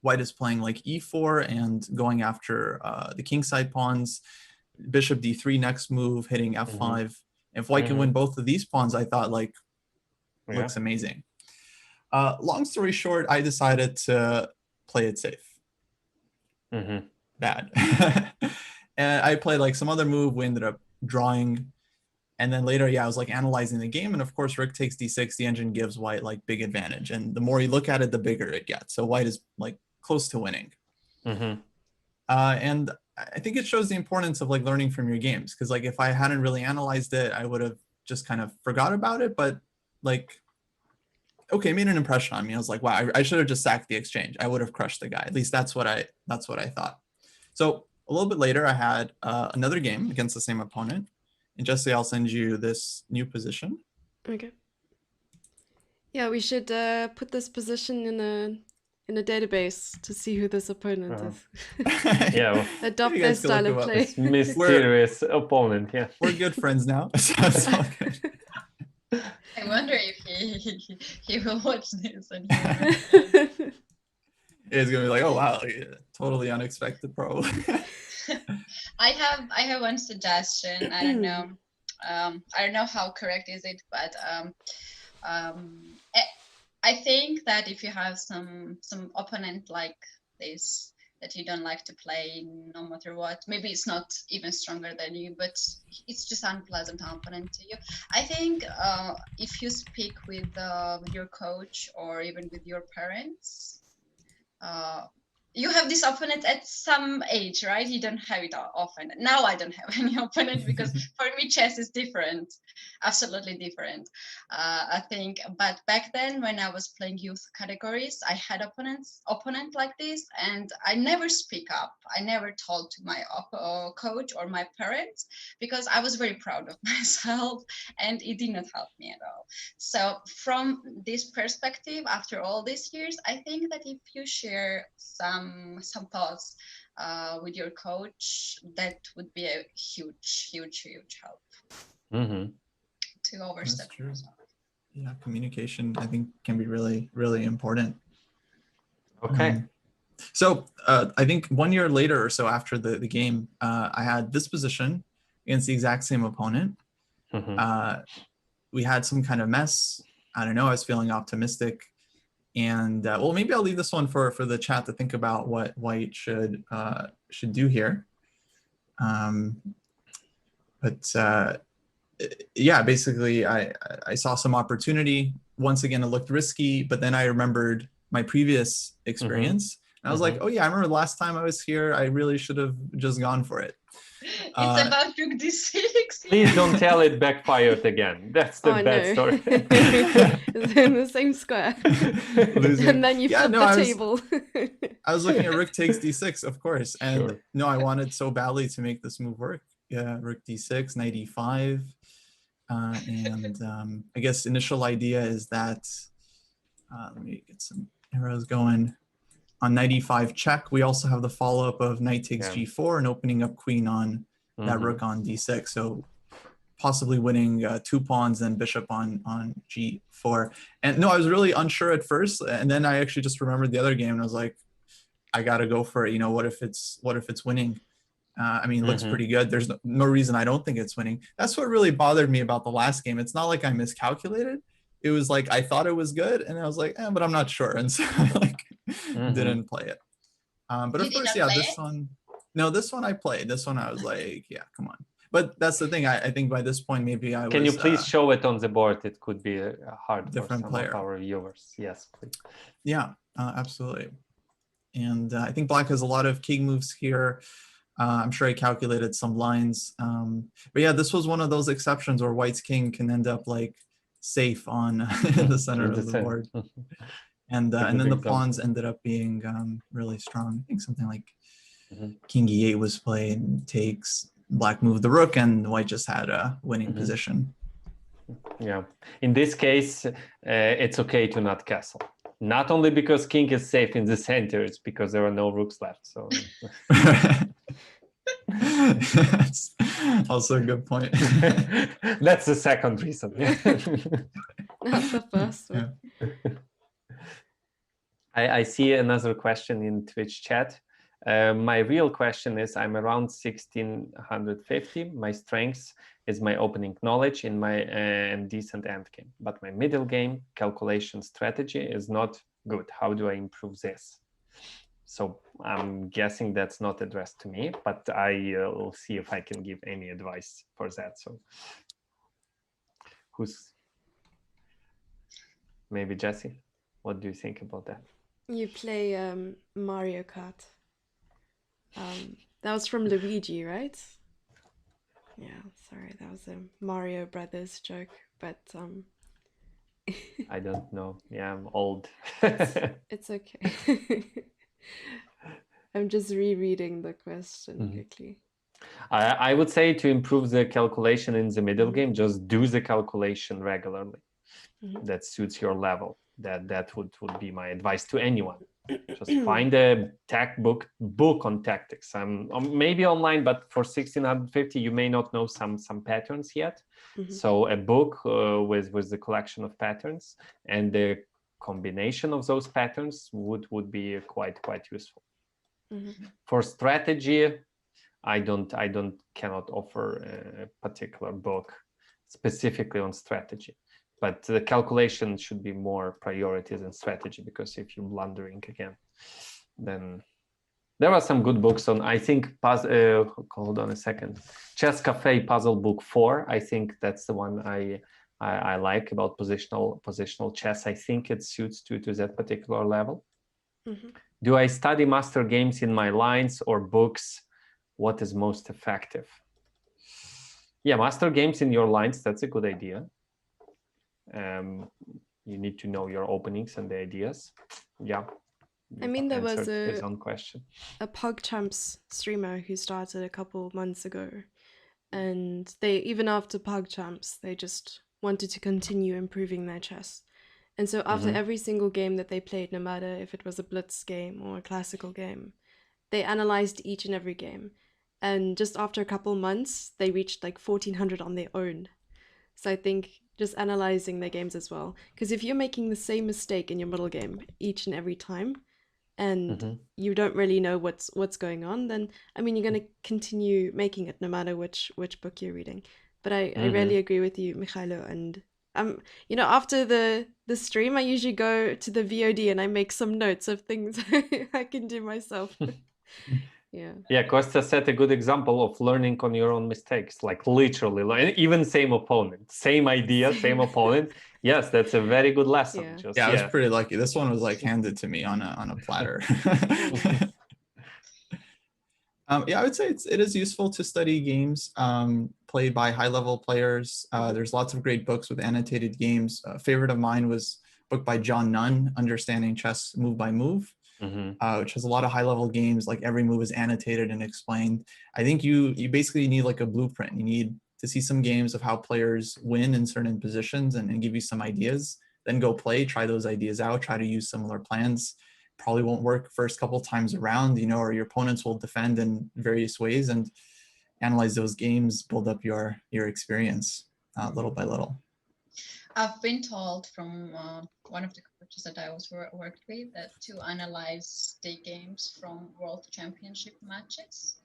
white is playing like e4 and going after the kingside pawns. Bishop d3 next move, hitting f5. If white can win both of these pawns, I thought like, looks amazing. Long story short, I decided to play it safe. Bad. And I played like some other move. We ended up drawing. And then later, I was like analyzing the game. And of course, rook takes d6, the engine gives white like big advantage. And the more you look at it, the bigger it gets. So white is like close to winning. And I think it shows the importance of like learning from your games. Because like if I hadn't really analyzed it, I would have just kind of forgot about it. But like, okay, it made an impression on me. I was like, wow, I should have just sacked the exchange. I would have crushed the guy. At least that's what I thought. So a little bit later, I had another game against the same opponent. And Jesse, I'll send you this new position. Okay. Yeah, we should put this position in a database to see who this opponent is. Yeah. Well, adopt their style of play. this mysterious opponent. Yeah. We're good friends now. So it's all good. I wonder if he will watch this and he will It's gonna be like, oh wow, totally unexpected, probably. I have one suggestion. I don't know. I don't know how correct is it, but I I think that if you have some opponent like this that you don't like to play no matter what, maybe it's not even stronger than you, but it's just unpleasant opponent to you. I think if you speak with your coach or even with your parents, uh, you have this opponent at some age, right? You don't have it often. Now I don't have any opponent because for me chess is different, absolutely different. I think, but back then when I was playing youth categories, I had opponent like this, and I never speak up. I never told to my coach or my parents because I was very proud of myself, and it did not help me at all. So from this perspective, after all these years, I think that if you share some thoughts with your coach, that would be a huge help to That's overstep true. yourself. Yeah, communication I think can be really important. Okay. So I think 1 year later or so after the game, I had this position against the exact same opponent. We had some kind of mess. I don't know. I was feeling optimistic, and well, maybe I'll leave this one for the chat to think about what White should do here. But yeah, basically, I saw some opportunity. Once again, it looked risky, but then I remembered my previous experience. And I was like, oh yeah, I remember the last time I was here, I really should have just gone for it. It's about rook d6. Please don't tell it backfired again. That's the bad story. It's in the same square. And then you flip the table. I was looking at rook takes d6, of course. And no, I wanted so badly to make this move work. Yeah, rook d6, knight e5. And I guess initial idea is that, let me get some arrows going. On knight e5 check, we also have the follow-up of knight takes g4 and opening up queen on that rook on d6. So possibly winning 2 pawns and bishop on g4. And no, I was really unsure at first. And then I actually just remembered the other game and I was like, I got to go for it. You know, what if it's winning? I mean, it looks pretty good. There's no reason I don't think it's winning. That's what really bothered me about the last game. It's not like I miscalculated. It was like I thought it was good, and I was like, but I'm not sure, and so I like didn't play it. But of course, yeah, this one I played. This one I was like, yeah, come on. But that's the thing. I think by this point, maybe I was. Can you please show it on the board? It could be hard for some player. of our viewers. Yes, please. Yeah, absolutely. And I think Black has a lot of king moves here. I'm sure I calculated some lines. But yeah, this was one of those exceptions where White's king can end up like safe on the center of the board. And then the pawns ended up being really strong. I think something like king e8 was played, takes, Black moved the rook, and White just had a winning position. Yeah, in this case, it's okay to not castle. Not only because king is safe in the center, it's because there are no rooks left. So that's also a good point. That's the second reason. That's the first one. Yeah. I see another question in Twitch chat. My real question is, I'm around 1650. My strength is my opening knowledge in my decent endgame, but my middle game calculation strategy is not good. How do I improve this? So I'm guessing that's not addressed to me, but I will see if I can give any advice for that. So maybe Jesse, what do you think about that? You play Mario Kart. That was from Luigi, right? Yeah, sorry, that was a Mario Brothers joke, but I don't know. Yeah, I'm old. it's okay. I'm just rereading the question quickly. I would say to improve the calculation in the middle game, just do the calculation regularly. that suits your level. That would be my advice to anyone. Just find a book on tactics. Maybe online, but for 1650 you may not know some patterns yet. So a book with the collection of patterns, and the combination of those patterns would be quite useful. For strategy, I cannot offer a particular book specifically on strategy, but the calculation should be more priorities and strategy, because if you're blundering again, then there are some good books on, I think, hold on a second, Chess Cafe Puzzle Book 4. I think that's the one I like about positional chess. I think it suits to that particular level. Do I study master games in my lines or books? What is most effective? Yeah, master games in your lines, that's a good idea. You need to know your openings and the ideas. Yeah. I mean, there was his own question. a PogChamps streamer who started a couple months ago, and they, even after PogChamps, they just wanted to continue improving their chess. And so after every single game that they played, no matter if it was a blitz game or a classical game, they analyzed each and every game. And just after a couple months, they reached like 1400 on their own. So I think just analyzing their games as well. Because if you're making the same mistake in your middle game each and every time, and you don't really know what's going on, then I mean, you're going to continue making it no matter which book you're reading. But I really agree with you, Michailo. And you know, after the stream, I usually go to the VOD and I make some notes of things I can do myself. Yeah, Costa set a good example of learning on your own mistakes, like literally, even same opponent, same idea, same opponent. Yes, that's a very good lesson. Yeah. I was pretty lucky. This one was like handed to me on a platter. Yeah, I would say it is useful to study games played by high-level players. There's lots of great books with annotated games. A favorite of mine was a book by John Nunn, Understanding Chess Move by Move, which has a lot of high-level games. Like every move is annotated and explained. I think you basically need like a blueprint. You need to see some games of how players win in certain positions and give you some ideas. Then go play, try those ideas out, try to use similar plans. Probably won't work first couple times around, you know, or your opponents will defend in various ways, and analyze those games, build up your experience little by little. I've been told from one of the coaches that I was worked with that to analyze the games from World Championship matches,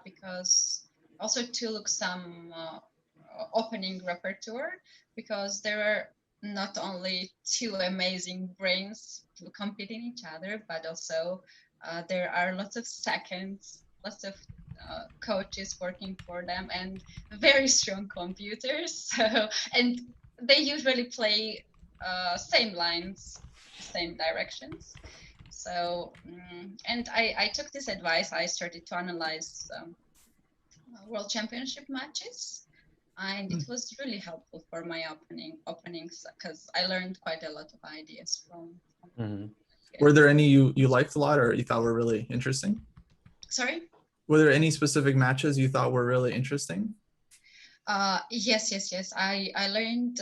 because also to look some opening repertoire, because there are not only two amazing brains competing each other, but also there are lots of seconds, lots of coaches working for them, and very strong computers. So, and they usually play same lines, same directions. So, and I took this advice. I started to analyze World Championship matches, and it was really helpful for my openings, because I learned quite a lot of ideas from Were there any you liked a lot or you thought were really interesting? Sorry? Were there any specific matches you thought were really interesting? Yes. I learned.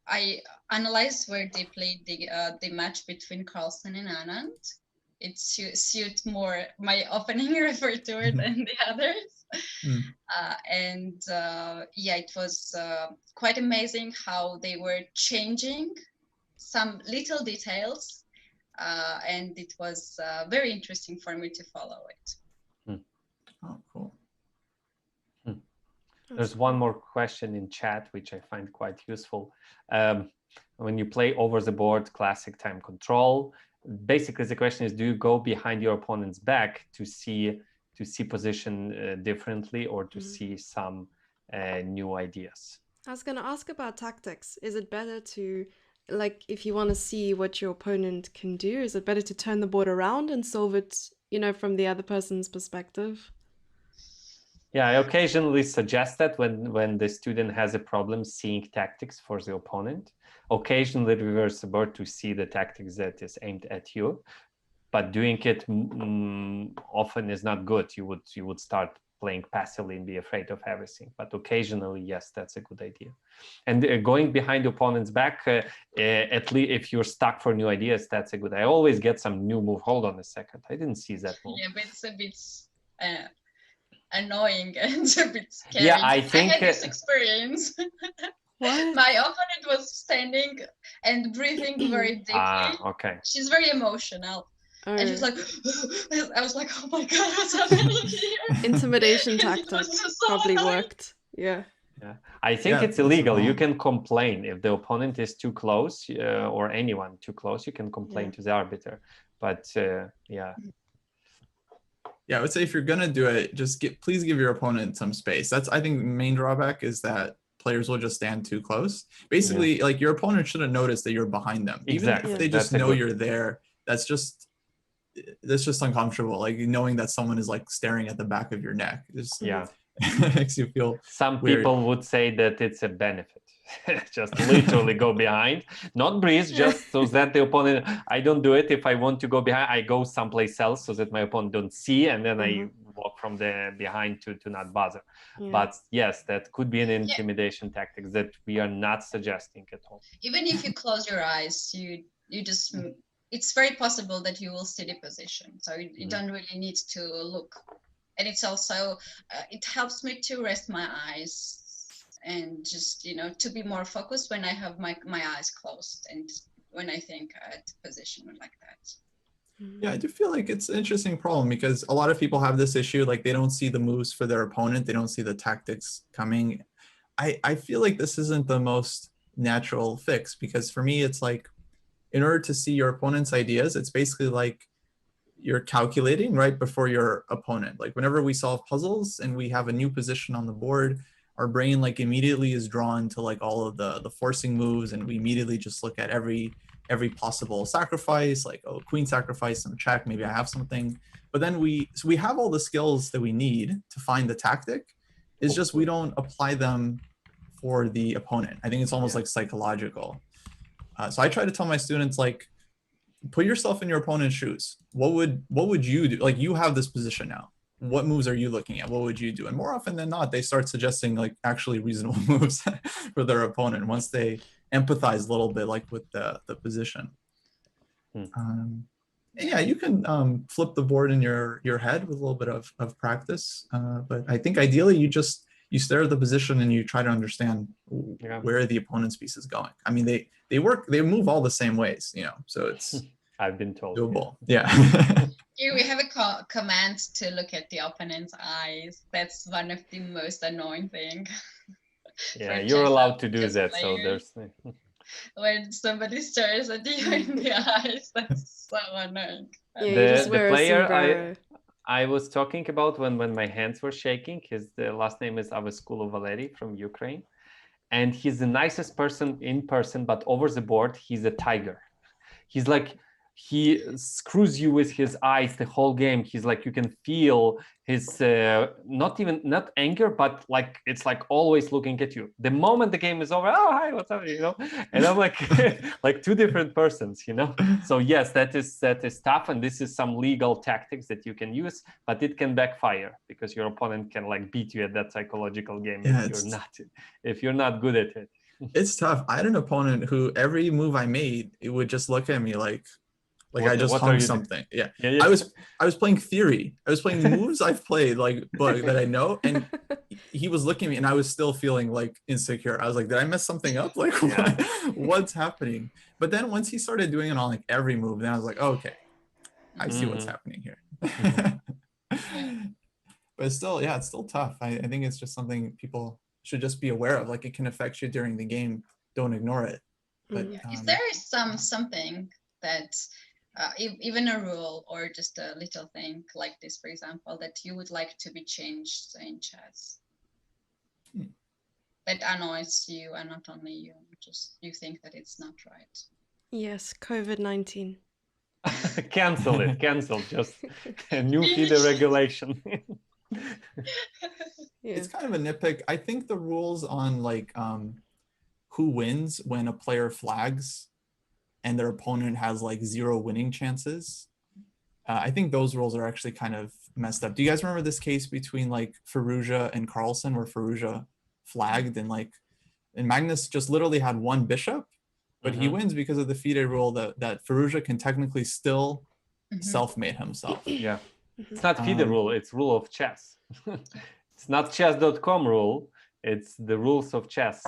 I analyzed where they played the match between Carlsen and Anand. It suit more my opening repertoire than the others. Yeah, it was quite amazing how they were changing some little details, and it was very interesting for me to follow it. Oh, cool. There's one more question in chat, which I find quite useful. When you play over the board classic time control, basically the question is, do you go behind your opponent's back to see position differently, or to see some new ideas? I was going to ask about tactics. Is it better to, like, if you want to see what your opponent can do, is it better to turn the board around and solve it, you know, from the other person's perspective? Yeah, I occasionally suggest that when the student has a problem seeing tactics for the opponent. Occasionally reverse the board to see the tactics that is aimed at you, but doing it often is not good. You would start playing passively and be afraid of everything. But occasionally, yes, that's a good idea. And going behind the opponent's back, at least if you're stuck for new ideas, that's a good. I always get some new move. Hold on a second, I didn't see that move. Yeah, but it's a bit annoying and a bit scary. Yeah, I think I had this experience. What? My opponent was standing and breathing very deeply. Okay. She's very emotional. Oh. And she was like, I was like, oh my God, what's happening here? Intimidation It tactic was just so probably annoying. worked. Yeah. Yeah, I think Yeah, it's illegal. that's You wrong. can complain if the opponent is too close, or anyone too close. You can complain Yeah. to the arbiter. But yeah, Yeah, I would say if you're gonna do it, just please give your opponent some space. That's, I think, the main drawback is that players will just stand too close. Basically, like your opponent shouldn't notice that you're behind them. Exactly. Even if they just That's a know good- you're there, that's just uncomfortable. Like knowing that someone is like staring at the back of your neck. Just yeah. makes you feel Some weird. people would say that it's a benefit. Just literally go behind, not breathe, just so that the opponent. I don't do it if I want to go behind. I go someplace else so that my opponent don't see, and then I walk from the behind to not bother. Yeah. But yes, that could be an intimidation tactic that we are not suggesting at all. Even if you close your eyes, you just, it's very possible that you will see the position. So you don't really need to look. And it's also, it helps me to rest my eyes and just, to be more focused when I have my eyes closed and when I think at position like that. Yeah, I do feel like it's an interesting problem because a lot of people have this issue, like they don't see the moves for their opponent. They don't see the tactics coming. I feel like this isn't the most natural fix because for me, it's like, in order to see your opponent's ideas, it's basically like you're calculating right before your opponent. Like whenever we solve puzzles and we have a new position on the board, our brain like immediately is drawn to like all of the forcing moves, and we immediately just look at every possible sacrifice, like, oh, queen sacrifice, some check, maybe I have something. But then we have all the skills that we need to find the tactic. It's just we don't apply them for the opponent. I think it's almost like psychological. So I try to tell my students, like, put yourself in your opponent's shoes. What would you do? Like, you have this position now. What moves are you looking at? What would you do? And more often than not, they start suggesting like actually reasonable moves for their opponent once they empathize a little bit, like with the position. Yeah, you can flip the board in your head with a little bit of practice. But I think ideally you stare at the position and you try to understand where the opponent's piece is going. I mean, they move all the same ways, so it's I've been told doable. Yeah. Here we have a command to look at the opponent's eyes. That's one of the most annoying thing. Yeah, you're allowed to do that. Players. So there's when somebody stares at you in the eyes, that's so annoying. Yeah, the player I was talking about when my hands were shaking, the last name is Avesculo Valeri from Ukraine. And he's the nicest person in person, but over the board, he's a tiger. He's like, he screws you with his eyes the whole game. He's like, you can feel his, not anger, but like, it's like always looking at you. The moment the game is over, oh, hi, what's up, And I'm like, like two different persons, So yes, that is tough. And this is some legal tactics that you can use, but it can backfire because your opponent can like beat you at that psychological game if you're not good at it. It's tough. I had an opponent who every move I made, it would just look at me like I just hung something. Yeah. I was playing theory. I was playing moves I've played that I know, and he was looking at me and I was still feeling like insecure. I was like, did I mess something up? Like what's happening? But then once he started doing it on like every move, then I was like, oh, okay, I see what's happening here. But it's still, it's still tough. I think it's just something people should just be aware of. Like, it can affect you during the game. Don't ignore it. But is there something that even a rule or just a little thing like this, for example, that you would like to be changed in chess that annoys you, and not only you, just you think that it's not right? Yes, COVID-19. Cancel. Just a new FIDE regulation. It's kind of a nitpick. I think the rules on like who wins when a player flags and their opponent has like 0 winning chances, I think those rules are actually kind of messed up. Do you guys remember this case between like Ferrugia and Carlsen where Ferrugia flagged and Magnus just literally had one bishop, but he wins because of the FIDE rule that Ferrugia can technically still self-mate himself. Yeah. It's not FIDE rule, it's rule of chess. It's not chess.com rule, it's the rules of chess.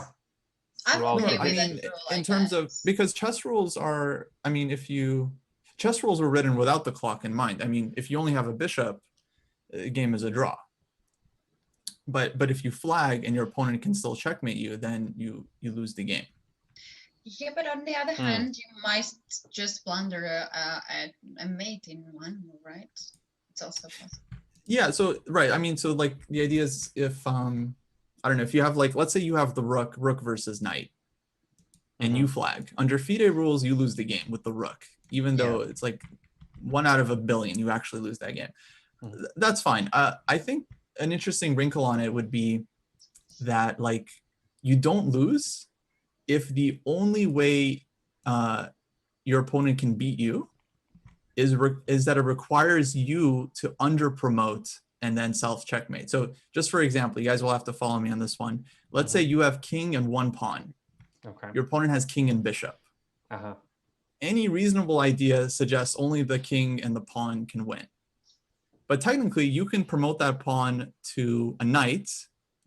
I'm No, okay I with mean, that rule, in I terms of, guess. because chess rules are, I mean, chess rules were written without the clock in mind. I mean, if you only have a bishop, the game is a draw. But if you flag and your opponent can still checkmate you, then you lose the game. Yeah, but on the other hand, you might just blunder a mate in one move, right? It's also possible. Yeah, so right. I mean, so like the idea is if I don't know, if you have like, let's say you have the rook versus knight, and you flag. Under FIDE rules, you lose the game with the rook, even though it's like 1 out of a billion, you actually lose that game. That's fine. I think an interesting wrinkle on it would be that like you don't lose if the only way your opponent can beat you is that it requires you to under promote and then self checkmate. So just for example, you guys will have to follow me on this one. Let's say you have king and 1 pawn. Okay. Your opponent has king and bishop. Any reasonable idea suggests only the king and the pawn can win. But technically, you can promote that pawn to a knight,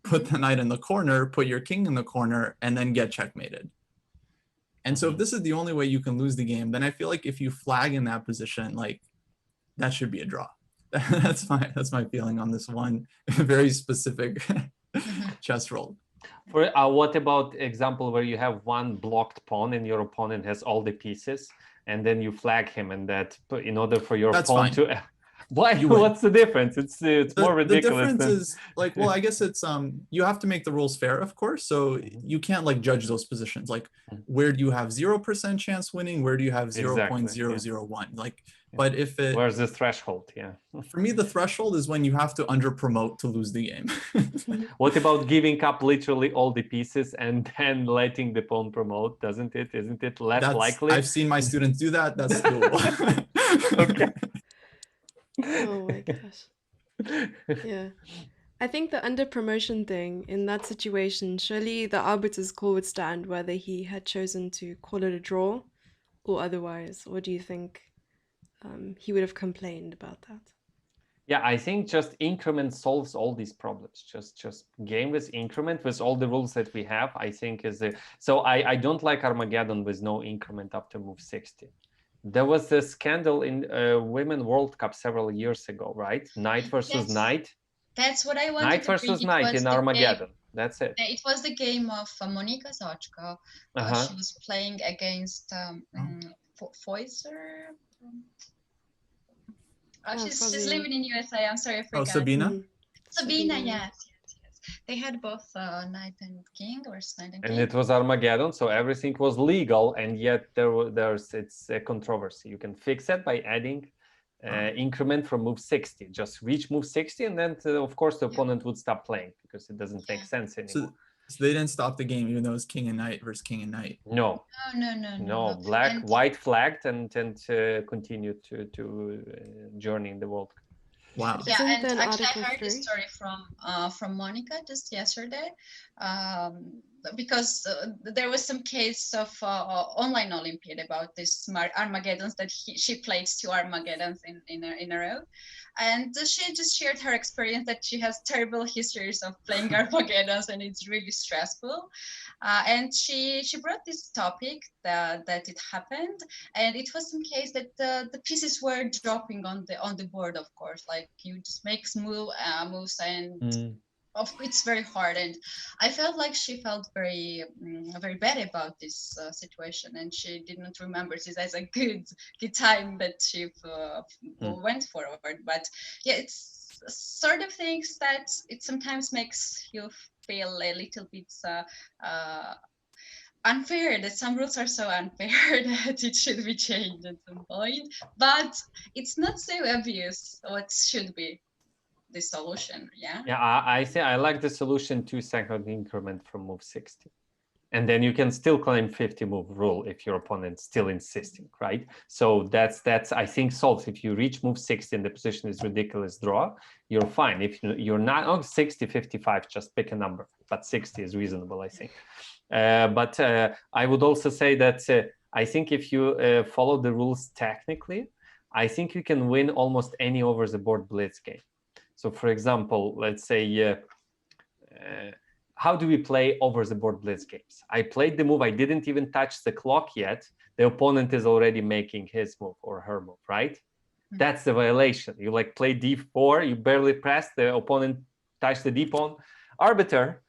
put the knight in the corner, put your king in the corner, and then get checkmated. And so if this is the only way you can lose the game, then I feel like if you flag in that position, like that should be a draw. That's my feeling on this one very specific chess rule. For what about example where you have one blocked pawn and your opponent has all the pieces, and then you flag him, and that in order for your pawn to why? What's the difference? It's more ridiculous. The difference is like, well, I guess it's you have to make the rules fair, of course. So you can't like judge those positions. Like, where do you have 0% chance winning? Where do you have 0.001? Like, but if it where's the threshold? Yeah. For me, the threshold is when you have to under promote to lose the game. What about giving up literally all the pieces and then letting the pawn promote? Isn't it less likely? I've seen my students do that. That's doable. Okay. Oh my gosh. Yeah. I think the under promotion thing in that situation, surely the arbiter's call would stand whether he had chosen to call it a draw or otherwise. Or do you think he would have complained about that? Yeah, I think just increment solves all these problems. Just game with increment with all the rules that we have, I think is the so I don't like Armageddon with no increment up to move 60. There was a scandal in Women World Cup several years ago, right? Knight versus knight. That's what I wanted Knight to versus bring. knight in Armageddon. That's it. It was the game of Monika Zochko. She was playing against Foyser. She's living in USA. I'm sorry, I forgot. Oh, Sabina? Sabina, yes. They had both knight and king, or knight and king. And it was Armageddon, so everything was legal, and yet it's a controversy. You can fix it by adding increment from move 60. Just reach move 60, and then of course the opponent would stop playing because it doesn't make sense anymore. So they didn't stop the game, even though it's king and knight versus king and knight. No. White flagged and continued to journey in the World Cup. Wow. Yeah, and actually I heard this story from Monica just yesterday, because there was some case of online Olympiad about this Armageddons that she played 2 Armageddons in a row, and she just shared her experience that she has terrible histories of playing Armageddons and it's really stressful. And she brought this topic that it happened, and it was some case that the pieces were dropping on the board. Of course, like you just make moves, and it's very hard. And I felt like she felt very bad about this situation, and she didn't remember this as a good time that she went forward. But yeah, it's sort of things that it sometimes makes you feel a little bit unfair, that some rules are so unfair that it should be changed at some point, but it's not so obvious what should be the solution. I say I like the solution 2-second increment from move 60. And then you can still claim 50 move rule if your opponent's still insisting, right? So that's I think solves. If you reach move 60 and the position is ridiculous draw, you're fine. If you're not on 60, 55, just pick a number, but 60 is reasonable, I think. But I would also say that I think if you follow the rules technically, I think you can win almost any over the board blitz game. So for example, let's say how do we play over the board blitz games? I played the move, I didn't even touch the clock yet. The opponent is already making his move or her move, right? That's the violation. You like play d4, you barely press, the opponent touch the d-pawn. Arbiter,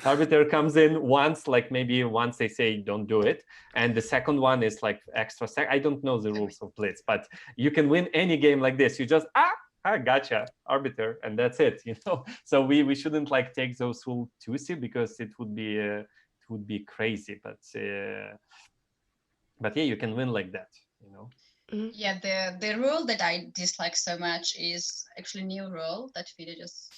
arbiter comes in once, like maybe once they say don't do it. And the second one is like extra sec. I don't know the rules of blitz, but you can win any game like this. You just, gotcha, arbiter, and that's it, you know. So we shouldn't like take those rules too seriously because it would be crazy. But yeah, you can win like that, you know. Yeah, the rule that I dislike so much is actually a new rule that FIDE just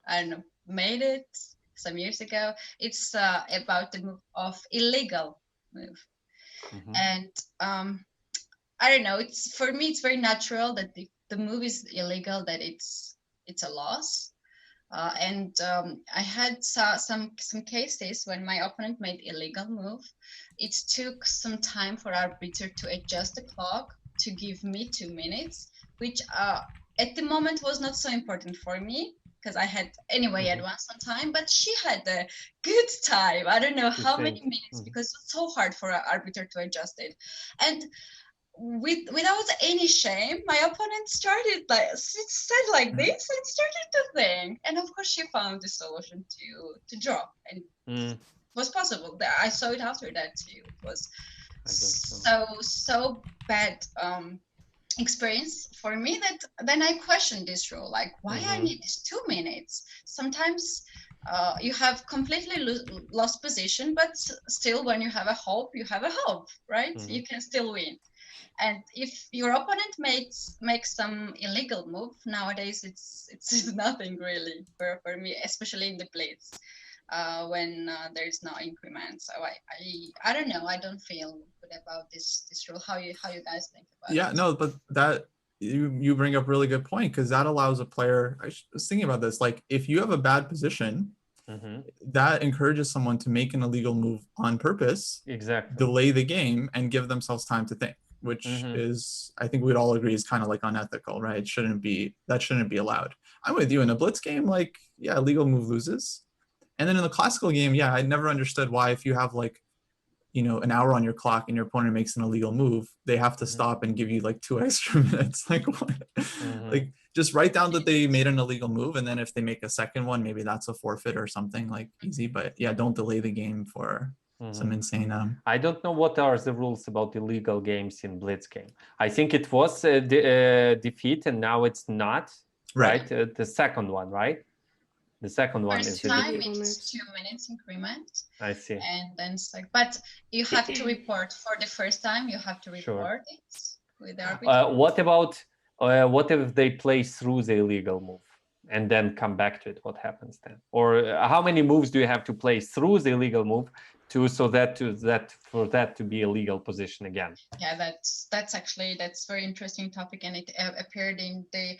I don't know, made it some years ago. It's about the move of illegal move. And I don't know, it's for me it's very natural that the move is illegal, that it's a loss. And I had some cases when my opponent made illegal move. It took some time for arbiter to adjust the clock to give me 2 minutes, which at the moment was not so important for me because I had anyway advance on time, but she had a good time. I don't know how many minutes because it's so hard for an arbiter to adjust it. And without any shame, my opponent started like said like this and started to think, and of course she found the solution to draw, and it was possible. I saw it after that too. It was so bad experience for me that then I questioned this rule, like why I need these 2 minutes. Sometimes you have completely lost position, but still when you have a hope, you have a hope, right? You can still win. And if your opponent makes some illegal move, nowadays it's nothing really for me, especially in the blitz when there's no increment. So I don't know. I don't feel good about this rule. How you guys think about it? Yeah, no, but that you bring up a really good point, because that allows a player. I was thinking about this. Like if you have a bad position, that encourages someone to make an illegal move on purpose, delay the game, and give themselves time to think, which is, I think we'd all agree, is kind of like unethical, right? That shouldn't be allowed. I'm with you. In a blitz game, like, yeah, illegal move loses. And then in the classical game, yeah, I never understood why, if you have like, you know, an hour on your clock and your opponent makes an illegal move, they have to stop and give you like 2 extra minutes. Like what? Like just write down that they made an illegal move, and then if they make a second one, maybe that's a forfeit or something, like easy. But yeah, don't delay the game for some insane I don't know what are the rules about illegal games in blitz game. I think it was defeat, and now it's not, right? The second one, right? The second one is time it's 2 minutes increment. I see. And then it's like, but you have to report for the first time. You have to report it with the arbiter. What if they play through the illegal move and then come back to it? What happens then? Or how many moves do you have to play through the illegal move for that to be a legal position again? Yeah, that's very interesting topic, and it appeared in the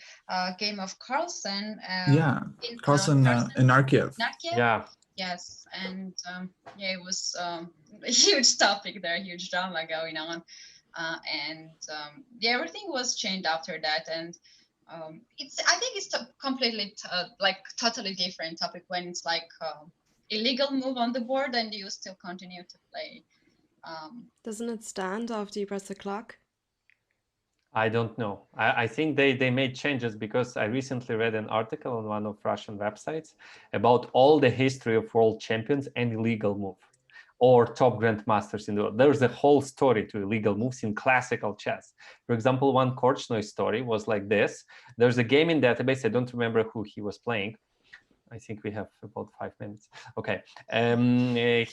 game of Carlsen. Carlsen in Narkiev. Yeah. Yes, and it was a huge topic there, huge drama going on, and everything was changed after that, and I think it's completely totally different topic when it's like illegal move on the board and you still continue to play. Doesn't it stand after you press the clock? I don't know. I think they made changes, because I recently read an article on one of Russian websites about all the history of world champions and illegal move, or top grandmasters in the world. There's a whole story to illegal moves in classical chess. For example, one Korchnoi story was like this. There's a game in database. I don't remember who he was playing. I think we have about 5 minutes. Okay. The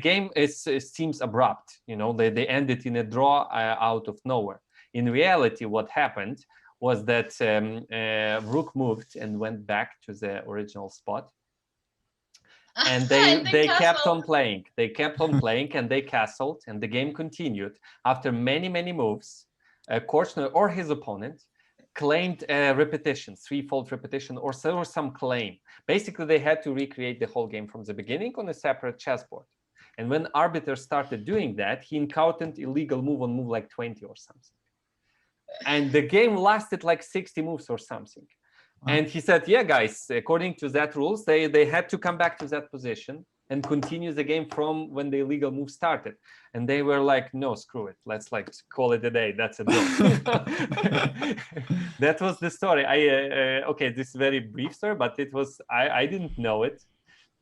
game seems abrupt. You know, they ended in a draw out of nowhere. In reality, what happened was that Rook moved and went back to the original spot. And And they kept castle. on playing. They kept on playing, and they castled, and the game continued. After many moves, Korchnoi or his opponent claimed a repetition, threefold repetition, or some claim. Basically, they had to recreate the whole game from the beginning on a separate chessboard. And when arbiter started doing that, he encountered illegal move on move like 20 or something. And the game lasted like 60 moves or something. Wow. And he said, yeah, guys, according to that rules, they had to come back to that position and continue the game from when the illegal move started. And they were like, no, screw it. Let's like call it a day. That's a draw. That was the story. Okay, this is a very brief story, but it was, I didn't know it.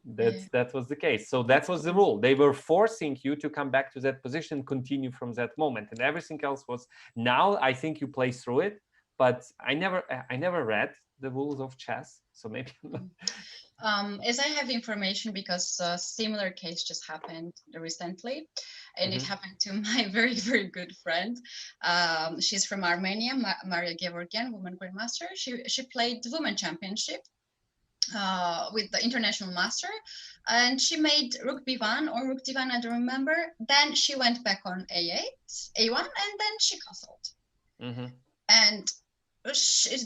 That was the case. So that was the rule. They were forcing you to come back to that position, continue from that moment, and everything else was. Now I think you play through it, but I never read the rules of chess, so maybe. As I have information, because a similar case just happened recently, and it happened to my very good friend. She's from Armenia, Maria Gevorgian, woman grandmaster. She played the women championship with the international master, and she made rook b1 or rook d1, I don't remember. Then she went back on a8, a1, and then she castled. And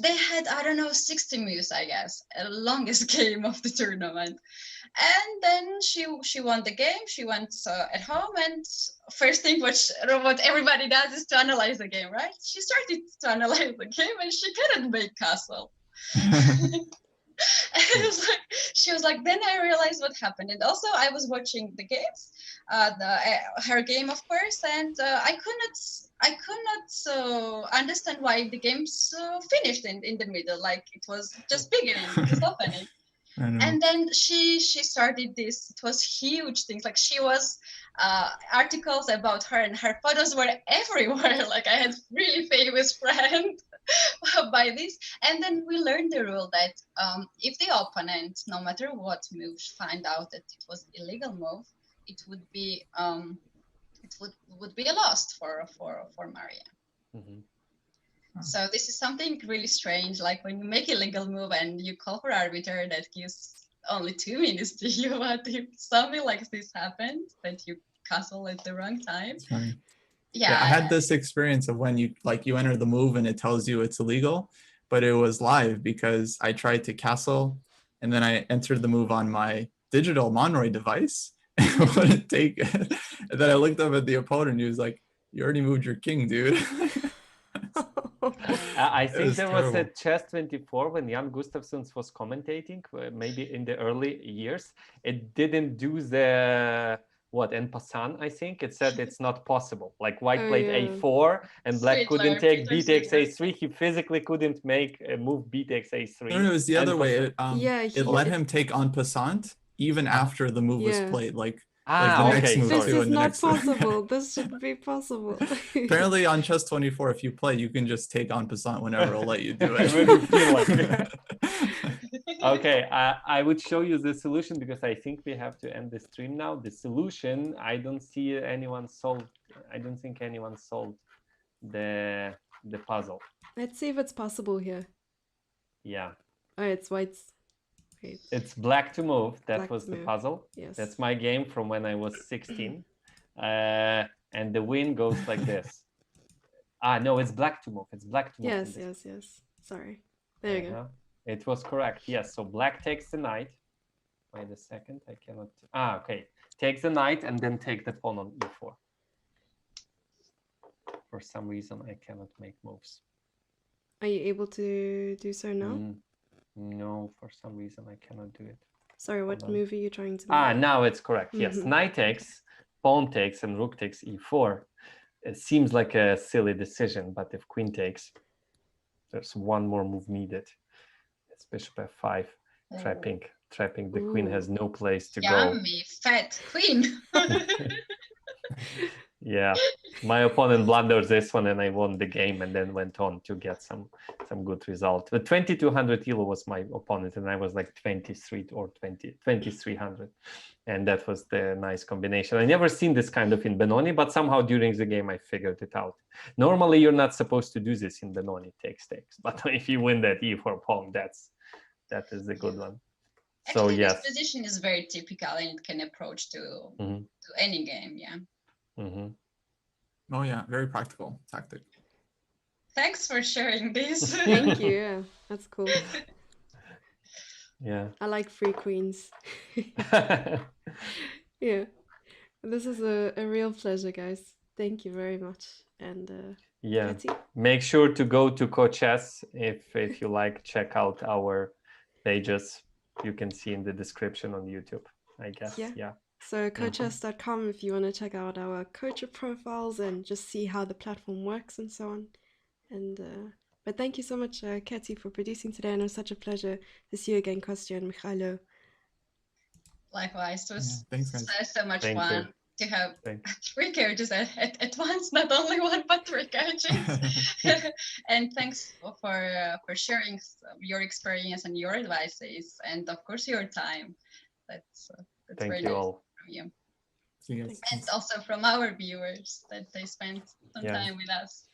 they had, I don't know, 60 moves, I guess, the longest game of the tournament. And then she won the game. She went at home, and first thing what everybody does is to analyze the game, right? She started to analyze the game, and she couldn't make castle. And it was like, she was like, then I realized what happened. And also I was watching the games, her game, of course, and I could not understand why the game's finished in the middle, like it was just beginning, just opening. And then she started this. It was huge things. Like she was articles about her, and her photos were everywhere. Like I had really famous friends by this. And then we learned the rule that if the opponent, no matter what move, find out that it was illegal move, it would be a loss for Maria. So this is something really strange. Like when you make a legal move and you call for arbiter, that gives only 2 minutes to you. But if something like this happens, that you castle at the wrong time. Yeah, I had this experience of when you enter the move and it tells you it's illegal, but it was live because I tried to castle and then I entered the move on my digital Monroy device and it wouldn't take it. And then I looked up at the opponent and he was like, you already moved your king, dude. I think there was a Chess 24 when Jan Gustafsson was commentating, maybe in the early years. It didn't do the en passant, I think. It said it's not possible. Like white played a4 and black couldn't take b takes a3. He physically couldn't make a move b takes a3. No, it was the other way. It let him take en passant even after the move was played. Next move this too, is not possible. This shouldn't be possible. Apparently on Chess 24, if you play, you can just take en passant whenever it'll let you do it. When you feel like it. Okay, I would show you the solution because I think we have to end the stream now. The solution, I don't see anyone solved. I don't think anyone solved the puzzle. Let's see if it's possible here. Yeah. Oh, it's white's. Wait. It's black to move. That Black was to the move. puzzle. Yes. That's my game from when I was 16. And the win goes like this. No, it's black to move. It's black to move. Yes. Sorry. There you go. It was correct. Yes. So black takes the knight. Wait a second. I cannot. Okay. Takes the knight and then take the pawn on e4. For some reason, I cannot make moves. Are you able to do so now? No, for some reason I cannot do it. Sorry, what move are you trying to make? Now it's correct. Yes, knight takes, pawn takes, and rook takes e4. It seems like a silly decision, but if queen takes, there's one more move needed. It's bishop f5, trapping. The queen has no place to go. Yummy, fat queen. Yeah, my opponent blundered this one and I won the game and then went on to get some good result. But 2200 elo was my opponent and I was like 23 or 2300. And that was the nice combination. I never seen this kind of in Benoni, but somehow during the game I figured it out. Normally you're not supposed to do this in Benoni, takes. But if you win that e4 pawn, that is a good one. So Actually, yes. this position is very typical and it can approach to any game. Yeah. Oh yeah, very practical tactic. Thanks for sharing this. Thank you. Yeah, that's cool. Yeah. I like free queens. Yeah. This is a real pleasure, guys. Thank you very much. And Yeah. Katie? Make sure to go to Cochess if you like. Check out our pages. You can see in the description on YouTube, I guess. Yeah. So coachess.com if you want to check out our coacher profiles and just see how the platform works and so on. And but thank you so much, Katie, for producing today, and it was such a pleasure to see you again, Kostya and Mikhailo. Likewise, it was thanks, guys. so much Thank fun you. to have 3 coaches at once, not only one but 3 coaches. And thanks for sharing your experience and your advices, and of course your time. That's Thank very you nice all. from you. See you guys. And also from our viewers that they spent some time with us.